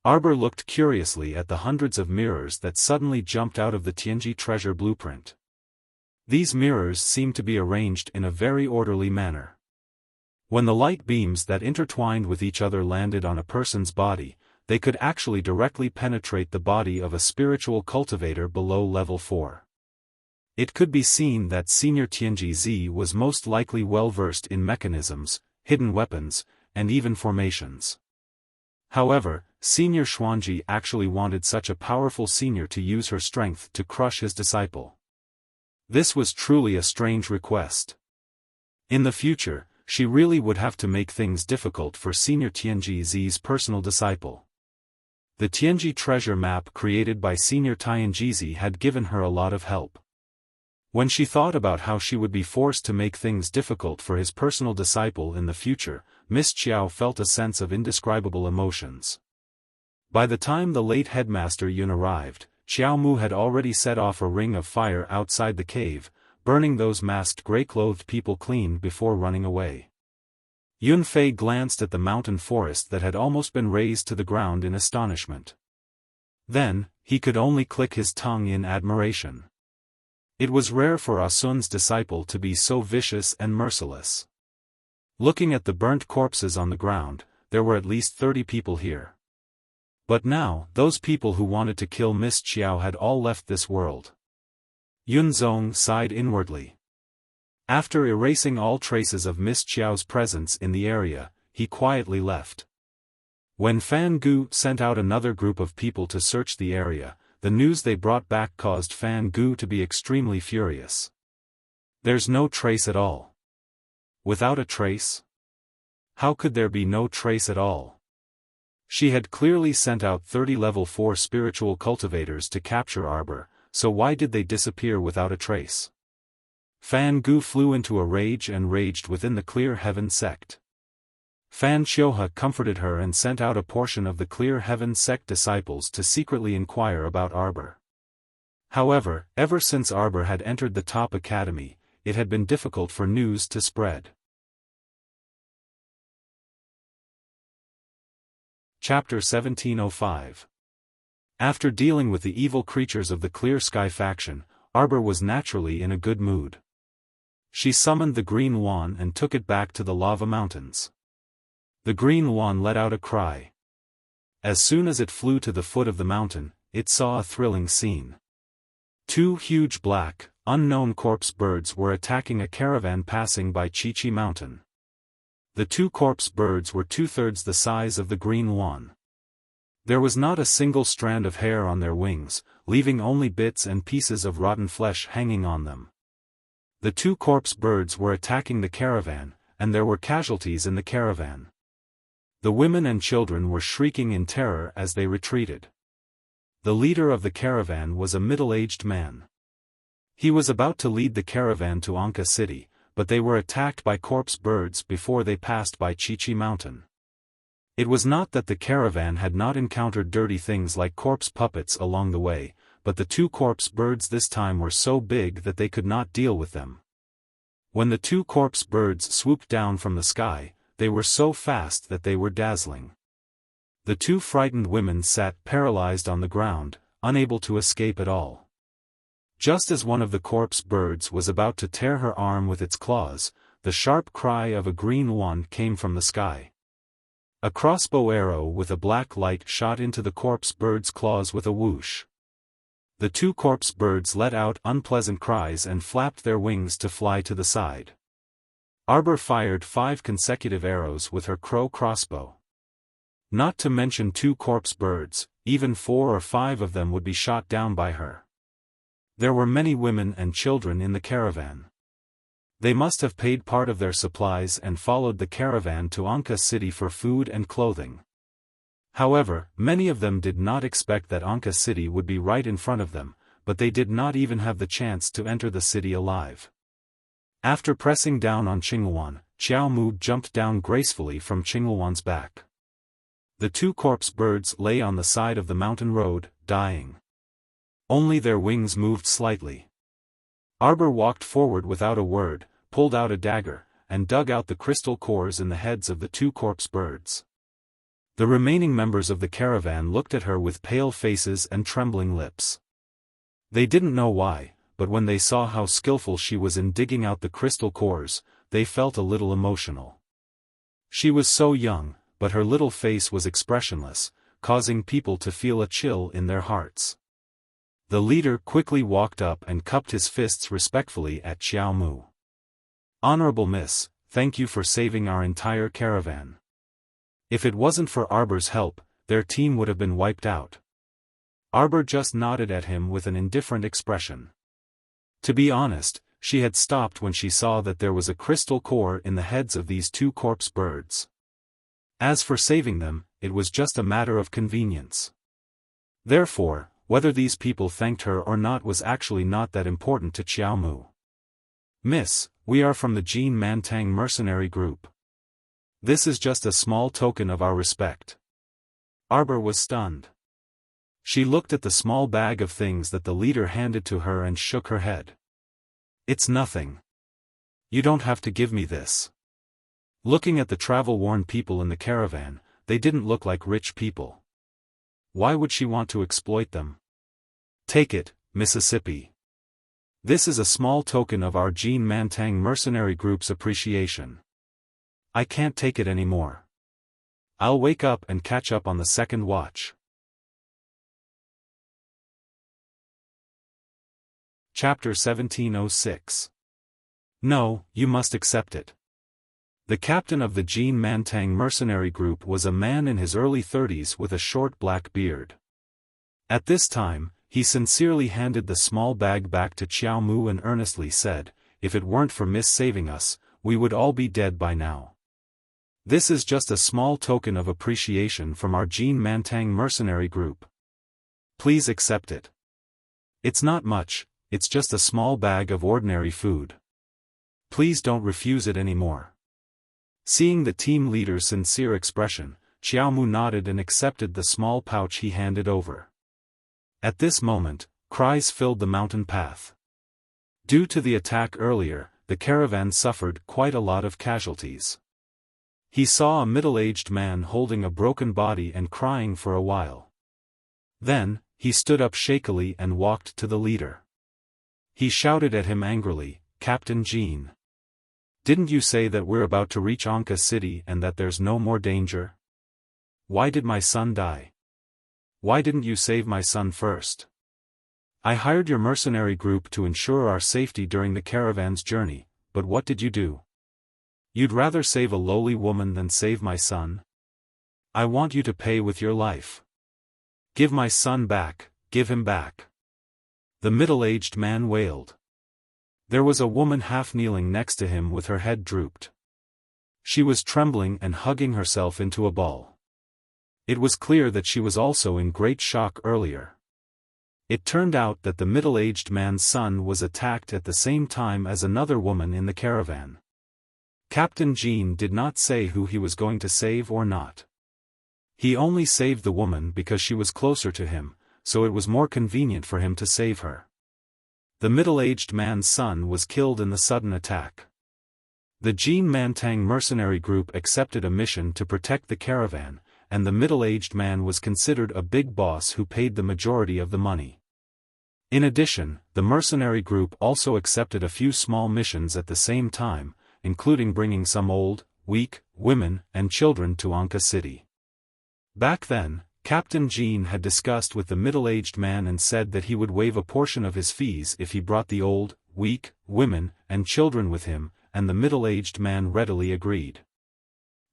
Arbor looked curiously at the hundreds of mirrors that suddenly jumped out of the Tianji treasure blueprint. These mirrors seemed to be arranged in a very orderly manner. When the light beams that intertwined with each other landed on a person's body, they could actually directly penetrate the body of a spiritual cultivator below level 4. It could be seen that Senior Tianji Z was most likely well versed in mechanisms, hidden weapons, and even formations. However, Senior Xuanji actually wanted such a powerful senior to use her strength to crush his disciple. This was truly a strange request. In the future, she really would have to make things difficult for Senior Tianji Z's personal disciple. The Tianji treasure map created by Senior Tianji Z had given her a lot of help. When she thought about how she would be forced to make things difficult for his personal disciple in the future, Miss Qiao felt a sense of indescribable emotions. By the time the late headmaster Yun arrived, Xiao Mu had already set off a ring of fire outside the cave, burning those masked gray-clothed people clean before running away. Yun Fei glanced at the mountain forest that had almost been razed to the ground in astonishment. Then, he could only click his tongue in admiration. It was rare for Ah Sun's disciple to be so vicious and merciless. Looking at the burnt corpses on the ground, there were at least 30 people here. But now, those people who wanted to kill Miss Qiao had all left this world. Yun Zong sighed inwardly. After erasing all traces of Miss Qiao's presence in the area, he quietly left. When Fan Gu sent out another group of people to search the area, the news they brought back caused Fan Gu to be extremely furious. There's no trace at all. Without a trace? How could there be no trace at all? She had clearly sent out 30 level 4 spiritual cultivators to capture Arbor, so why did they disappear without a trace? Fan Gu flew into a rage and raged within the Clear Heaven sect. Fan Qiuhe comforted her and sent out a portion of the Clear Heaven sect disciples to secretly inquire about Arbor. However, ever since Arbor had entered the top academy, it had been difficult for news to spread. Chapter 1705. After dealing with the evil creatures of the Clear Sky faction, Arbor was naturally in a good mood. She summoned the Green Yuan and took it back to the lava mountains. The Green Yuan let out a cry. As soon as it flew to the foot of the mountain, it saw a thrilling scene. 2 huge black, unknown corpse birds were attacking a caravan passing by Chi Mountain. The 2 corpse birds were 2/3 the size of the Green Yuan. There was not a single strand of hair on their wings, leaving only bits and pieces of rotten flesh hanging on them. The 2 corpse birds were attacking the caravan, and there were casualties in the caravan. The women and children were shrieking in terror as they retreated. The leader of the caravan was a middle-aged man. He was about to lead the caravan to Anka City, but they were attacked by corpse birds before they passed by Chi Mountain. It was not that the caravan had not encountered dirty things like corpse puppets along the way, but the 2 corpse birds this time were so big that they could not deal with them. When the 2 corpse birds swooped down from the sky, they were so fast that they were dazzling. The 2 frightened women sat paralyzed on the ground, unable to escape at all. Just as one of the corpse birds was about to tear her arm with its claws, the sharp cry of a Green Yuan came from the sky. A crossbow arrow with a black light shot into the corpse bird's claws with a whoosh. The 2 corpse birds let out unpleasant cries and flapped their wings to fly to the side. Arbor fired 5 consecutive arrows with her crow crossbow. Not to mention 2 corpse birds, even 4 or 5 of them would be shot down by her. There were many women and children in the caravan. They must have paid part of their supplies and followed the caravan to Anka City for food and clothing. However, many of them did not expect that Anka City would be right in front of them, but they did not even have the chance to enter the city alive. After pressing down on Qinghuan, Xiao Mu jumped down gracefully from Qinghuan's back. The 2 corpse birds lay on the side of the mountain road, dying. Only their wings moved slightly. Arbor walked forward without a word, pulled out a dagger, and dug out the crystal cores in the heads of the 2 corpse birds. The remaining members of the caravan looked at her with pale faces and trembling lips. They didn't know why, but when they saw how skillful she was in digging out the crystal cores, they felt a little emotional. She was so young, but her little face was expressionless, causing people to feel a chill in their hearts. The leader quickly walked up and cupped his fists respectfully at Xiao Mu. "Honorable Miss, thank you for saving our entire caravan. If it wasn't for Arbor's help, their team would have been wiped out." Arbor just nodded at him with an indifferent expression. To be honest, she had stopped when she saw that there was a crystal core in the heads of these two corpse birds. As for saving them, it was just a matter of convenience. Therefore, whether these people thanked her or not was actually not that important to Xiao Mu. "Miss, we are from the Jean Mantang mercenary group. This is just a small token of our respect." Arbor was stunned. She looked at the small bag of things that the leader handed to her and shook her head. "It's nothing. You don't have to give me this." Looking at the travel-worn people in the caravan, they didn't look like rich people. Why would she want to exploit them? "Take it, Mississippi. This is a small token of our Jean Mantang mercenary group's appreciation. I can't take it anymore. I'll wake up and catch up on the second watch." Chapter 1706. "No, you must accept it." The captain of the Jean Mantang mercenary group was a man in his early 30s with a short black beard. At this time, he sincerely handed the small bag back to Xiao Mu and earnestly said, "If it weren't for Miss saving us, we would all be dead by now. This is just a small token of appreciation from our Jean Mantang mercenary group. Please accept it. It's not much, it's just a small bag of ordinary food. Please don't refuse it anymore." Seeing the team leader's sincere expression, Xiao Mu nodded and accepted the small pouch he handed over. At this moment, cries filled the mountain path. Due to the attack earlier, the caravan suffered quite a lot of casualties. He saw a middle-aged man holding a broken body and crying for a while. Then, he stood up shakily and walked to the leader. He shouted at him angrily, "Captain Jean. Didn't you say that we're about to reach Anka City and that there's no more danger? Why did my son die? Why didn't you save my son first? I hired your mercenary group to ensure our safety during the caravan's journey, but what did you do? You'd rather save a lowly woman than save my son? I want you to pay with your life. Give my son back, give him back." The middle-aged man wailed. There was a woman half-kneeling next to him with her head drooped. She was trembling and hugging herself into a ball. It was clear that she was also in great shock earlier. It turned out that the middle-aged man's son was attacked at the same time as another woman in the caravan. Captain Jean did not say who he was going to save or not. He only saved the woman because she was closer to him, so it was more convenient for him to save her. The middle-aged man's son was killed in the sudden attack. The Jean Mantang mercenary group accepted a mission to protect the caravan, and the middle-aged man was considered a big boss who paid the majority of the money. In addition, the mercenary group also accepted a few small missions at the same time, including bringing some old, weak, women and children to Anka City. Back then, Captain Jean had discussed with the middle-aged man and said that he would waive a portion of his fees if he brought the old, weak, women and children with him, and the middle-aged man readily agreed.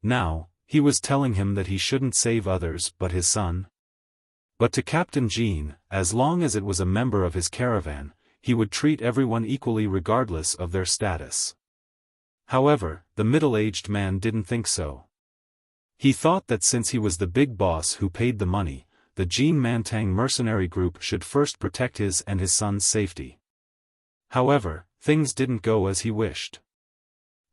Now, he was telling him that he shouldn't save others but his son. But to Captain Jean, as long as it was a member of his caravan, he would treat everyone equally regardless of their status. However, the middle-aged man didn't think so. He thought that since he was the big boss who paid the money, the Jean Mantang mercenary group should first protect his and his son's safety. However, things didn't go as he wished.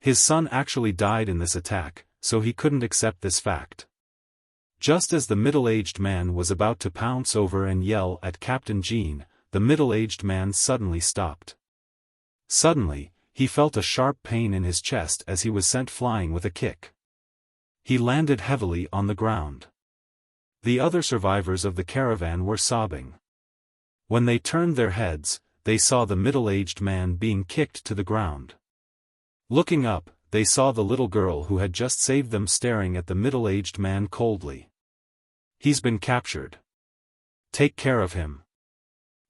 His son actually died in this attack, so he couldn't accept this fact. Just as the middle-aged man was about to pounce over and yell at Captain Jean, the middle-aged man suddenly stopped. Suddenly, he felt a sharp pain in his chest as he was sent flying with a kick. He landed heavily on the ground. The other survivors of the caravan were sobbing. When they turned their heads, they saw the middle-aged man being kicked to the ground. Looking up, they saw the little girl who had just saved them staring at the middle-aged man coldly. "He's been captured. Take care of him."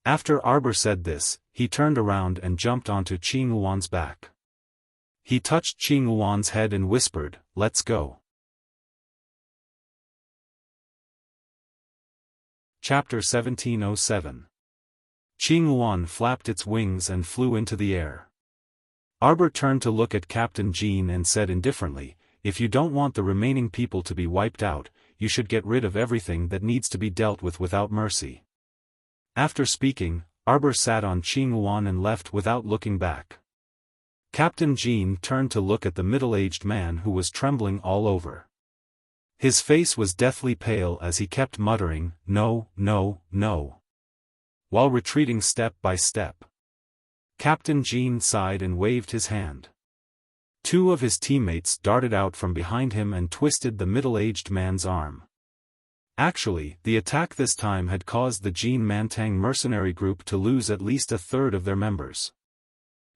After Arbor said this, he turned around and jumped onto Qing Luan's back. He touched Qing Luan's head and whispered, "Let's go." Chapter 1707. Qing Luan flapped its wings and flew into the air. Arbor turned to look at Captain Jean and said indifferently, "If you don't want the remaining people to be wiped out, you should get rid of everything that needs to be dealt with without mercy." After speaking, Arbor sat on Qing Luan and left without looking back. Captain Jean turned to look at the middle-aged man who was trembling all over. His face was deathly pale as he kept muttering, "No, no, no," while retreating step by step. Captain Jean sighed and waved his hand. Two of his teammates darted out from behind him and twisted the middle-aged man's arm. Actually, the attack this time had caused the Jean Mantang mercenary group to lose at least a third of their members.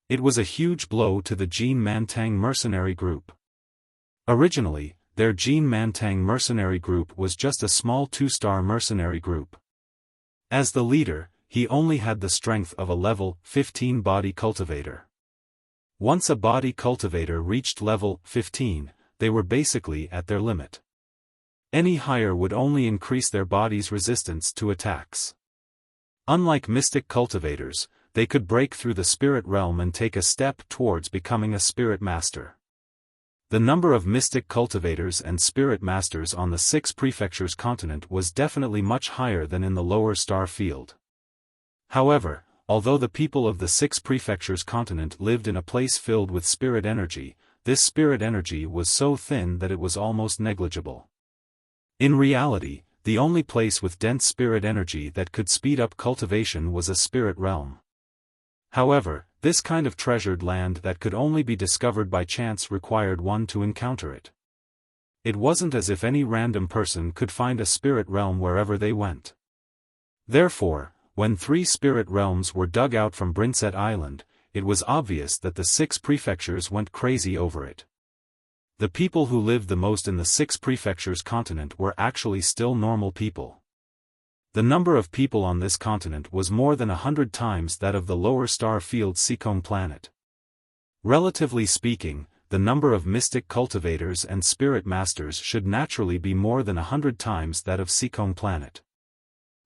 It was a huge blow to the Jean Mantang mercenary group. Originally, their Jean Mantang mercenary group was just a small 2-star mercenary group. As the leader, he only had the strength of a level 15 body cultivator. Once a body cultivator reached level 15, they were basically at their limit. Any higher would only increase their body's resistance to attacks. Unlike mystic cultivators, they could break through the spirit realm and take a step towards becoming a spirit master. The number of mystic cultivators and spirit masters on the 6 prefectures continent was definitely much higher than in the lower star field. However, although the people of the 6 prefectures continent lived in a place filled with spirit energy, this spirit energy was so thin that it was almost negligible. In reality, the only place with dense spirit energy that could speed up cultivation was a spirit realm. However, this kind of treasured land that could only be discovered by chance required one to encounter it. It wasn't as if any random person could find a spirit realm wherever they went. Therefore, when 3 spirit realms were dug out from Brinset Island, it was obvious that the 6 prefectures went crazy over it. The people who lived the most in the 6 prefectures continent were actually still normal people. The number of people on this continent was more than 100 times that of the lower star field Seekong planet. Relatively speaking, the number of mystic cultivators and spirit masters should naturally be more than 100 times that of Seekong planet.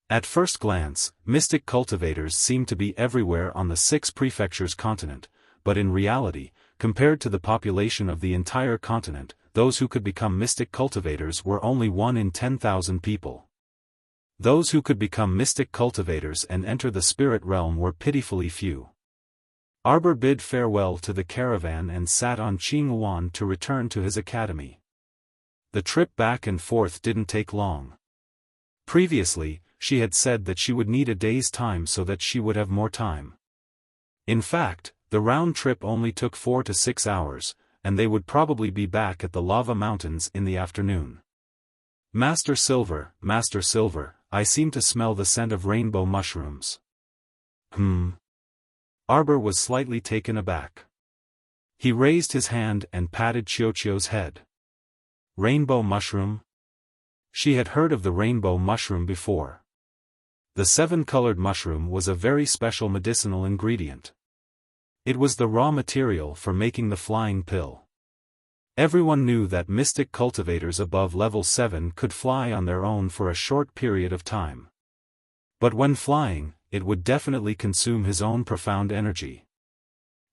At first glance, mystic cultivators seemed to be everywhere on the 6 prefectures continent, but in reality, compared to the population of the entire continent, those who could become mystic cultivators were only 1 in 10,000 people. Those who could become mystic cultivators and enter the spirit realm were pitifully few. Arbor bid farewell to the caravan and sat on Qing Luan to return to his academy. The trip back and forth didn't take long. Previously, she had said that she would need a day's time so that she would have more time. In fact, the round trip only took 4 to 6 hours, and they would probably be back at the lava mountains in the afternoon. Master Silver, I seem to smell the scent of rainbow mushrooms." Arbor was slightly taken aback. He raised his hand and patted Qiuqiu's head. Rainbow mushroom? She had heard of the rainbow mushroom before. The 7-colored mushroom was a very special medicinal ingredient. It was the raw material for making the flying pill. Everyone knew that mystic cultivators above level 7 could fly on their own for a short period of time. But when flying, it would definitely consume his own profound energy.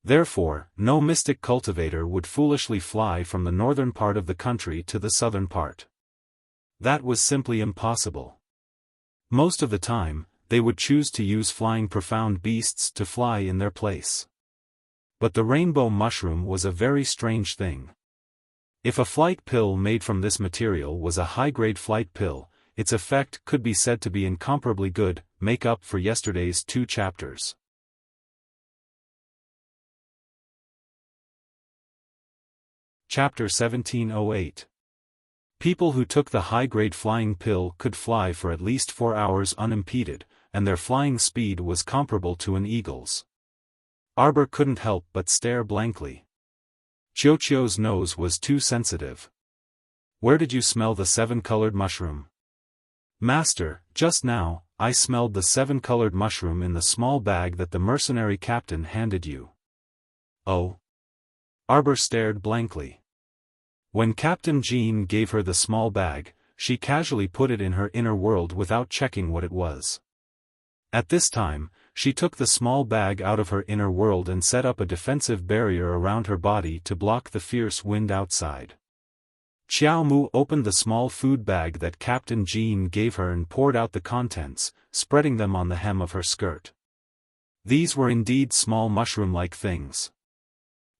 Therefore, no mystic cultivator would foolishly fly from the northern part of the country to the southern part. That was simply impossible. Most of the time, they would choose to use flying profound beasts to fly in their place. But the rainbow mushroom was a very strange thing. If a flight pill made from this material was a high-grade flight pill, its effect could be said to be incomparably good, make up for yesterday's 2 chapters. Chapter 1708. People who took the high-grade flying pill could fly for at least 4 hours unimpeded, and their flying speed was comparable to an eagle's. Arbor couldn't help but stare blankly. Chiuchiu's nose was too sensitive. "Where did you smell the 7-colored mushroom?" "Master, just now, I smelled the 7-colored mushroom in the small bag that the mercenary captain handed you." "Oh?" Arbor stared blankly. When Captain Jean gave her the small bag, she casually put it in her inner world without checking what it was. At this time, she took the small bag out of her inner world and set up a defensive barrier around her body to block the fierce wind outside. Xiao Mu opened the small food bag that Captain Jean gave her and poured out the contents, spreading them on the hem of her skirt. These were indeed small mushroom-like things.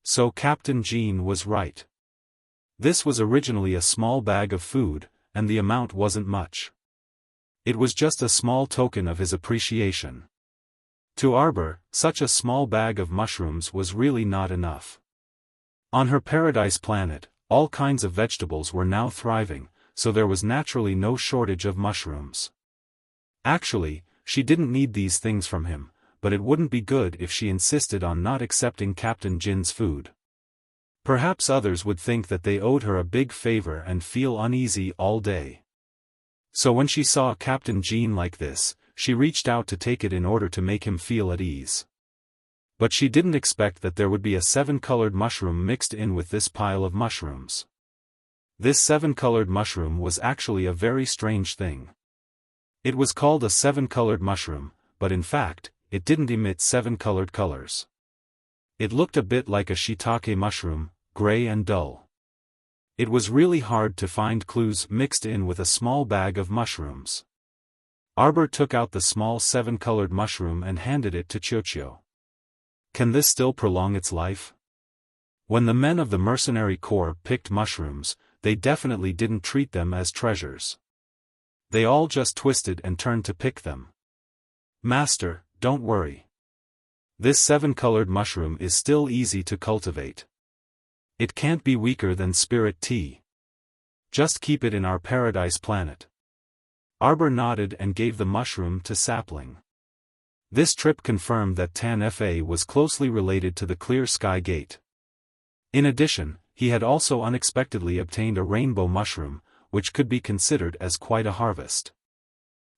So Captain Jean was right. This was originally a small bag of food, and the amount wasn't much. It was just a small token of his appreciation. To Arbor, such a small bag of mushrooms was really not enough. On her paradise planet, all kinds of vegetables were now thriving, so there was naturally no shortage of mushrooms. Actually, she didn't need these things from him, but it wouldn't be good if she insisted on not accepting Captain Jin's food. Perhaps others would think that they owed her a big favor and feel uneasy all day. So when she saw Captain Jean like this, she reached out to take it in order to make him feel at ease. But she didn't expect that there would be a 7-colored mushroom mixed in with this pile of mushrooms. This 7-colored mushroom was actually a very strange thing. It was called a 7-colored mushroom, but in fact, it didn't emit 7 colored colors. It looked a bit like a shiitake mushroom, gray and dull. It was really hard to find clues mixed in with a small bag of mushrooms. Arbor took out the small 7-colored mushroom and handed it to Chiuchiu. "Can this still prolong its life?" When the men of the mercenary corps picked mushrooms, they definitely didn't treat them as treasures. They all just twisted and turned to pick them. "Master, don't worry. This 7-colored mushroom is still easy to cultivate. It can't be weaker than spirit tea. Just keep it in our paradise planet." Arbor nodded and gave the mushroom to Sapling. This trip confirmed that Tan Fa was closely related to the Clear Sky Gate. In addition, he had also unexpectedly obtained a rainbow mushroom, which could be considered as quite a harvest.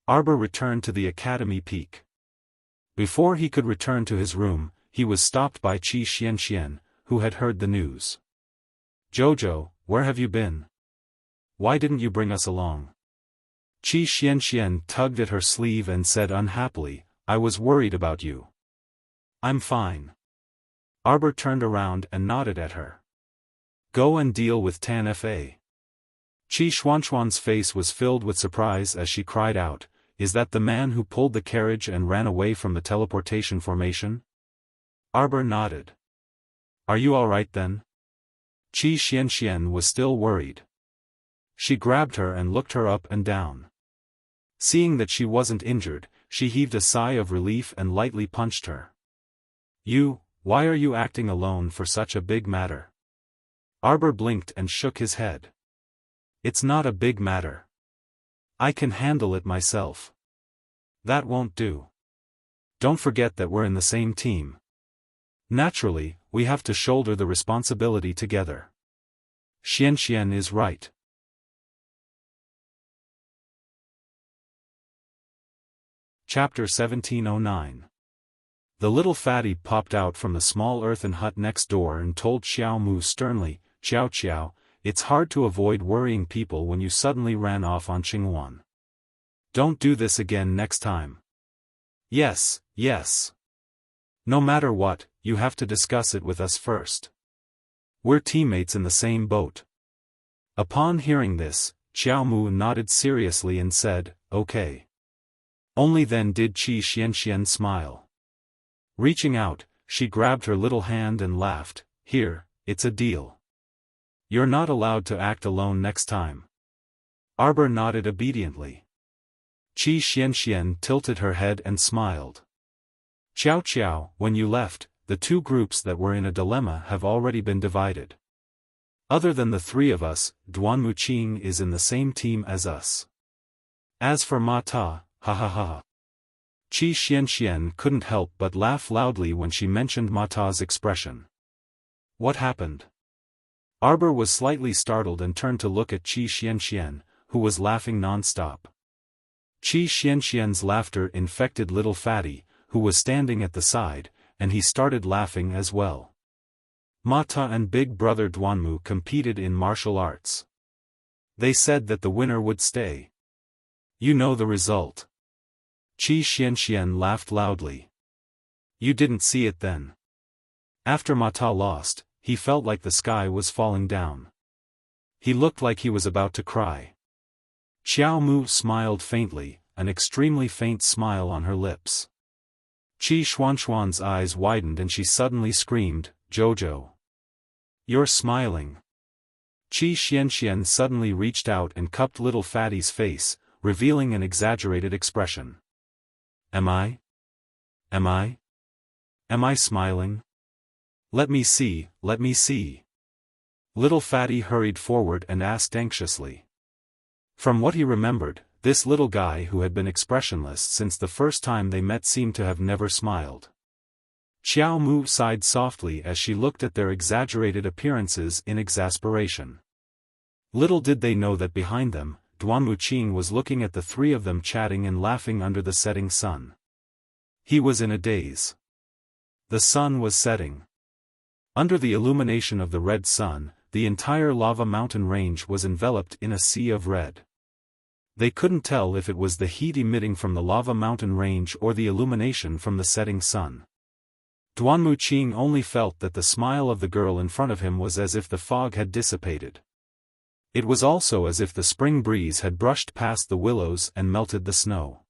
Arbor returned to the Academy Peak. Before he could return to his room, he was stopped by Qi Xianxian, who had heard the news. "Jojo, where have you been? Why didn't you bring us along?" Qi Xianxian tugged at her sleeve and said unhappily, "I was worried about you." "I'm fine." Arbor turned around and nodded at her. "Go and deal with Tan Fa." Qi Xuanxuan's face was filled with surprise as she cried out, "Is that the man who pulled the carriage and ran away from the teleportation formation?" Arbor nodded. "Are you all right then?" Qi Xianxian was still worried. She grabbed her and looked her up and down. Seeing that she wasn't injured, she heaved a sigh of relief and lightly punched her. Why are you acting alone for such a big matter?" Arbor blinked and shook his head. "It's not a big matter. I can handle it myself." "That won't do. Don't forget that we're in the same team. Naturally, we have to shoulder the responsibility together." Xianxian is right. Chapter 1709. The little fatty popped out from the small earthen hut next door and told Xiao Mu sternly, "Xiao Qiao, it's hard to avoid worrying people when you suddenly ran off on Qingwan. Don't do this again next time." Yes. No matter what, you have to discuss it with us first. We're teammates in the same boat." Upon hearing this, Xiao Mu nodded seriously and said, "Okay." Only then did Qi Xianxian smile. Reaching out, she grabbed her little hand and laughed, "Here, it's a deal. You're not allowed to act alone next time." Arbor nodded obediently. Qi Xianxian tilted her head and smiled. "Xiao Qiao, when you left, the two groups that were in a dilemma have already been divided. Other than the three of us, Duan Muqing is in the same team as us. As for Ma Ta, ha ha ha." Qi Xianxian couldn't help but laugh loudly when she mentioned Ma Ta's expression. What happened? Arbor was slightly startled and turned to look at Qi Xianxian, who was laughing non-stop. Qi Xianxian's laughter infected little Fatty, who was standing at the side, and he started laughing as well. Ma Ta and big brother Duanmu competed in martial arts. They said that the winner would stay. You know the result. Qi Xianxian laughed loudly. You didn't see it then. After Ma Ta lost, he felt like the sky was falling down. He looked like he was about to cry. Xiao Mu smiled faintly, an extremely faint smile on her lips. Qi Xuanxuan's eyes widened and she suddenly screamed, Jojo. You're smiling. Qi Xianxian suddenly reached out and cupped little Fatty's face, revealing an exaggerated expression. Am I? Am I? Am I smiling? Let me see, let me see. Little Fatty hurried forward and asked anxiously. From what he remembered, this little guy who had been expressionless since the first time they met seemed to have never smiled. Xiao Mu sighed softly as she looked at their exaggerated appearances in exasperation. Little did they know that behind them, Duanmu Qing was looking at the three of them chatting and laughing under the setting sun. He was in a daze. The sun was setting. Under the illumination of the red sun, the entire lava mountain range was enveloped in a sea of red. They couldn't tell if it was the heat emitting from the lava mountain range or the illumination from the setting sun. Duanmu Qing only felt that the smile of the girl in front of him was as if the fog had dissipated. It was also as if the spring breeze had brushed past the willows and melted the snow.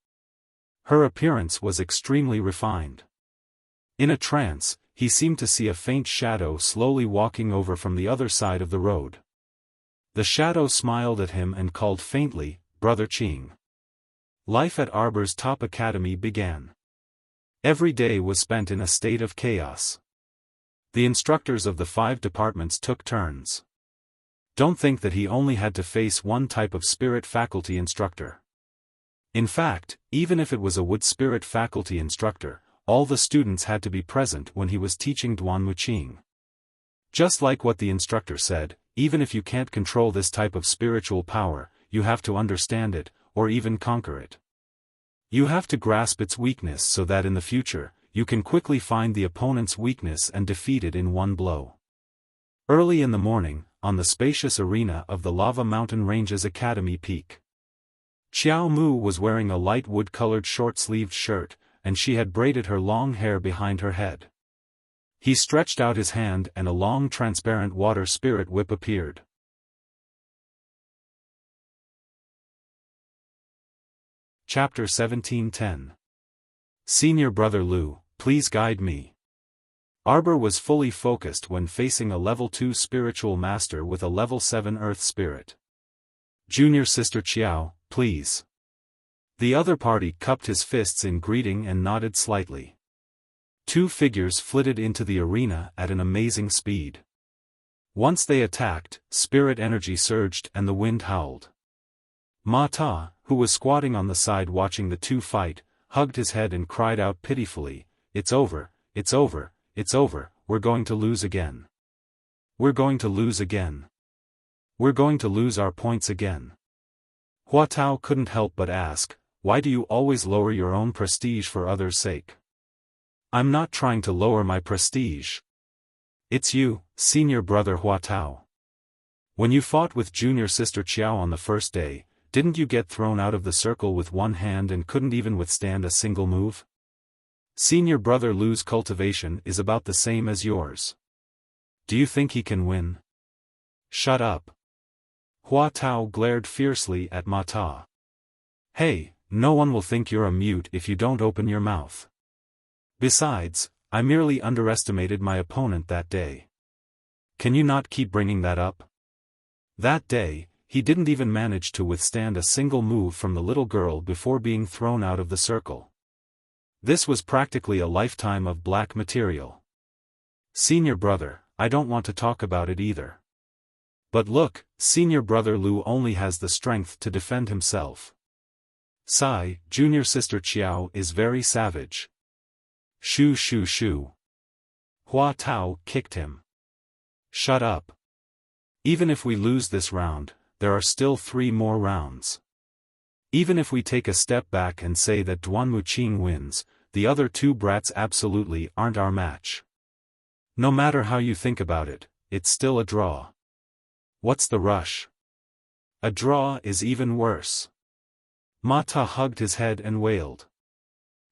Her appearance was extremely refined. In a trance, he seemed to see a faint shadow slowly walking over from the other side of the road. The shadow smiled at him and called faintly, Brother Qing. Life at Arbor's top academy began. Every day was spent in a state of chaos. The instructors of the 5 departments took turns. Don't think that he only had to face one type of spirit faculty instructor. In fact, even if it was a wood spirit faculty instructor, all the students had to be present when he was teaching Duanmu Qing. Just like what the instructor said, even if you can't control this type of spiritual power, you have to understand it, or even conquer it. You have to grasp its weakness so that in the future, you can quickly find the opponent's weakness and defeat it in one blow. Early in the morning, on the spacious arena of the Lava Mountain Range's Academy peak, Xiao Mu was wearing a light wood-colored short-sleeved shirt, and she had braided her long hair behind her head. He stretched out his hand and a long transparent water spirit whip appeared. Chapter 17:10. Senior Brother Lu, please guide me. Arbor was fully focused when facing a level 2 spiritual master with a level 7 earth spirit. Junior Sister Qiao, please. The other party cupped his fists in greeting and nodded slightly. 2 figures flitted into the arena at an amazing speed. Once they attacked, spirit energy surged and the wind howled. Ma Ta, who was squatting on the side watching the 2 fight, hugged his head and cried out pitifully, "It's over, it's over, it's over, we're going to lose again. We're going to lose again. We're going to lose our points again." Hua Tao couldn't help but ask, "Why do you always lower your own prestige for others' sake?" "I'm not trying to lower my prestige. It's you, Senior Brother Hua Tao. When you fought with Junior Sister Qiao on the first day, didn't you get thrown out of the circle with one hand and couldn't even withstand a single move? Senior Brother Lu's cultivation is about the same as yours. Do you think he can win?" "Shut up." Hua Tao glared fiercely at Ma Ta. "Hey, no one will think you're a mute if you don't open your mouth. Besides, I merely underestimated my opponent that day. Can you not keep bringing that up? That day, he didn't even manage to withstand a single move from the little girl before being thrown out of the circle. This was practically a lifetime of black material. Senior Brother, I don't want to talk about it either. But look, Senior Brother Lu only has the strength to defend himself. Sigh, junior sister Qiao is very savage. Shoo shoo shoo. Hua Tao kicked him. Shut up. Even if we lose this round, there are still 3 more rounds. Even if we take a step back and say that Duanmu Qing wins, the other 2 brats absolutely aren't our match. No matter how you think about it, it's still a draw. What's the rush? A draw is even worse. Ma Ta hugged his head and wailed.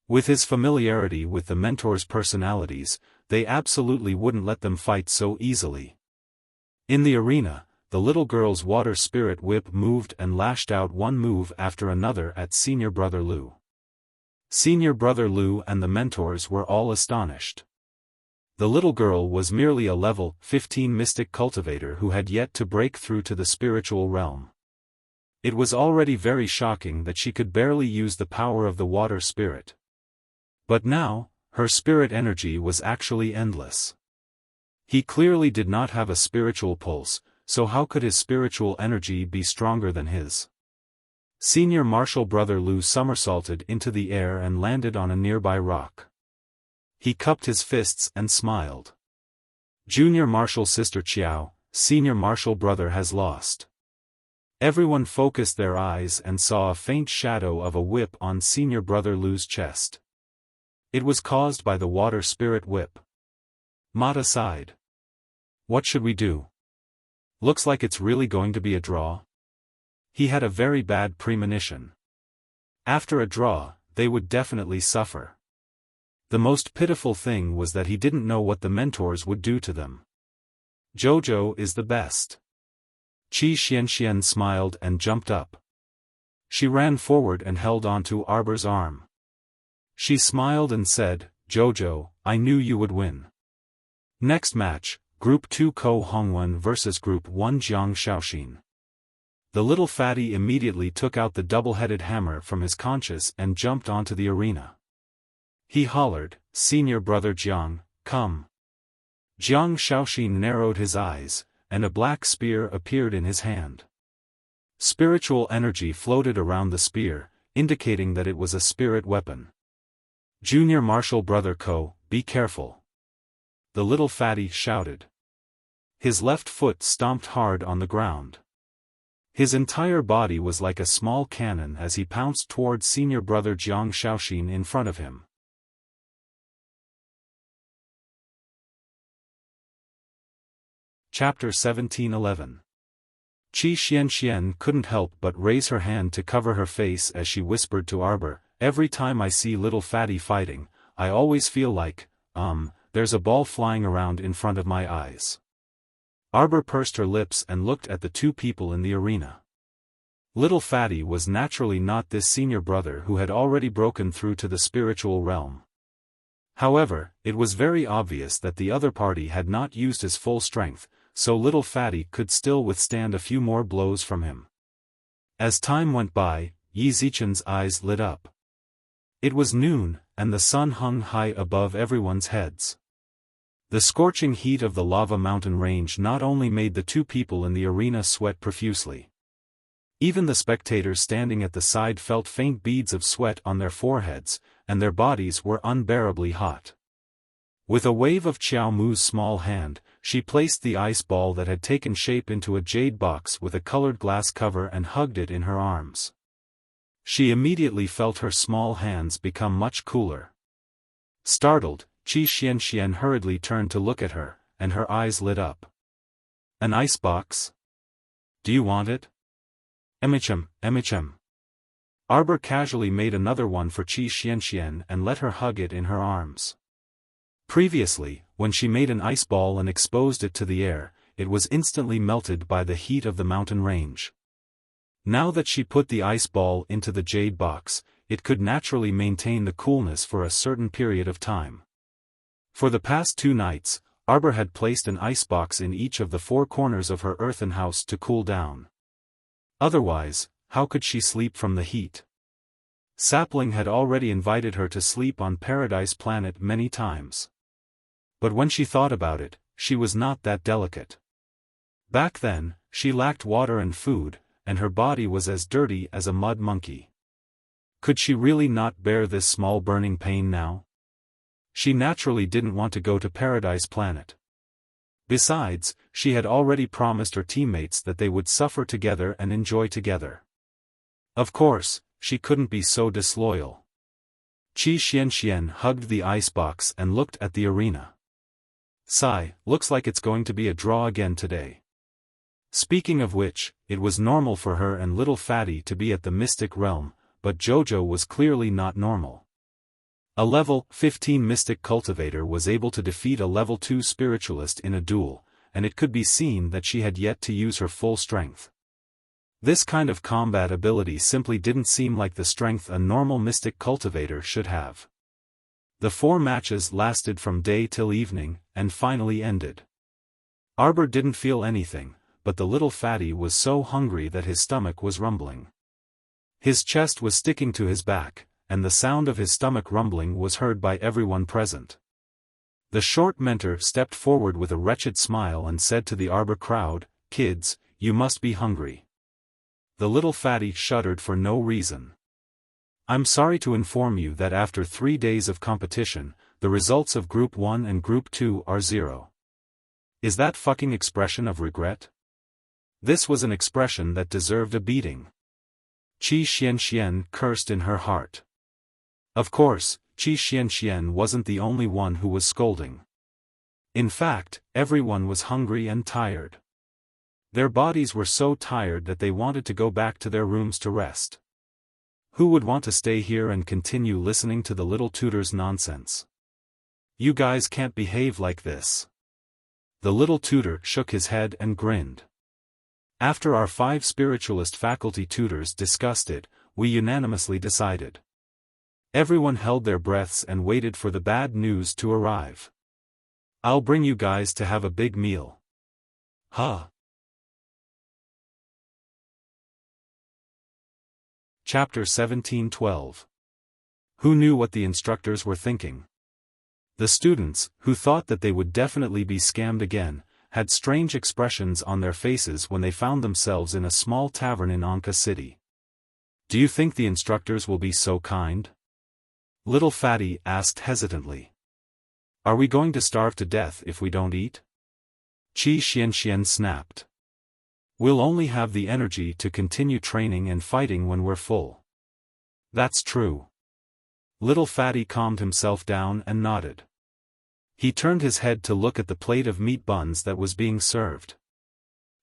With his familiarity with the mentors' personalities, they absolutely wouldn't let them fight so easily. In the arena, the little girl's water spirit whip moved and lashed out one move after another at Senior Brother Lu. Senior Brother Lu and the mentors were all astonished. The little girl was merely a level 15 mystic cultivator who had yet to break through to the spiritual realm. It was already very shocking that she could barely use the power of the water spirit. But now, her spirit energy was actually endless. He clearly did not have a spiritual pulse, so how could his spiritual energy be stronger than his? Senior Martial Brother Lu somersaulted into the air and landed on a nearby rock. He cupped his fists and smiled. Junior Martial Sister Qiao, Senior Martial Brother has lost. Everyone focused their eyes and saw a faint shadow of a whip on Senior Brother Lu's chest. It was caused by the water spirit whip. Mata sighed. What should we do? Looks like it's really going to be a draw. He had a very bad premonition. After a draw, they would definitely suffer. The most pitiful thing was that he didn't know what the mentors would do to them. Jojo is the best. Qi Xianxian smiled and jumped up. She ran forward and held onto Arbor's arm. She smiled and said, Jojo, I knew you would win. Next match, Group 2 Ko Hongwen vs Group 1 Jiang Shaoxin. The little fatty immediately took out the double-headed hammer from his conscious and jumped onto the arena. He hollered, Senior Brother Jiang, come. Jiang Shaoxin narrowed his eyes, and a black spear appeared in his hand. Spiritual energy floated around the spear, indicating that it was a spirit weapon. Junior Martial Brother Ko, be careful. The little fatty shouted. His left foot stomped hard on the ground. His entire body was like a small cannon as he pounced towards Senior Brother Jiang Shaoxin in front of him. Chapter 1711. Qi Xianxian couldn't help but raise her hand to cover her face as she whispered to Arbor, every time I see little fatty fighting, I always feel like, there's a ball flying around in front of my eyes. Arbor pursed her lips and looked at the 2 people in the arena. Little fatty was naturally not this senior brother who had already broken through to the spiritual realm. However, it was very obvious that the other party had not used his full strength, so little fatty could still withstand a few more blows from him. As time went by, Yi Zichen's eyes lit up. It was noon, and the sun hung high above everyone's heads. The scorching heat of the lava mountain range not only made the 2 people in the arena sweat profusely. Even the spectators standing at the side felt faint beads of sweat on their foreheads, and their bodies were unbearably hot. With a wave of Qiao Mu's small hand, she placed the ice ball that had taken shape into a jade box with a colored glass cover and hugged it in her arms. She immediately felt her small hands become much cooler. Startled, Qi Xianxian hurriedly turned to look at her, and her eyes lit up. An ice box? Do you want it? Emichem. Arbor casually made another one for Qi Xianxian and let her hug it in her arms. Previously, when she made an ice ball and exposed it to the air, it was instantly melted by the heat of the mountain range. Now that she put the ice ball into the jade box, it could naturally maintain the coolness for a certain period of time. For the past 2 nights, Arbor had placed an ice box in each of the 4 corners of her earthen house to cool down. Otherwise, how could she sleep from the heat? Sapling had already invited her to sleep on Paradise Planet many times. But when she thought about it, she was not that delicate. Back then, she lacked water and food, and her body was as dirty as a mud monkey. Could she really not bear this small burning pain now? She naturally didn't want to go to Paradise Planet. Besides, she had already promised her teammates that they would suffer together and enjoy together. Of course, she couldn't be so disloyal. Qi Xianxian hugged the icebox and looked at the arena. Sigh, looks like it's going to be a draw again today. Speaking of which, it was normal for her and little Fatty to be at the Mystic Realm, but Jojo was clearly not normal. A level 15 Mystic Cultivator was able to defeat a level 2 Spiritualist in a duel, and it could be seen that she had yet to use her full strength. This kind of combat ability simply didn't seem like the strength a normal Mystic Cultivator should have. The 4 matches lasted from day till evening, and finally ended. Arbor didn't feel anything, but the little Fatty was so hungry that his stomach was rumbling. His chest was sticking to his back, and the sound of his stomach rumbling was heard by everyone present. The short mentor stepped forward with a wretched smile and said to the Arbor crowd, "Kids, you must be hungry." The little Fatty shuddered for no reason. "I'm sorry to inform you that after 3 days of competition, the results of Group 1 and Group 2 are 0. Is that fucking expression of regret?" This was an expression that deserved a beating. Qi Xianxian cursed in her heart. Of course, Qi Xianxian wasn't the only one who was scolding. In fact, everyone was hungry and tired. Their bodies were so tired that they wanted to go back to their rooms to rest. Who would want to stay here and continue listening to the little tutor's nonsense? You guys can't behave like this. The little tutor shook his head and grinned. After our 5 spiritualist faculty tutors discussed it, we unanimously decided. Everyone held their breaths and waited for the bad news to arrive. "I'll bring you guys to have a big meal." Huh? Chapter 17:12. Who knew what the instructors were thinking? The students, who thought that they would definitely be scammed again, had strange expressions on their faces when they found themselves in a small tavern in Anka City. "Do you think the instructors will be so kind?" Little Fatty asked hesitantly. "Are we going to starve to death if we don't eat?" Qi Xianxian snapped. "We'll only have the energy to continue training and fighting when we're full." "That's true." Little Fatty calmed himself down and nodded. He turned his head to look at the plate of meat buns that was being served.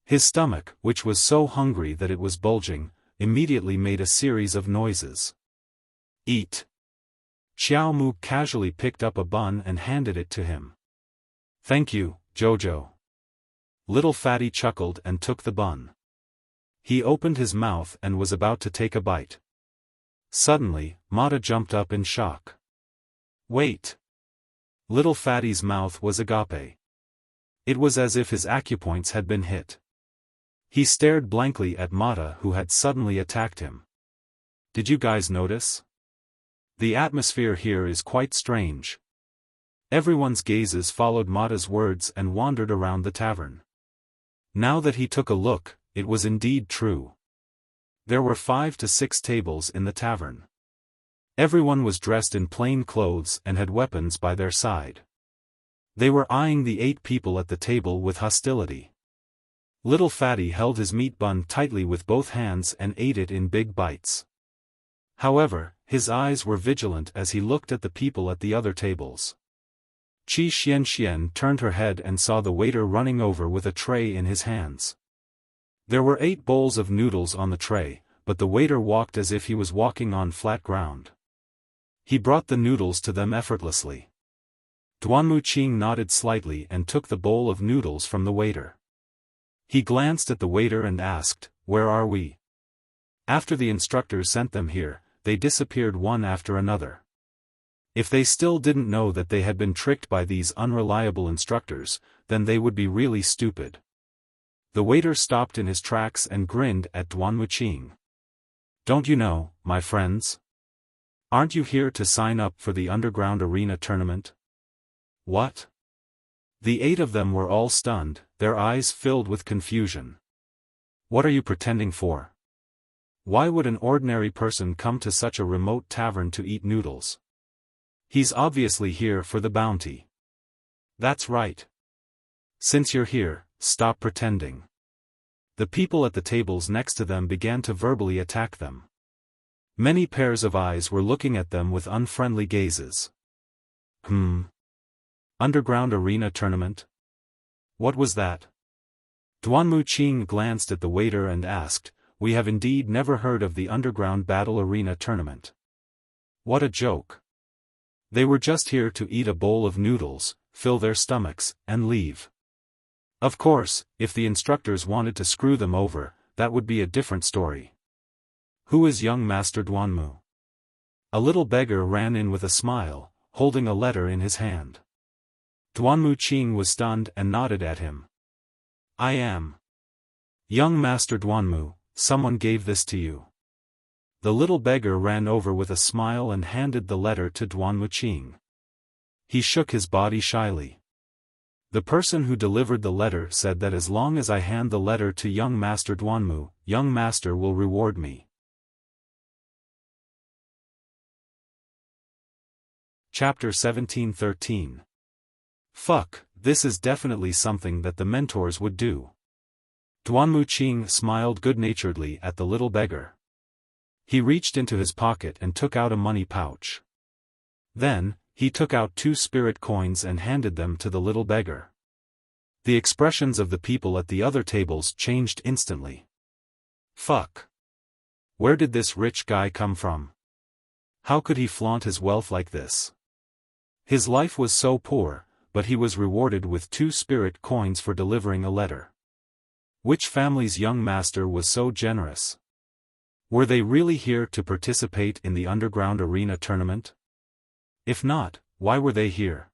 His stomach, which was so hungry that it was bulging, immediately made a series of noises. "Eat." Xiao Mu casually picked up a bun and handed it to him. "Thank you, Jojo." Little Fatty chuckled and took the bun. He opened his mouth and was about to take a bite. Suddenly, Mata jumped up in shock. "Wait." Little Fatty's mouth was agape. It was as if his acupoints had been hit. He stared blankly at Mata, who had suddenly attacked him. "Did you guys notice? The atmosphere here is quite strange." Everyone's gazes followed Mata's words and wandered around the tavern. Now that he took a look, it was indeed true. There were 5 to 6 tables in the tavern. Everyone was dressed in plain clothes and had weapons by their side. They were eyeing the 8 people at the table with hostility. Little Fatty held his meat bun tightly with both hands and ate it in big bites. However, his eyes were vigilant as he looked at the people at the other tables. Qi Xianxian turned her head and saw the waiter running over with a tray in his hands. There were 8 bowls of noodles on the tray, but the waiter walked as if he was walking on flat ground. He brought the noodles to them effortlessly. Duanmu Qing nodded slightly and took the bowl of noodles from the waiter. He glanced at the waiter and asked, "Where are we?" After the instructors sent them here, they disappeared one after another. If they still didn't know that they had been tricked by these unreliable instructors, then they would be really stupid. The waiter stopped in his tracks and grinned at Duanmu Qing. "Don't you know, my friends? Aren't you here to sign up for the underground arena tournament?" "What?" The 8 of them were all stunned, their eyes filled with confusion. "What are you pretending for?" why would an ordinary person come to such a remote tavern to eat noodles? He's obviously here for the bounty. That's right. Since you're here, stop pretending. The people at the tables next to them began to verbally attack them. Many pairs of eyes were looking at them with unfriendly gazes. Underground arena tournament? What was that? Duanmu Qing glanced at the waiter and asked, "We have indeed never heard of the underground battle arena tournament." What a joke. They were just here to eat a bowl of noodles, fill their stomachs, and leave. Of course, if the instructors wanted to screw them over, that would be a different story. Who is young Master Duanmu? A little beggar ran in with a smile, holding a letter in his hand. Duanmu Qing was stunned and nodded at him. I am. Young Master Duanmu, someone gave this to you. The little beggar ran over with a smile and handed the letter to Duanmu Qing. He shook his body shyly. The person who delivered the letter said that as long as I hand the letter to young Master Duanmu, young Master will reward me. Chapter 17:13. Fuck, this is definitely something that the mentors would do. Duanmu Qing smiled good-naturedly at the little beggar. He reached into his pocket and took out a money pouch. Then, he took out 2 spirit coins and handed them to the little beggar. The expressions of the people at the other tables changed instantly. Fuck. Where did this rich guy come from? How could he flaunt his wealth like this? His life was so poor, but he was rewarded with 2 spirit coins for delivering a letter. Which family's young master was so generous? Were they really here to participate in the underground arena tournament? If not, why were they here?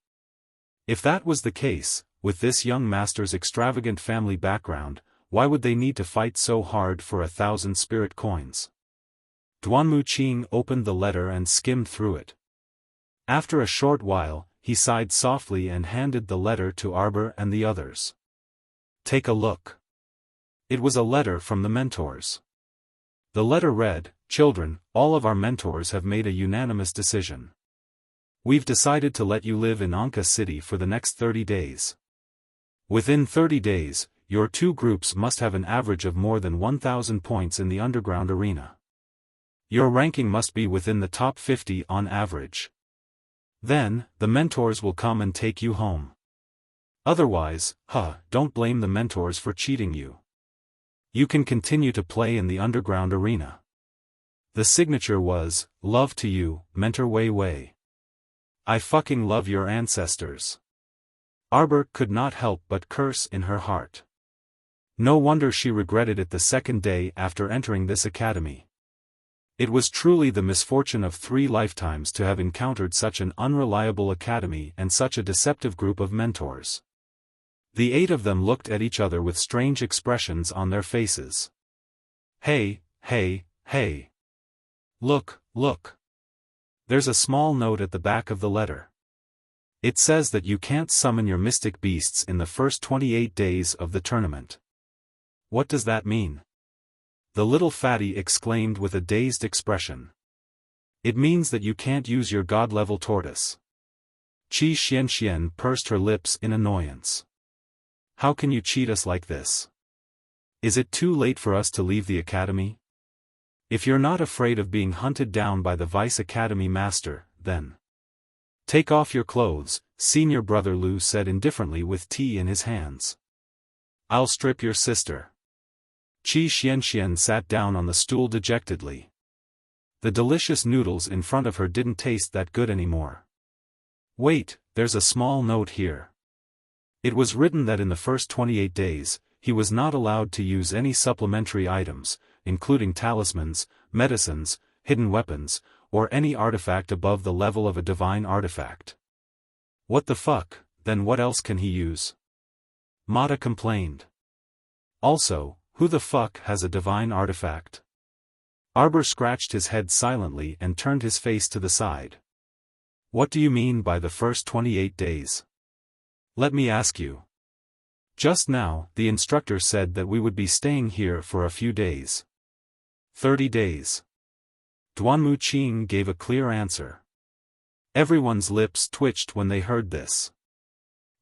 If that was the case, with this young master's extravagant family background, why would they need to fight so hard for 1,000 spirit coins? Duanmu Qing opened the letter and skimmed through it. After a short while, he sighed softly and handed the letter to Arbor and the others. Take a look. It was a letter from the mentors. The letter read, "Children, all of our mentors have made a unanimous decision. We've decided to let you live in Anka City for the next 30 days. Within 30 days, your 2 groups must have an average of more than 1,000 points in the underground arena. Your ranking must be within the top 50 on average. Then, the mentors will come and take you home. Otherwise, don't blame the mentors for cheating you. You can continue to play in the underground arena." The signature was, "Love to you, Mentor Wei Wei. I fucking love your ancestors." Arbor could not help but curse in her heart. No wonder she regretted it the second day after entering this academy. It was truly the misfortune of 3 lifetimes to have encountered such an unreliable academy and such a deceptive group of mentors. The 8 of them looked at each other with strange expressions on their faces. Hey. Look. There's a small note at the back of the letter. It says that you can't summon your mystic beasts in the first 28 days of the tournament. What does that mean? The little fatty exclaimed with a dazed expression. It means that you can't use your god-level tortoise. Qi Xianxian pursed her lips in annoyance. How can you cheat us like this? Is it too late for us to leave the academy? If you're not afraid of being hunted down by the Vice Academy Master, then take off your clothes, Senior Brother Lu said indifferently with tea in his hands. I'll strip your sister. Qi Xianxian sat down on the stool dejectedly. The delicious noodles in front of her didn't taste that good anymore. Wait, there's a small note here. It was written that in the first 28 days, he was not allowed to use any supplementary items, including talismans, medicines, hidden weapons, or any artifact above the level of a divine artifact. What the fuck, then what else can he use? Mata complained. Also, who the fuck has a divine artifact? Arbor scratched his head silently and turned his face to the side. What do you mean by the first 28 days? Let me ask you. Just now, the instructor said that we would be staying here for a few days. 30 days. Duanmu Qing gave a clear answer. Everyone's lips twitched when they heard this.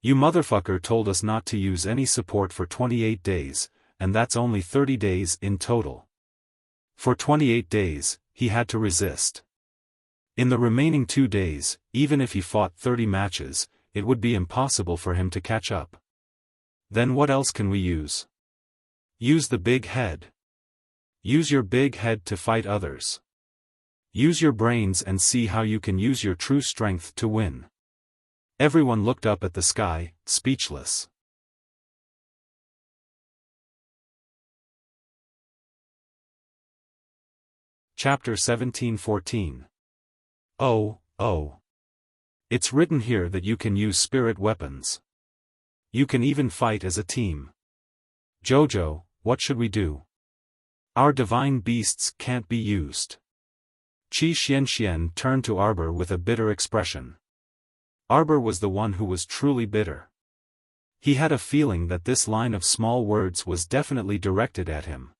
You motherfucker told us not to use any support for 28 days, and that's only 30 days in total. For 28 days, he had to resist. In the remaining 2 days, even if he fought 30 matches, it would be impossible for him to catch up. Then what else can we use? Use the big head. Use your big head to fight others. Use your brains and see how you can use your true strength to win. Everyone looked up at the sky, speechless. Chapter 17:14. Oh. It's written here that you can use spirit weapons. You can even fight as a team. Jojo, what should we do? Our divine beasts can't be used. Qi Xianxian turned to Arbor with a bitter expression. Arbor was the one who was truly bitter. He had a feeling that this line of small words was definitely directed at him.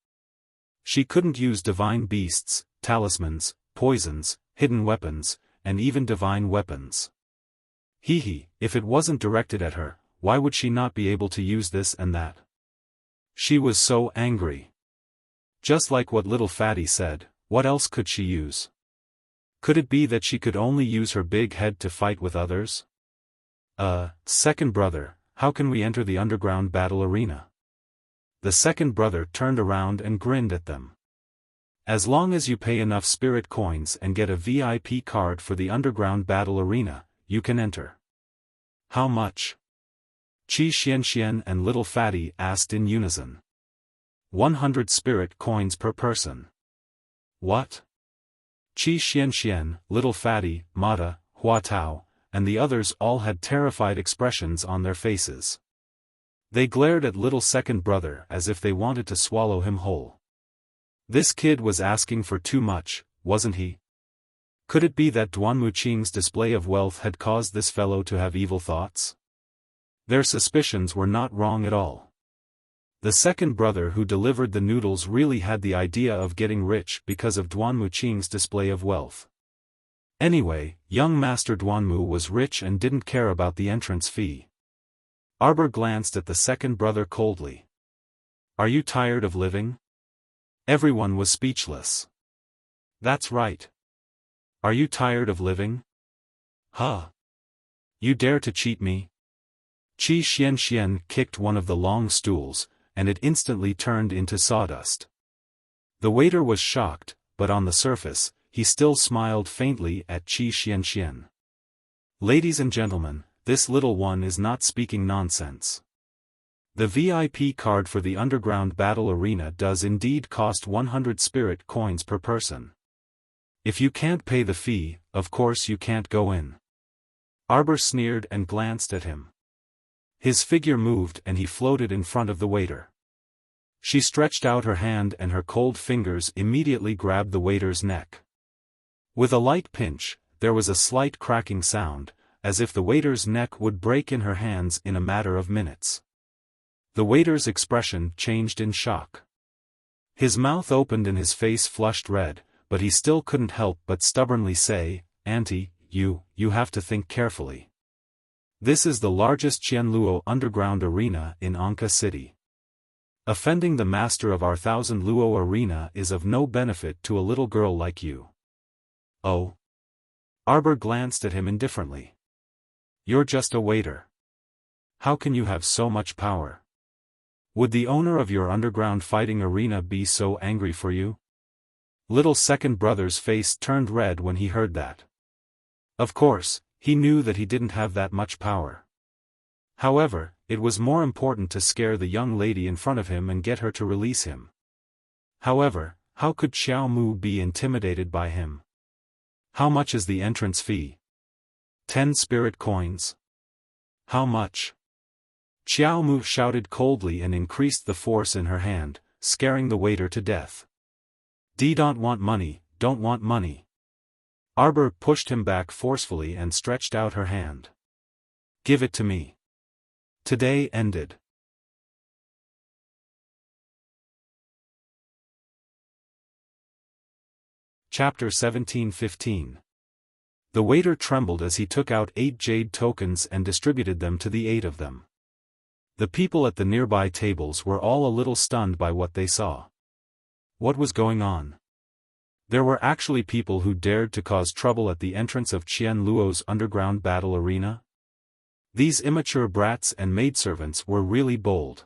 She couldn't use divine beasts, talismans, poisons, hidden weapons, and even divine weapons. If it wasn't directed at her, why would she not be able to use this and that? She was so angry. Just like what little Fatty said, what else could she use? Could it be that she could only use her big head to fight with others? Second brother, how can we enter the underground battle arena? The second brother turned around and grinned at them. As long as you pay enough spirit coins and get a VIP card for the underground battle arena, you can enter. How much? Qi Xianxian and Little Fatty asked in unison. 100 spirit coins per person. What? Qi Xianxian, Little Fatty, Mata, Hua Tao, and the others all had terrified expressions on their faces. They glared at little second brother as if they wanted to swallow him whole. This kid was asking for too much, wasn't he? Could it be that Duanmu Qing's display of wealth had caused this fellow to have evil thoughts? Their suspicions were not wrong at all. The second brother who delivered the noodles really had the idea of getting rich because of Duanmu Qing's display of wealth. Anyway, young Master Duanmu was rich and didn't care about the entrance fee. Arbor glanced at the second brother coldly. Are you tired of living? Everyone was speechless. That's right. Are you tired of living? Huh? You dare to cheat me? Qi Xianxian kicked one of the long stools, and it instantly turned into sawdust. The waiter was shocked, but on the surface, he still smiled faintly at Qi Xianxian. Ladies and gentlemen, this little one is not speaking nonsense. The VIP card for the underground battle arena does indeed cost 100 spirit coins per person. If you can't pay the fee, of course you can't go in. Arbor sneered and glanced at him. His figure moved and he floated in front of the waiter. She stretched out her hand and her cold fingers immediately grabbed the waiter's neck. With a light pinch, there was a slight cracking sound, as if the waiter's neck would break in her hands in a matter of minutes. The waiter's expression changed in shock. His mouth opened and his face flushed red, but he still couldn't help but stubbornly say, Auntie, you have to think carefully. This is the largest Qianluo underground arena in Anka City. Offending the master of our 1,000 Luo arena is of no benefit to a little girl like you. Oh? Arbor glanced at him indifferently. You're just a waiter. How can you have so much power? Would the owner of your underground fighting arena be so angry for you? Little second brother's face turned red when he heard that. Of course, he knew that he didn't have that much power. However, it was more important to scare the young lady in front of him and get her to release him. However, how could Xiao Mu be intimidated by him? How much is the entrance fee? 10 spirit coins. How much? Xiao Mu shouted coldly and increased the force in her hand, scaring the waiter to death. Don't want money, don't want money. Arbor pushed him back forcefully and stretched out her hand. Give it to me. Today ended. Chapter 17:15. The waiter trembled as he took out 8 jade tokens and distributed them to the 8 of them. The people at the nearby tables were all a little stunned by what they saw. What was going on? There were actually people who dared to cause trouble at the entrance of Qian Luo's underground battle arena? These immature brats and maidservants were really bold.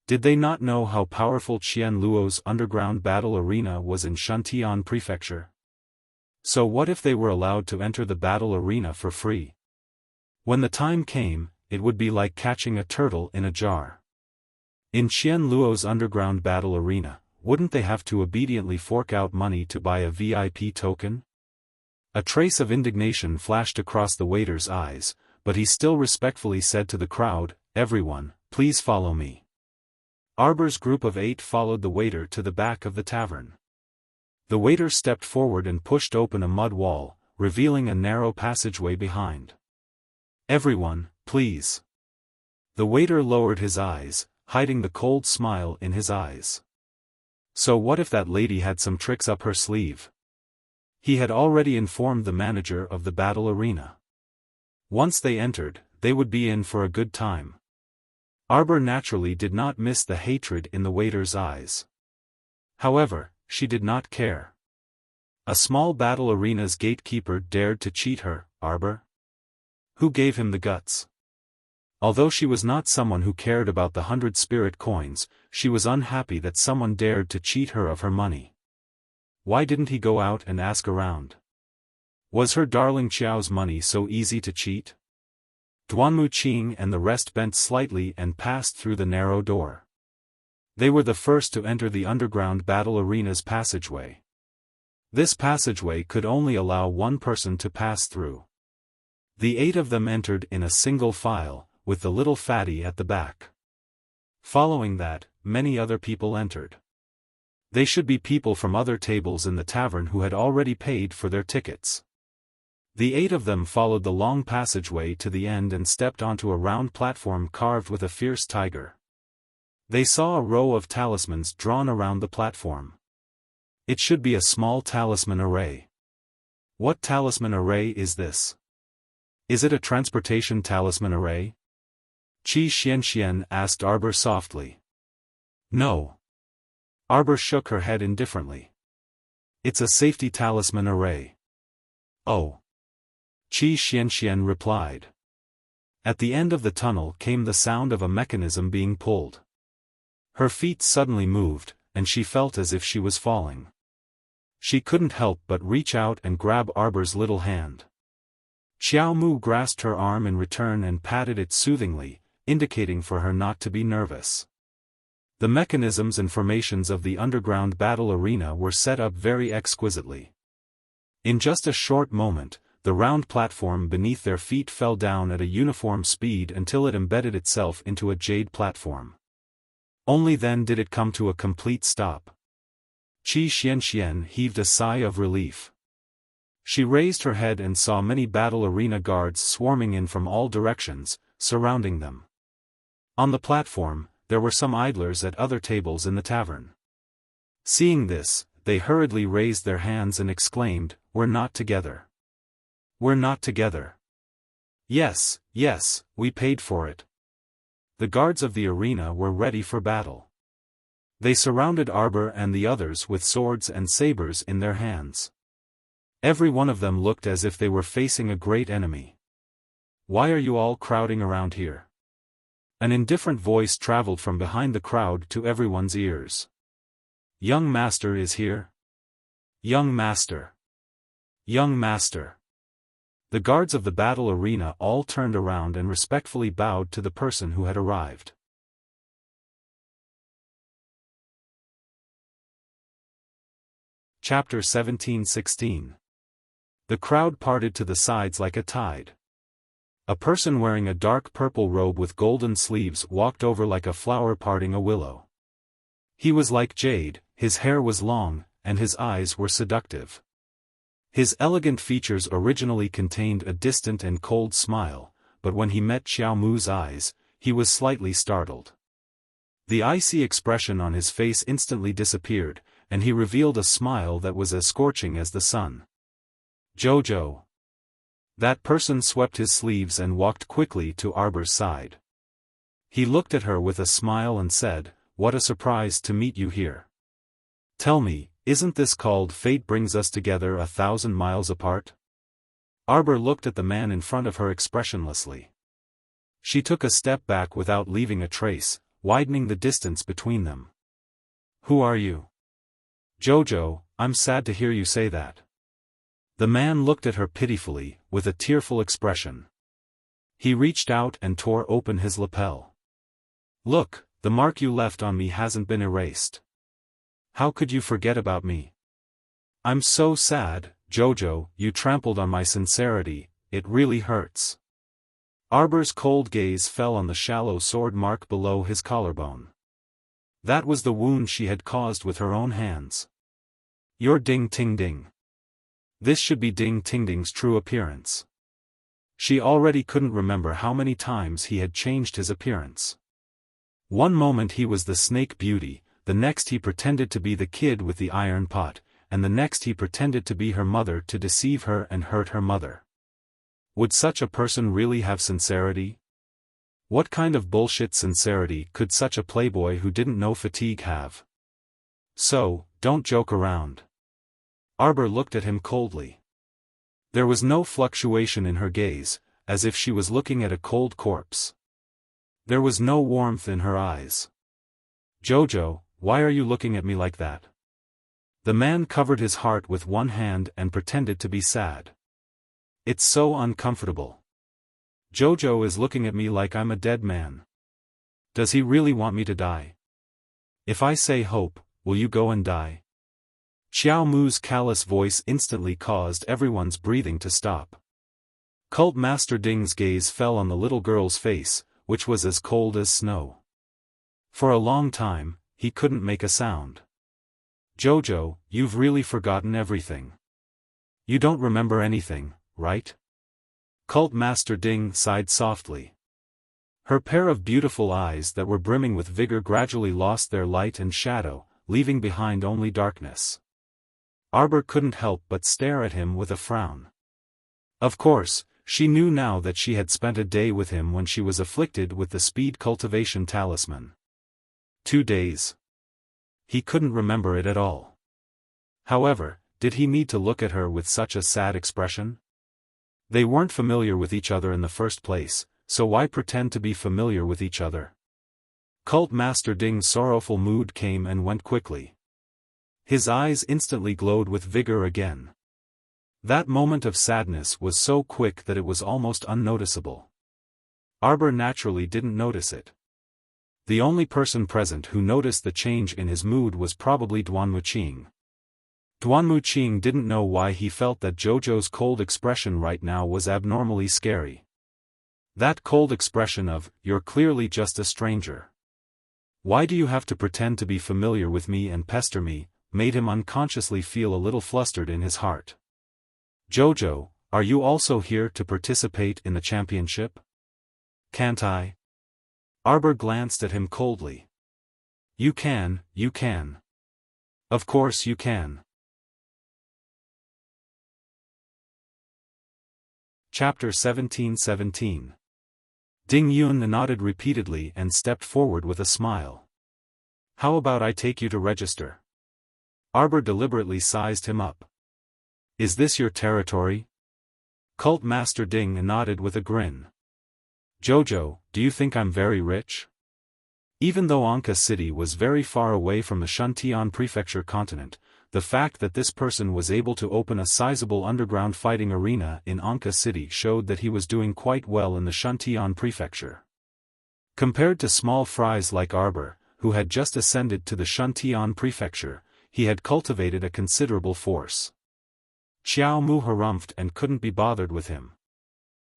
Did they not know how powerful Qian Luo's underground battle arena was in Shantian Prefecture? So what if they were allowed to enter the battle arena for free? When the time came, it would be like catching a turtle in a jar. In Qian Luo's underground battle arena, wouldn't they have to obediently fork out money to buy a VIP token? A trace of indignation flashed across the waiter's eyes, but he still respectfully said to the crowd, "Everyone, please follow me." Arbor's group of 8 followed the waiter to the back of the tavern. The waiter stepped forward and pushed open a mud wall, revealing a narrow passageway behind. "Everyone, please." The waiter lowered his eyes, hiding the cold smile in his eyes. So what if that lady had some tricks up her sleeve? He had already informed the manager of the battle arena. Once they entered, they would be in for a good time. Arbor naturally did not miss the hatred in the waiter's eyes. However, she did not care. A small battle arena's gatekeeper dared to cheat her, Arbor? Who gave him the guts? Although she was not someone who cared about the 100 spirit coins, she was unhappy that someone dared to cheat her of her money. Why didn't he go out and ask around? Was her darling Qiao's money so easy to cheat? Duanmu Qing and the rest bent slightly and passed through the narrow door. They were the first to enter the underground battle arena's passageway. This passageway could only allow one person to pass through. The 8 of them entered in a single file, with the little fatty at the back. Following that, many other people entered. They should be people from other tables in the tavern who had already paid for their tickets. The 8 of them followed the long passageway to the end and stepped onto a round platform carved with a fierce tiger. They saw a row of talismans drawn around the platform. It should be a small talisman array. What talisman array is this? Is it a transportation talisman array? Qi Xianxian asked Arbor softly. No. Arbor shook her head indifferently. It's a safety talisman array. Oh. Qi Xianxian replied. At the end of the tunnel came the sound of a mechanism being pulled. Her feet suddenly moved, and she felt as if she was falling. She couldn't help but reach out and grab Arbor's little hand. Xiao Mu grasped her arm in return and patted it soothingly, indicating for her not to be nervous. The mechanisms and formations of the underground battle arena were set up very exquisitely. In just a short moment, the round platform beneath their feet fell down at a uniform speed until it embedded itself into a jade platform. Only then did it come to a complete stop. Qi Xianxian heaved a sigh of relief. She raised her head and saw many battle arena guards swarming in from all directions, surrounding them. On the platform, there were some idlers at other tables in the tavern. Seeing this, they hurriedly raised their hands and exclaimed, "We're not together. We're not together. Yes, yes, we paid for it." The guards of the arena were ready for battle. They surrounded Arbor and the others with swords and sabers in their hands. Every one of them looked as if they were facing a great enemy. "Why are you all crowding around here?" An indifferent voice traveled from behind the crowd to everyone's ears. "Young master is here. Young master. Young master." The guards of the battle arena all turned around and respectfully bowed to the person who had arrived. Chapter 17:16. The crowd parted to the sides like a tide. A person wearing a dark purple robe with golden sleeves walked over like a flower parting a willow. He was like jade, his hair was long, and his eyes were seductive. His elegant features originally contained a distant and cold smile, but when he met Xiao Mu's eyes, he was slightly startled. The icy expression on his face instantly disappeared, and he revealed a smile that was as scorching as the sun. "Jojo." That person swept his sleeves and walked quickly to Arbor's side. He looked at her with a smile and said, "What a surprise to meet you here. Tell me, isn't this called fate brings us together 1,000 miles apart?" Arbor looked at the man in front of her expressionlessly. She took a step back without leaving a trace, widening the distance between them. "Who are you?" "Jojo, I'm sad to hear you say that." The man looked at her pitifully, with a tearful expression. He reached out and tore open his lapel. "Look, the mark you left on me hasn't been erased. How could you forget about me? I'm so sad, Jojo, you trampled on my sincerity, it really hurts." Arbor's cold gaze fell on the shallow sword mark below his collarbone. That was the wound she had caused with her own hands. "You're Ding Ting Ding. This should be Ding Ting Ding's true appearance." She already couldn't remember how many times he had changed his appearance. One moment he was the snake beauty, the next he pretended to be the kid with the iron pot, and the next he pretended to be her mother to deceive her and hurt her mother. Would such a person really have sincerity? What kind of bullshit sincerity could such a playboy who didn't know fatigue have? So, don't joke around. Arbor looked at him coldly. There was no fluctuation in her gaze, as if she was looking at a cold corpse. There was no warmth in her eyes. "Jojo, why are you looking at me like that?" The man covered his heart with one hand and pretended to be sad. "It's so uncomfortable. Jojo is looking at me like I'm a dead man. Does he really want me to die? If I say hope, will you go and die?" Xiao Mu's callous voice instantly caused everyone's breathing to stop. Cult Master Ding's gaze fell on the little girl's face, which was as cold as snow. For a long time, he couldn't make a sound. "Jojo, you've really forgotten everything. You don't remember anything, right?" Cult Master Ding sighed softly. Her pair of beautiful eyes that were brimming with vigor gradually lost their light and shadow, leaving behind only darkness. Arbor couldn't help but stare at him with a frown. Of course, she knew now that she had spent a day with him when she was afflicted with the speed cultivation talisman. 2 days. He couldn't remember it at all. However, did he need to look at her with such a sad expression? They weren't familiar with each other in the first place, so why pretend to be familiar with each other? Cult Master Ding's sorrowful mood came and went quickly. His eyes instantly glowed with vigor again. That moment of sadness was so quick that it was almost unnoticeable. Arbor naturally didn't notice it. The only person present who noticed the change in his mood was probably Duanmuqing. Duanmuqing didn't know why he felt that Jojo's cold expression right now was abnormally scary. That cold expression of, "You're clearly just a stranger. Why do you have to pretend to be familiar with me and pester me?" made him unconsciously feel a little flustered in his heart. "Jojo, are you also here to participate in the championship?" "Can't I?" Arbor glanced at him coldly. You can. Of course you can." Chapter 17:17. Ding Yun nodded repeatedly and stepped forward with a smile. "How about I take you to register?" Arbor deliberately sized him up. "Is this your territory?" Cult Master Ding nodded with a grin. "Jojo, do you think I'm very rich?" Even though Anka City was very far away from the Shuntian Prefecture continent, the fact that this person was able to open a sizable underground fighting arena in Anka City showed that he was doing quite well in the Shuntian Prefecture. Compared to small fries like Arbor, who had just ascended to the Shuntian Prefecture, he had cultivated a considerable force. Xiao Mu harumphed and couldn't be bothered with him.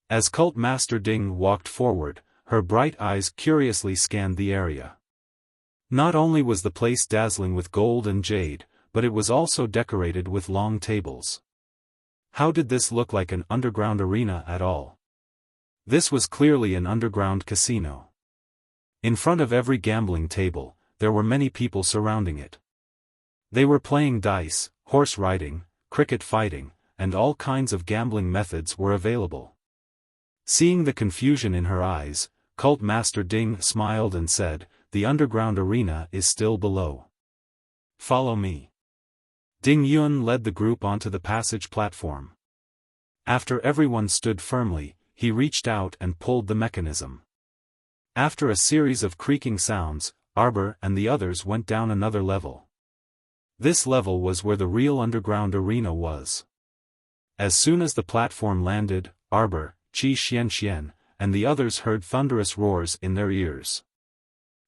As Cult Master Ding walked forward, her bright eyes curiously scanned the area. Not only was the place dazzling with gold and jade, but it was also decorated with long tables. How did this look like an underground arena at all? This was clearly an underground casino. In front of every gambling table, there were many people surrounding it. They were playing dice, horse riding, cricket fighting, and all kinds of gambling methods were available. Seeing the confusion in her eyes, Cult Master Ding smiled and said, "The underground arena is still below. Follow me." Ding Yun led the group onto the passage platform. After everyone stood firmly, he reached out and pulled the mechanism. After a series of creaking sounds, Arbor and the others went down another level. This level was where the real underground arena was. As soon as the platform landed, Arbor, Qi Xianxian, and the others heard thunderous roars in their ears.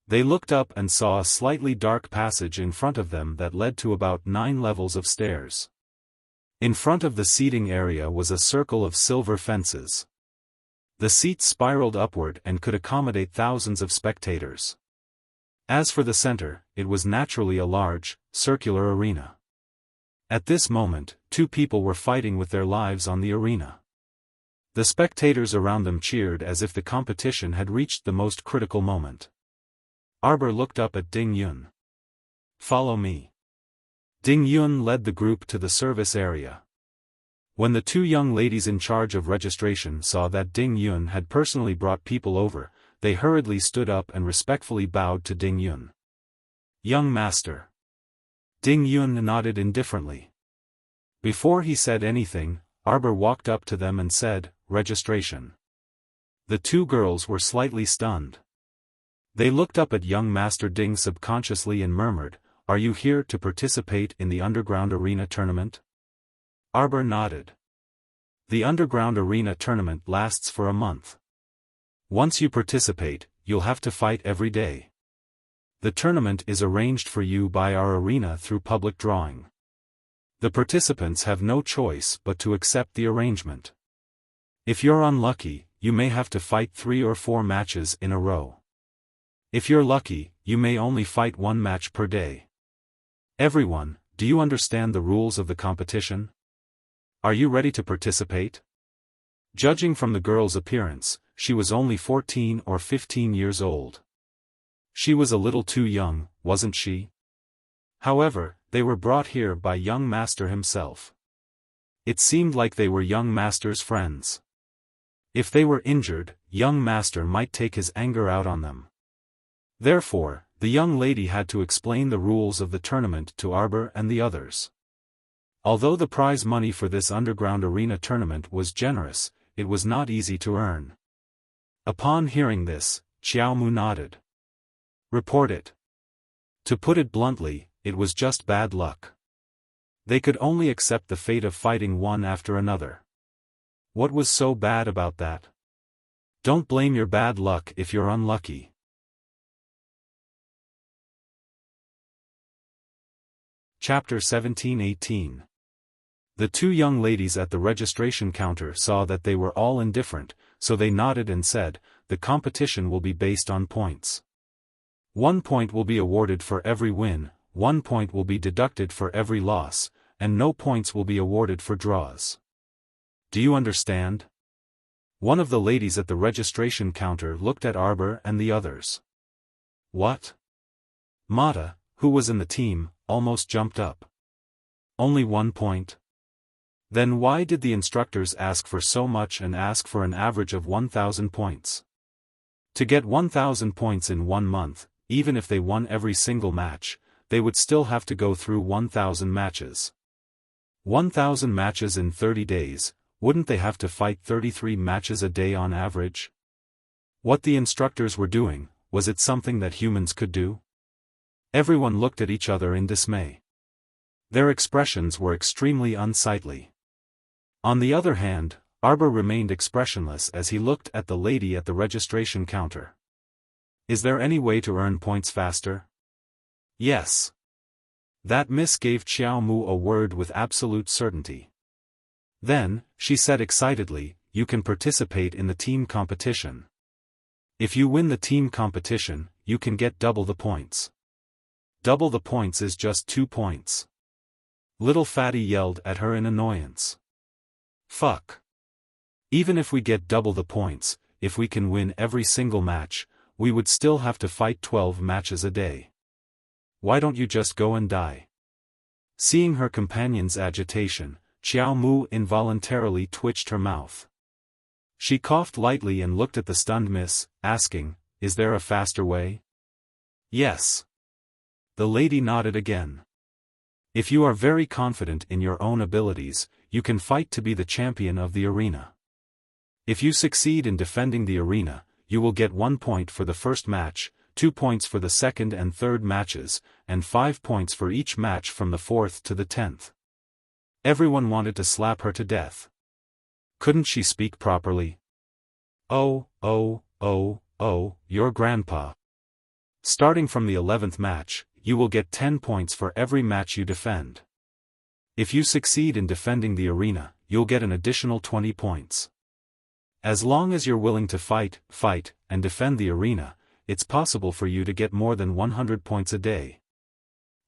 They looked up and saw a slightly dark passage in front of them that led to about 9 levels of stairs. In front of the seating area was a circle of silver fences. The seats spiraled upward and could accommodate thousands of spectators. As for the center, it was naturally a large, circular arena. At this moment, 2 people were fighting with their lives on the arena. The spectators around them cheered as if the competition had reached the most critical moment. Arbor looked up at Ding Yun. "Follow me." Ding Yun led the group to the service area. When the 2 young ladies in charge of registration saw that Ding Yun had personally brought people over, they hurriedly stood up and respectfully bowed to Ding Yun. "Young master." Ding Yun nodded indifferently. Before he said anything, Arbor walked up to them and said, "Registration." The 2 girls were slightly stunned. They looked up at young Master Ding subconsciously and murmured, "Are you here to participate in the underground arena tournament?" Arbor nodded. The underground arena tournament lasts for a month. Once you participate, you'll have to fight every day. The tournament is arranged for you by our arena through public drawing. The participants have no choice but to accept the arrangement. If you're unlucky, you may have to fight 3 or 4 matches in a row. If you're lucky, you may only fight 1 match per day. Everyone, do you understand the rules of the competition? Are you ready to participate? Judging from the girl's appearance, she was only 14 or 15 years old. She was a little too young, wasn't she? However, they were brought here by young master himself. It seemed like they were young master's friends. If they were injured, young master might take his anger out on them. Therefore, the young lady had to explain the rules of the tournament to Arbor and the others. Although the prize money for this underground arena tournament was generous, it was not easy to earn. Upon hearing this, Xiaomu nodded. "Report it." To put it bluntly, it was just bad luck. They could only accept the fate of fighting one after another. What was so bad about that? Don't blame your bad luck if you're unlucky. Chapter 17-18. The 2 young ladies at the registration counter saw that they were all indifferent, so they nodded and said, "The competition will be based on points. 1 point will be awarded for every win, 1 point will be deducted for every loss, and no points will be awarded for draws. Do you understand?" One of the ladies at the registration counter looked at Arbor and the others. "What?" Mata, who was in the team, almost jumped up. "Only 1 point? Then why did the instructors ask for so much and ask for an average of 1,000 points? To get 1,000 points in 1 month, even if they won every single match, they would still have to go through 1,000 matches. 1,000 matches in 30 days, wouldn't they have to fight 33 matches a day on average? What the instructors were doing, was it something that humans could do? Everyone looked at each other in dismay. Their expressions were extremely unsightly. On the other hand, Arbor remained expressionless as he looked at the lady at the registration counter. "Is there any way to earn points faster?" "Yes." That miss gave Xiaomu a word with absolute certainty. Then, she said excitedly, "You can participate in the team competition. If you win the team competition, you can get double the points." Double the points is just 2 points. Little Fatty yelled at her in annoyance. "Fuck. Even if we get double the points, if we can win every single match, we would still have to fight 12 matches a day. Why don't you just go and die?" Seeing her companion's agitation, Xiao Mu involuntarily twitched her mouth. She coughed lightly and looked at the stunned miss, asking, "Is there a faster way?" "Yes." The lady nodded again. "If you are very confident in your own abilities, you can fight to be the champion of the arena. If you succeed in defending the arena, you will get 1 point for the first match, 2 points for the second and third matches, and 5 points for each match from the 4th to the 10th. Everyone wanted to slap her to death. Couldn't she speak properly? Oh, your grandpa. Starting from the 11th match, you will get 10 points for every match you defend. If you succeed in defending the arena, you'll get an additional 20 points. As long as you're willing to fight, and defend the arena, it's possible for you to get more than 100 points a day.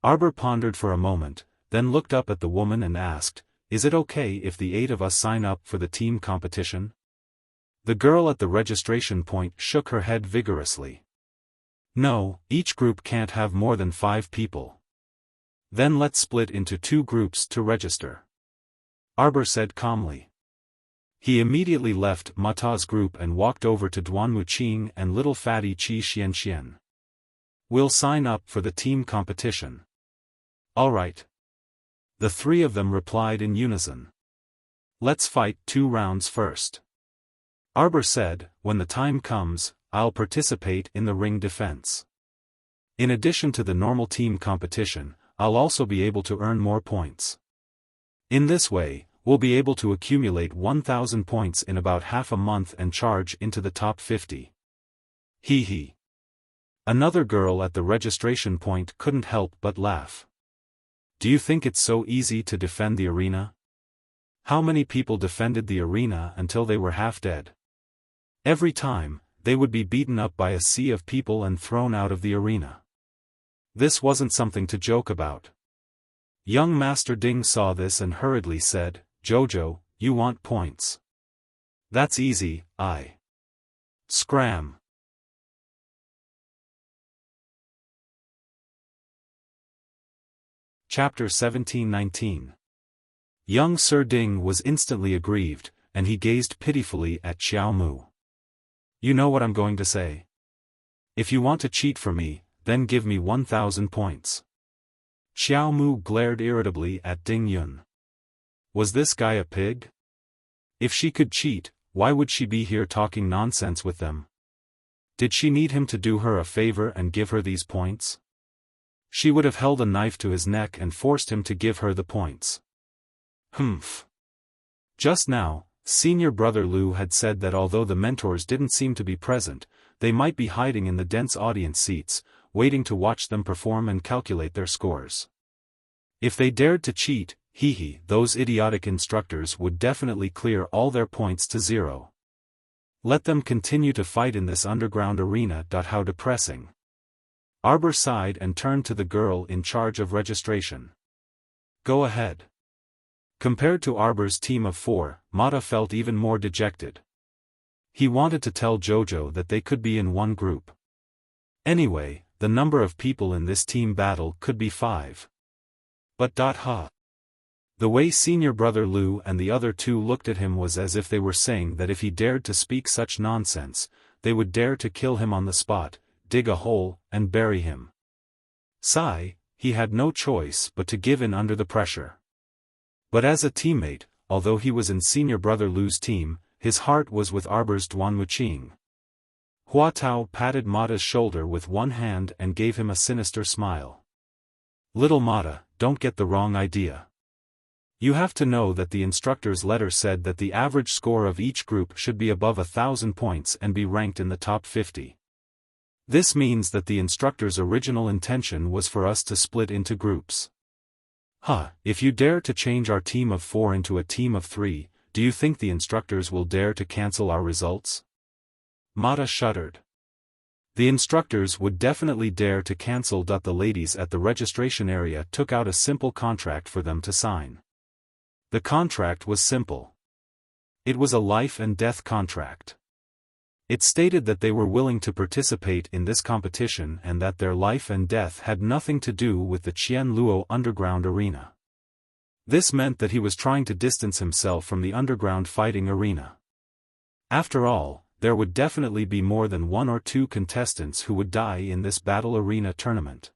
Arbor pondered for a moment, then looked up at the woman and asked, "Is it okay if the 8 of us sign up for the team competition?" The girl at the registration point shook her head vigorously. "No, each group can't have more than 5 people." "Then let's split into 2 groups to register," Arbor said calmly. He immediately left Mata's group and walked over to Duan Wuqing and little fatty Qi Xianxian. "We'll sign up for the team competition." "All right." The 3 of them replied in unison. "Let's fight 2 rounds first." Arbor said, "When the time comes, I'll participate in the ring defense. In addition to the normal team competition, I'll also be able to earn more points. In this way, we'll be able to accumulate 1,000 points in about half a month and charge into the top 50. Hee hee. Another girl at the registration point couldn't help but laugh. "Do you think it's so easy to defend the arena? How many people defended the arena until they were half dead? Every time, they would be beaten up by a sea of people and thrown out of the arena. This wasn't something to joke about." Young Master Ding saw this and hurriedly said, "Jojo, you want points. That's easy, I. Scram." Chapter 17-19. Young Sir Ding was instantly aggrieved, and he gazed pitifully at Xiao Mu. "You know what I'm going to say? If you want to cheat for me, then give me 1,000 points." Xiao Mu glared irritably at Ding Yun. Was this guy a pig? If she could cheat, why would she be here talking nonsense with them? Did she need him to do her a favor and give her these points? She would have held a knife to his neck and forced him to give her the points. Humph. Just now, Senior Brother Lu had said that although the mentors didn't seem to be present, they might be hiding in the dense audience seats, waiting to watch them perform and calculate their scores. If they dared to cheat, those idiotic instructors would definitely clear all their points to 0. Let them continue to fight in this underground arena. How depressing. Arbor sighed and turned to the girl in charge of registration. "Go ahead." Compared to Arbor's team of 4, Mata felt even more dejected. He wanted to tell Jojo that they could be in one group. Anyway, the number of people in this team battle could be 5. But the way Senior Brother Lu and the other 2 looked at him was as if they were saying that if he dared to speak such nonsense, they would dare to kill him on the spot, dig a hole, and bury him. Sigh, he had no choice but to give in under the pressure. But as a teammate, although he was in Senior Brother Lu's team, his heart was with Arbor's Duan Wuqing. Hua Tao patted Mata's shoulder with one hand and gave him a sinister smile. "Little Mata, don't get the wrong idea. You have to know that the instructor's letter said that the average score of each group should be above 1,000 points and be ranked in the top 50. This means that the instructor's original intention was for us to split into groups. If you dare to change our team of 4 into a team of 3, do you think the instructors will dare to cancel our results?" Mata shuddered. The instructors would definitely dare to cancel. The ladies at the registration area took out a simple contract for them to sign. The contract was simple. It was a life and death contract. It stated that they were willing to participate in this competition and that their life and death had nothing to do with the Qianluo underground arena. This meant that he was trying to distance himself from the underground fighting arena. After all, there would definitely be more than 1 or 2 contestants who would die in this battle arena tournament.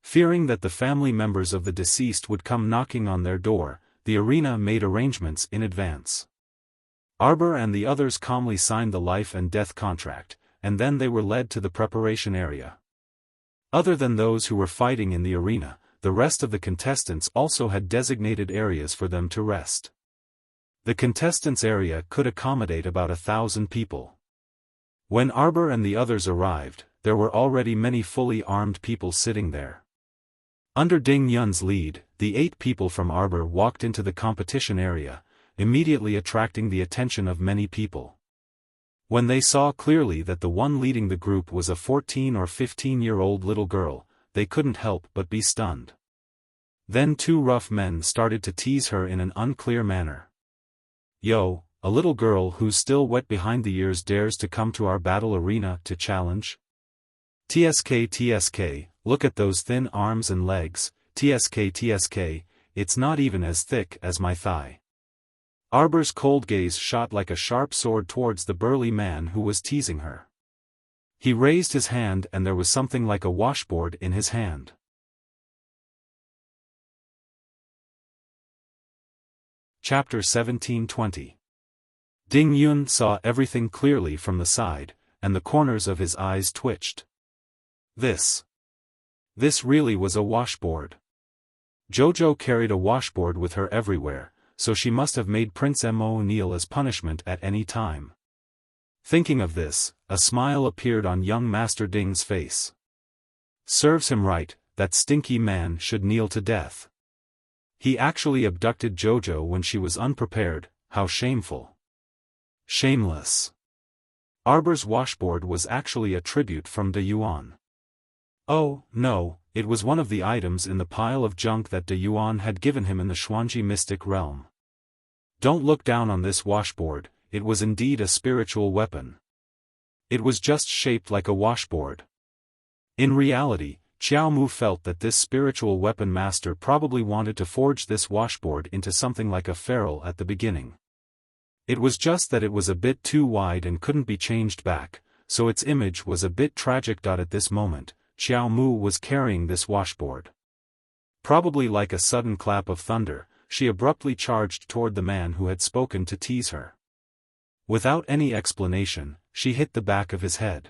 Fearing that the family members of the deceased would come knocking on their door, the arena made arrangements in advance. Arbor and the others calmly signed the life and death contract, and then they were led to the preparation area. Other than those who were fighting in the arena, the rest of the contestants also had designated areas for them to rest. The contestants' area could accommodate about 1,000 people. When Arbor and the others arrived, there were already many fully armed people sitting there. Under Ding Yun's lead, the 8 people from Arbor walked into the competition area, immediately attracting the attention of many people. When they saw clearly that the one leading the group was a 14 or 15-year-old little girl, they couldn't help but be stunned. Then 2 rough men started to tease her in an unclear manner. "Yo, a little girl who's still wet behind the ears dares to come to our battle arena to challenge? TSK, look at those thin arms and legs, TSK, it's not even as thick as my thigh." Arbor's cold gaze shot like a sharp sword towards the burly man who was teasing her. He raised his hand and there was something like a washboard in his hand. Chapter 17:20. Ding Yun saw everything clearly from the side, and the corners of his eyes twitched. This really was a washboard. Jojo carried a washboard with her everywhere, so she must have made Prince Mo kneel as punishment at any time. Thinking of this, a smile appeared on young Master Ding's face. Serves him right, that stinky man should kneel to death. He actually abducted Jojo when she was unprepared, how shameful. Shameless. Arbor's washboard was actually a tribute from De Yuan. Oh, no, it was one of the items in the pile of junk that De Yuan had given him in the Xuanji mystic realm. Don't look down on this washboard, it was indeed a spiritual weapon. It was just shaped like a washboard. In reality, Xiao Mu felt that this spiritual weapon master probably wanted to forge this washboard into something like a ferrule at the beginning. It was just that it was a bit too wide and couldn't be changed back, so its image was a bit tragic. At this moment, Xiao Mu was carrying this washboard. Probably like a sudden clap of thunder, she abruptly charged toward the man who had spoken to tease her. Without any explanation, she hit the back of his head.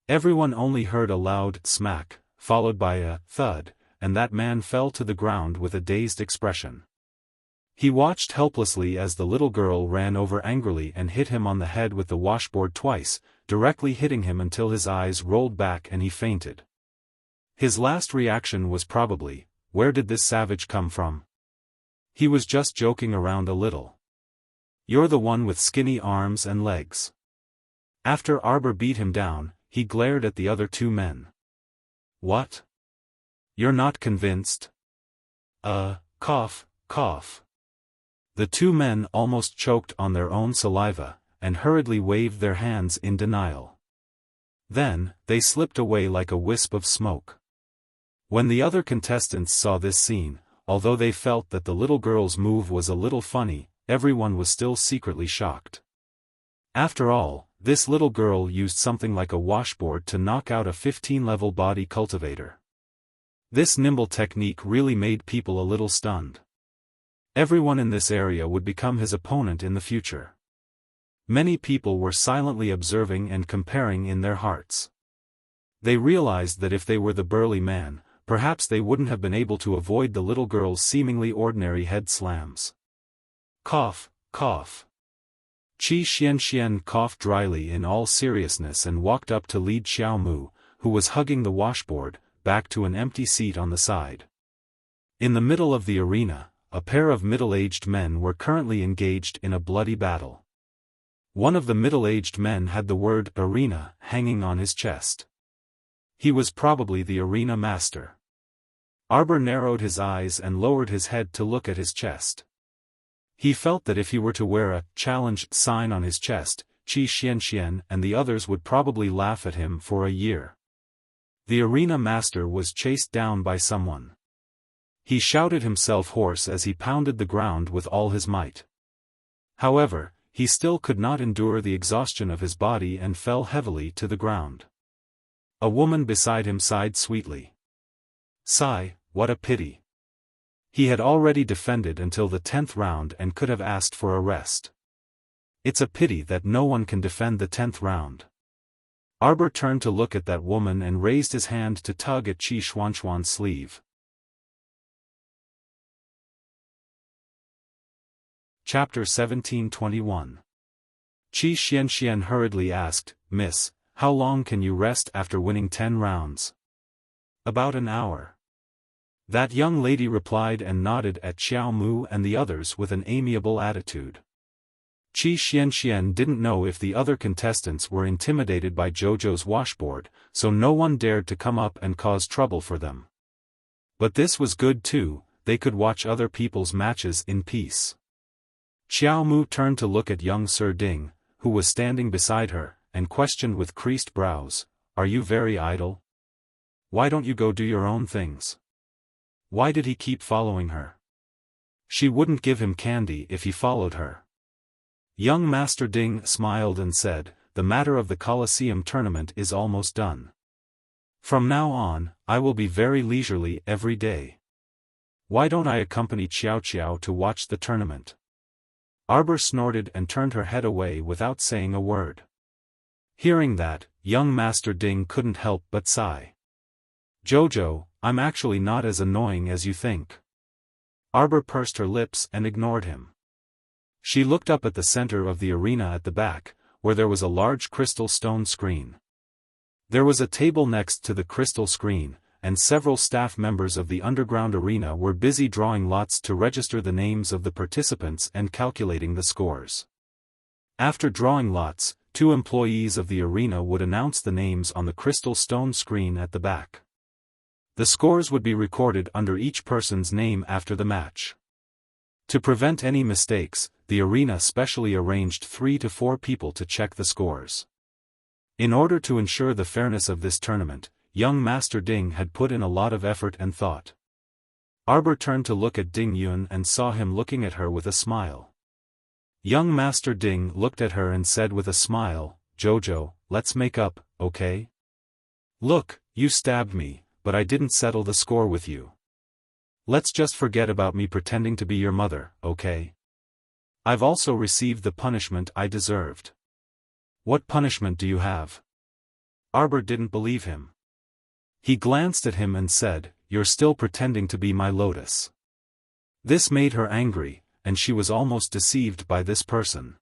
Everyone only heard a loud smack, followed by a thud, and that man fell to the ground with a dazed expression. He watched helplessly as the little girl ran over angrily and hit him on the head with the washboard twice, directly hitting him until his eyes rolled back and he fainted. His last reaction was probably, where did this savage come from? He was just joking around a little. You're the one with skinny arms and legs. After Arbor beat him down, he glared at the other 2 men. What? You're not convinced? Cough. The 2 men almost choked on their own saliva, and hurriedly waved their hands in denial. Then, they slipped away like a wisp of smoke. When the other contestants saw this scene, although they felt that the little girl's move was a little funny, everyone was still secretly shocked. After all, this little girl used something like a washboard to knock out a 15-level body cultivator. This nimble technique really made people a little stunned. Everyone in this area would become his opponent in the future. Many people were silently observing and comparing in their hearts. They realized that if they were the burly man, perhaps they wouldn't have been able to avoid the little girl's seemingly ordinary head slams. Cough. Qi Xian coughed dryly in all seriousness and walked up to lead Xiao Mu, who was hugging the washboard, back to an empty seat on the side. In the middle of the arena, a pair of middle-aged men were currently engaged in a bloody battle. One of the middle-aged men had the word arena hanging on his chest. He was probably the arena master. Arbor narrowed his eyes and lowered his head to look at his chest. He felt that if he were to wear a challenge sign on his chest, Qi Xian and the others would probably laugh at him for a year. The arena master was chased down by someone. He shouted himself hoarse as he pounded the ground with all his might. However, he still could not endure the exhaustion of his body and fell heavily to the ground. A woman beside him sighed sweetly. Sigh, what a pity. He had already defended until the 10th round and could have asked for a rest. It's a pity that no one can defend the 10th round. Arbor turned to look at that woman and raised his hand to tug at Qi Xuanxuan's sleeve. Chapter 1721. Qi Xianxian hurriedly asked, Miss, how long can you rest after winning 10 rounds? About an hour. That young lady replied and nodded at Xiao Mu and the others with an amiable attitude. Qi Xianxian didn't know if the other contestants were intimidated by Jojo's washboard, so no one dared to come up and cause trouble for them. But this was good too, they could watch other people's matches in peace. Xiao Mu turned to look at young Sir Ding, who was standing beside her, and questioned with creased brows, Are you very idle? Why don't you go do your own things? Why did he keep following her? She wouldn't give him candy if he followed her. Young Master Ding smiled and said, The matter of the Colosseum tournament is almost done. From now on, I will be very leisurely every day. Why don't I accompany Xiao Xiao to watch the tournament? Arbor snorted and turned her head away without saying a word. Hearing that, young Master Ding couldn't help but sigh. Jojo, I'm actually not as annoying as you think. Arbor pursed her lips and ignored him. She looked up at the center of the arena at the back, where there was a large crystal stone screen. There was a table next to the crystal screen, and several staff members of the underground arena were busy drawing lots to register the names of the participants and calculating the scores. After drawing lots, 2 employees of the arena would announce the names on the crystal stone screen at the back. The scores would be recorded under each person's name after the match. To prevent any mistakes, the arena specially arranged 3 to 4 people to check the scores. In order to ensure the fairness of this tournament, young Master Ding had put in a lot of effort and thought. Arbor turned to look at Ding Yun and saw him looking at her with a smile. Young Master Ding looked at her and said with a smile, Jojo, let's make up, okay? Look, you stabbed me, but I didn't settle the score with you. Let's just forget about me pretending to be your mother, okay? I've also received the punishment I deserved. What punishment do you have? Arbor didn't believe him. He glanced at him and said, You're still pretending to be my lotus. This made her angry, and she was almost deceived by this person.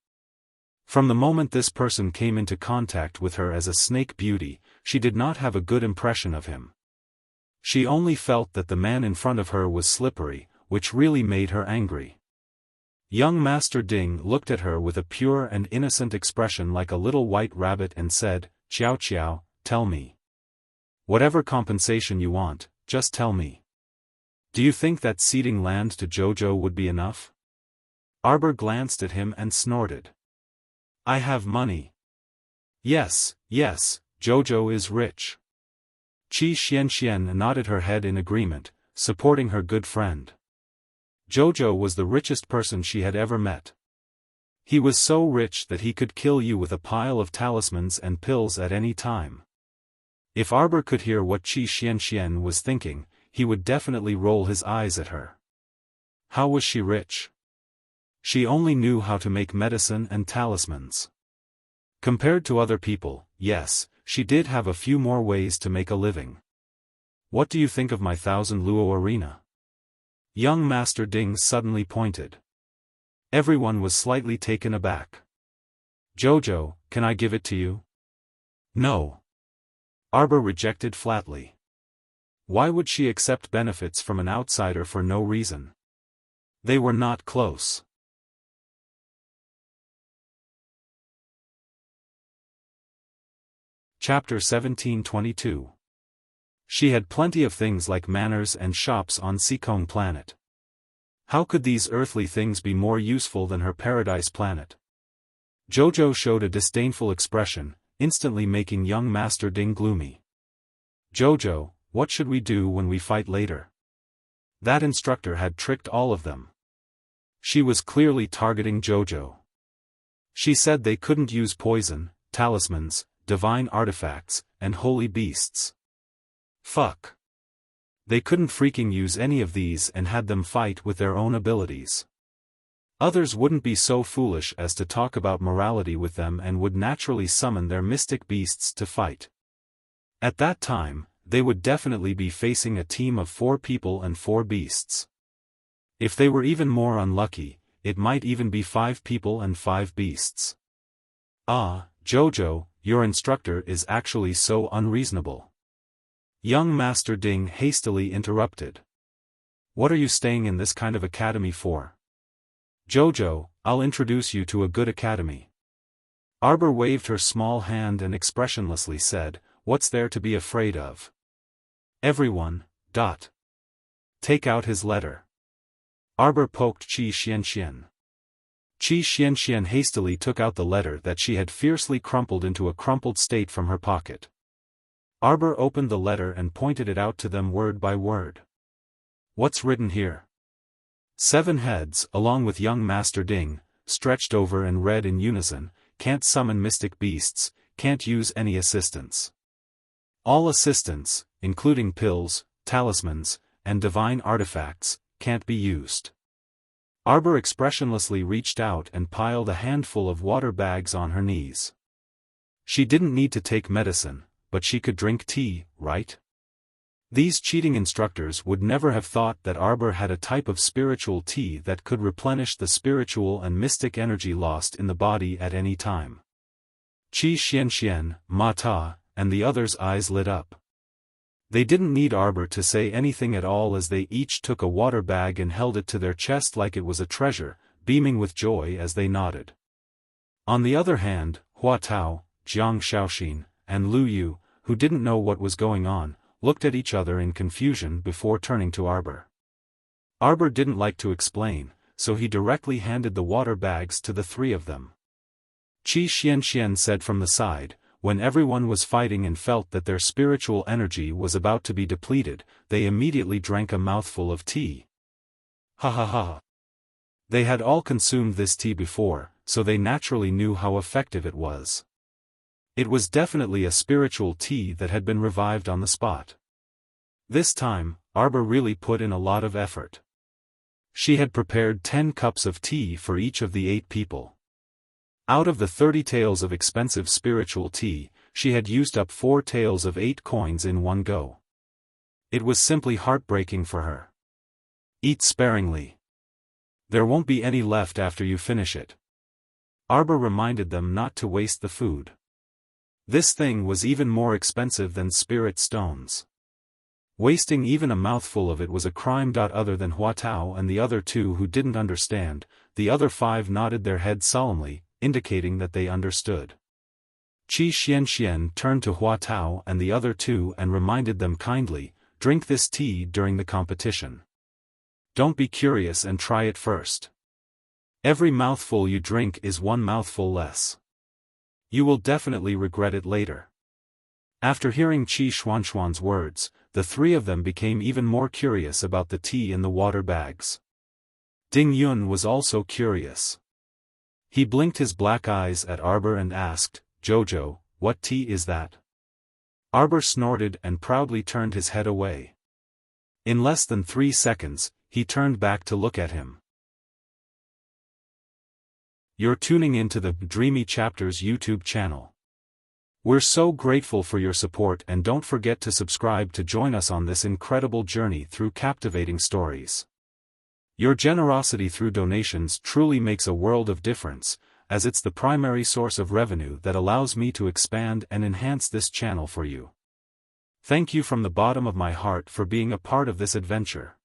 From the moment this person came into contact with her as a snake beauty, she did not have a good impression of him. She only felt that the man in front of her was slippery, which really made her angry. Young Master Ding looked at her with a pure and innocent expression like a little white rabbit and said, Xiao Xiao, tell me. Whatever compensation you want, just tell me. Do you think that ceding land to Jojo would be enough? Arbor glanced at him and snorted. I have money. Yes, Jojo is rich. Qi Xianxian nodded her head in agreement, supporting her good friend. Jojo was the richest person she had ever met. He was so rich that he could kill you with a pile of talismans and pills at any time. If Arbor could hear what Qi Xianxian was thinking, he would definitely roll his eyes at her. How was she rich? She only knew how to make medicine and talismans. Compared to other people, yes, she did have a few more ways to make a living. What do you think of my 1,000 luo arena? Young Master Ding suddenly pointed. Everyone was slightly taken aback. Jojo, can I give it to you? No. Arbor rejected flatly. Why would she accept benefits from an outsider for no reason? They were not close. Chapter 1722. She had plenty of things like manners and shops on Seikong planet. How could these earthly things be more useful than her paradise planet? Jojo showed a disdainful expression, instantly making young Master Ding gloomy. Jojo, what should we do when we fight later? That instructor had tricked all of them. She was clearly targeting Jojo. She said they couldn't use poison, talismans, divine artifacts, and holy beasts. Fuck. They couldn't freaking use any of these and had them fight with their own abilities. Others wouldn't be so foolish as to talk about morality with them and would naturally summon their mystic beasts to fight. At that time, they would definitely be facing a team of 4 people and 4 beasts. If they were even more unlucky, it might even be 5 people and 5 beasts. Ah, Jojo, your instructor is actually so unreasonable. Young Master Ding hastily interrupted. What are you staying in this kind of academy for? Jojo, I'll introduce you to a good academy. Arbor waved her small hand and expressionlessly said, what's there to be afraid of? Everyone, Take out his letter. Arbor poked Qi Xianxian. Qi Xianxian hastily took out the letter that she had fiercely crumpled into a crumpled state from her pocket. Arbor opened the letter and pointed it out to them word by word. What's written here? 7 heads, along with young Master Ding, stretched over and read in unison, can't summon mystic beasts, can't use any assistance. All assistants, including pills, talismans, and divine artifacts, can't be used. Arbor expressionlessly reached out and piled a handful of water bags on her knees. She didn't need to take medicine, but she could drink tea, right? These cheating instructors would never have thought that Arbor had a type of spiritual tea that could replenish the spiritual and mystic energy lost in the body at any time. Qi Xianxian, Ma Ta, and the others' eyes lit up. They didn't need Arbor to say anything at all as they each took a water bag and held it to their chest like it was a treasure, beaming with joy as they nodded. On the other hand, Hua Tao, Jiang Shaoxin, and Lu Yu, who didn't know what was going on, looked at each other in confusion before turning to Arbor. Arbor didn't like to explain, so he directly handed the water bags to the 3 of them. Qi Xianxian said from the side, when everyone was fighting and felt that their spiritual energy was about to be depleted, they immediately drank a mouthful of tea. Ha ha ha. They had all consumed this tea before, so they naturally knew how effective it was. It was definitely a spiritual tea that had been revived on the spot. This time, Arbor really put in a lot of effort. She had prepared 10 cups of tea for each of the 8 people. Out of the 30 taels of expensive spiritual tea, she had used up 4 taels of 8 coins in one go. It was simply heartbreaking for her. Eat sparingly. There won't be any left after you finish it. Arbor reminded them not to waste the food. This thing was even more expensive than spirit stones. Wasting even a mouthful of it was a crime. Other than Hua Tao and the other 2 who didn't understand, the other 5 nodded their heads solemnly, indicating that they understood. Qi Xianxian turned to Hua Tao and the other 2 and reminded them kindly, drink this tea during the competition. Don't be curious and try it first. Every mouthful you drink is 1 mouthful less. You will definitely regret it later. After hearing Qi Xuanxuan's words, the 3 of them became even more curious about the tea in the water bags. Ding Yun was also curious. He blinked his black eyes at Arbor and asked, Jojo, what tea is that? Arbor snorted and proudly turned his head away. In less than 3 seconds, he turned back to look at him. You're tuning into the Dreamy Chapters YouTube channel. We're so grateful for your support and don't forget to subscribe to join us on this incredible journey through captivating stories. Your generosity through donations truly makes a world of difference, as it's the primary source of revenue that allows me to expand and enhance this channel for you. Thank you from the bottom of my heart for being a part of this adventure.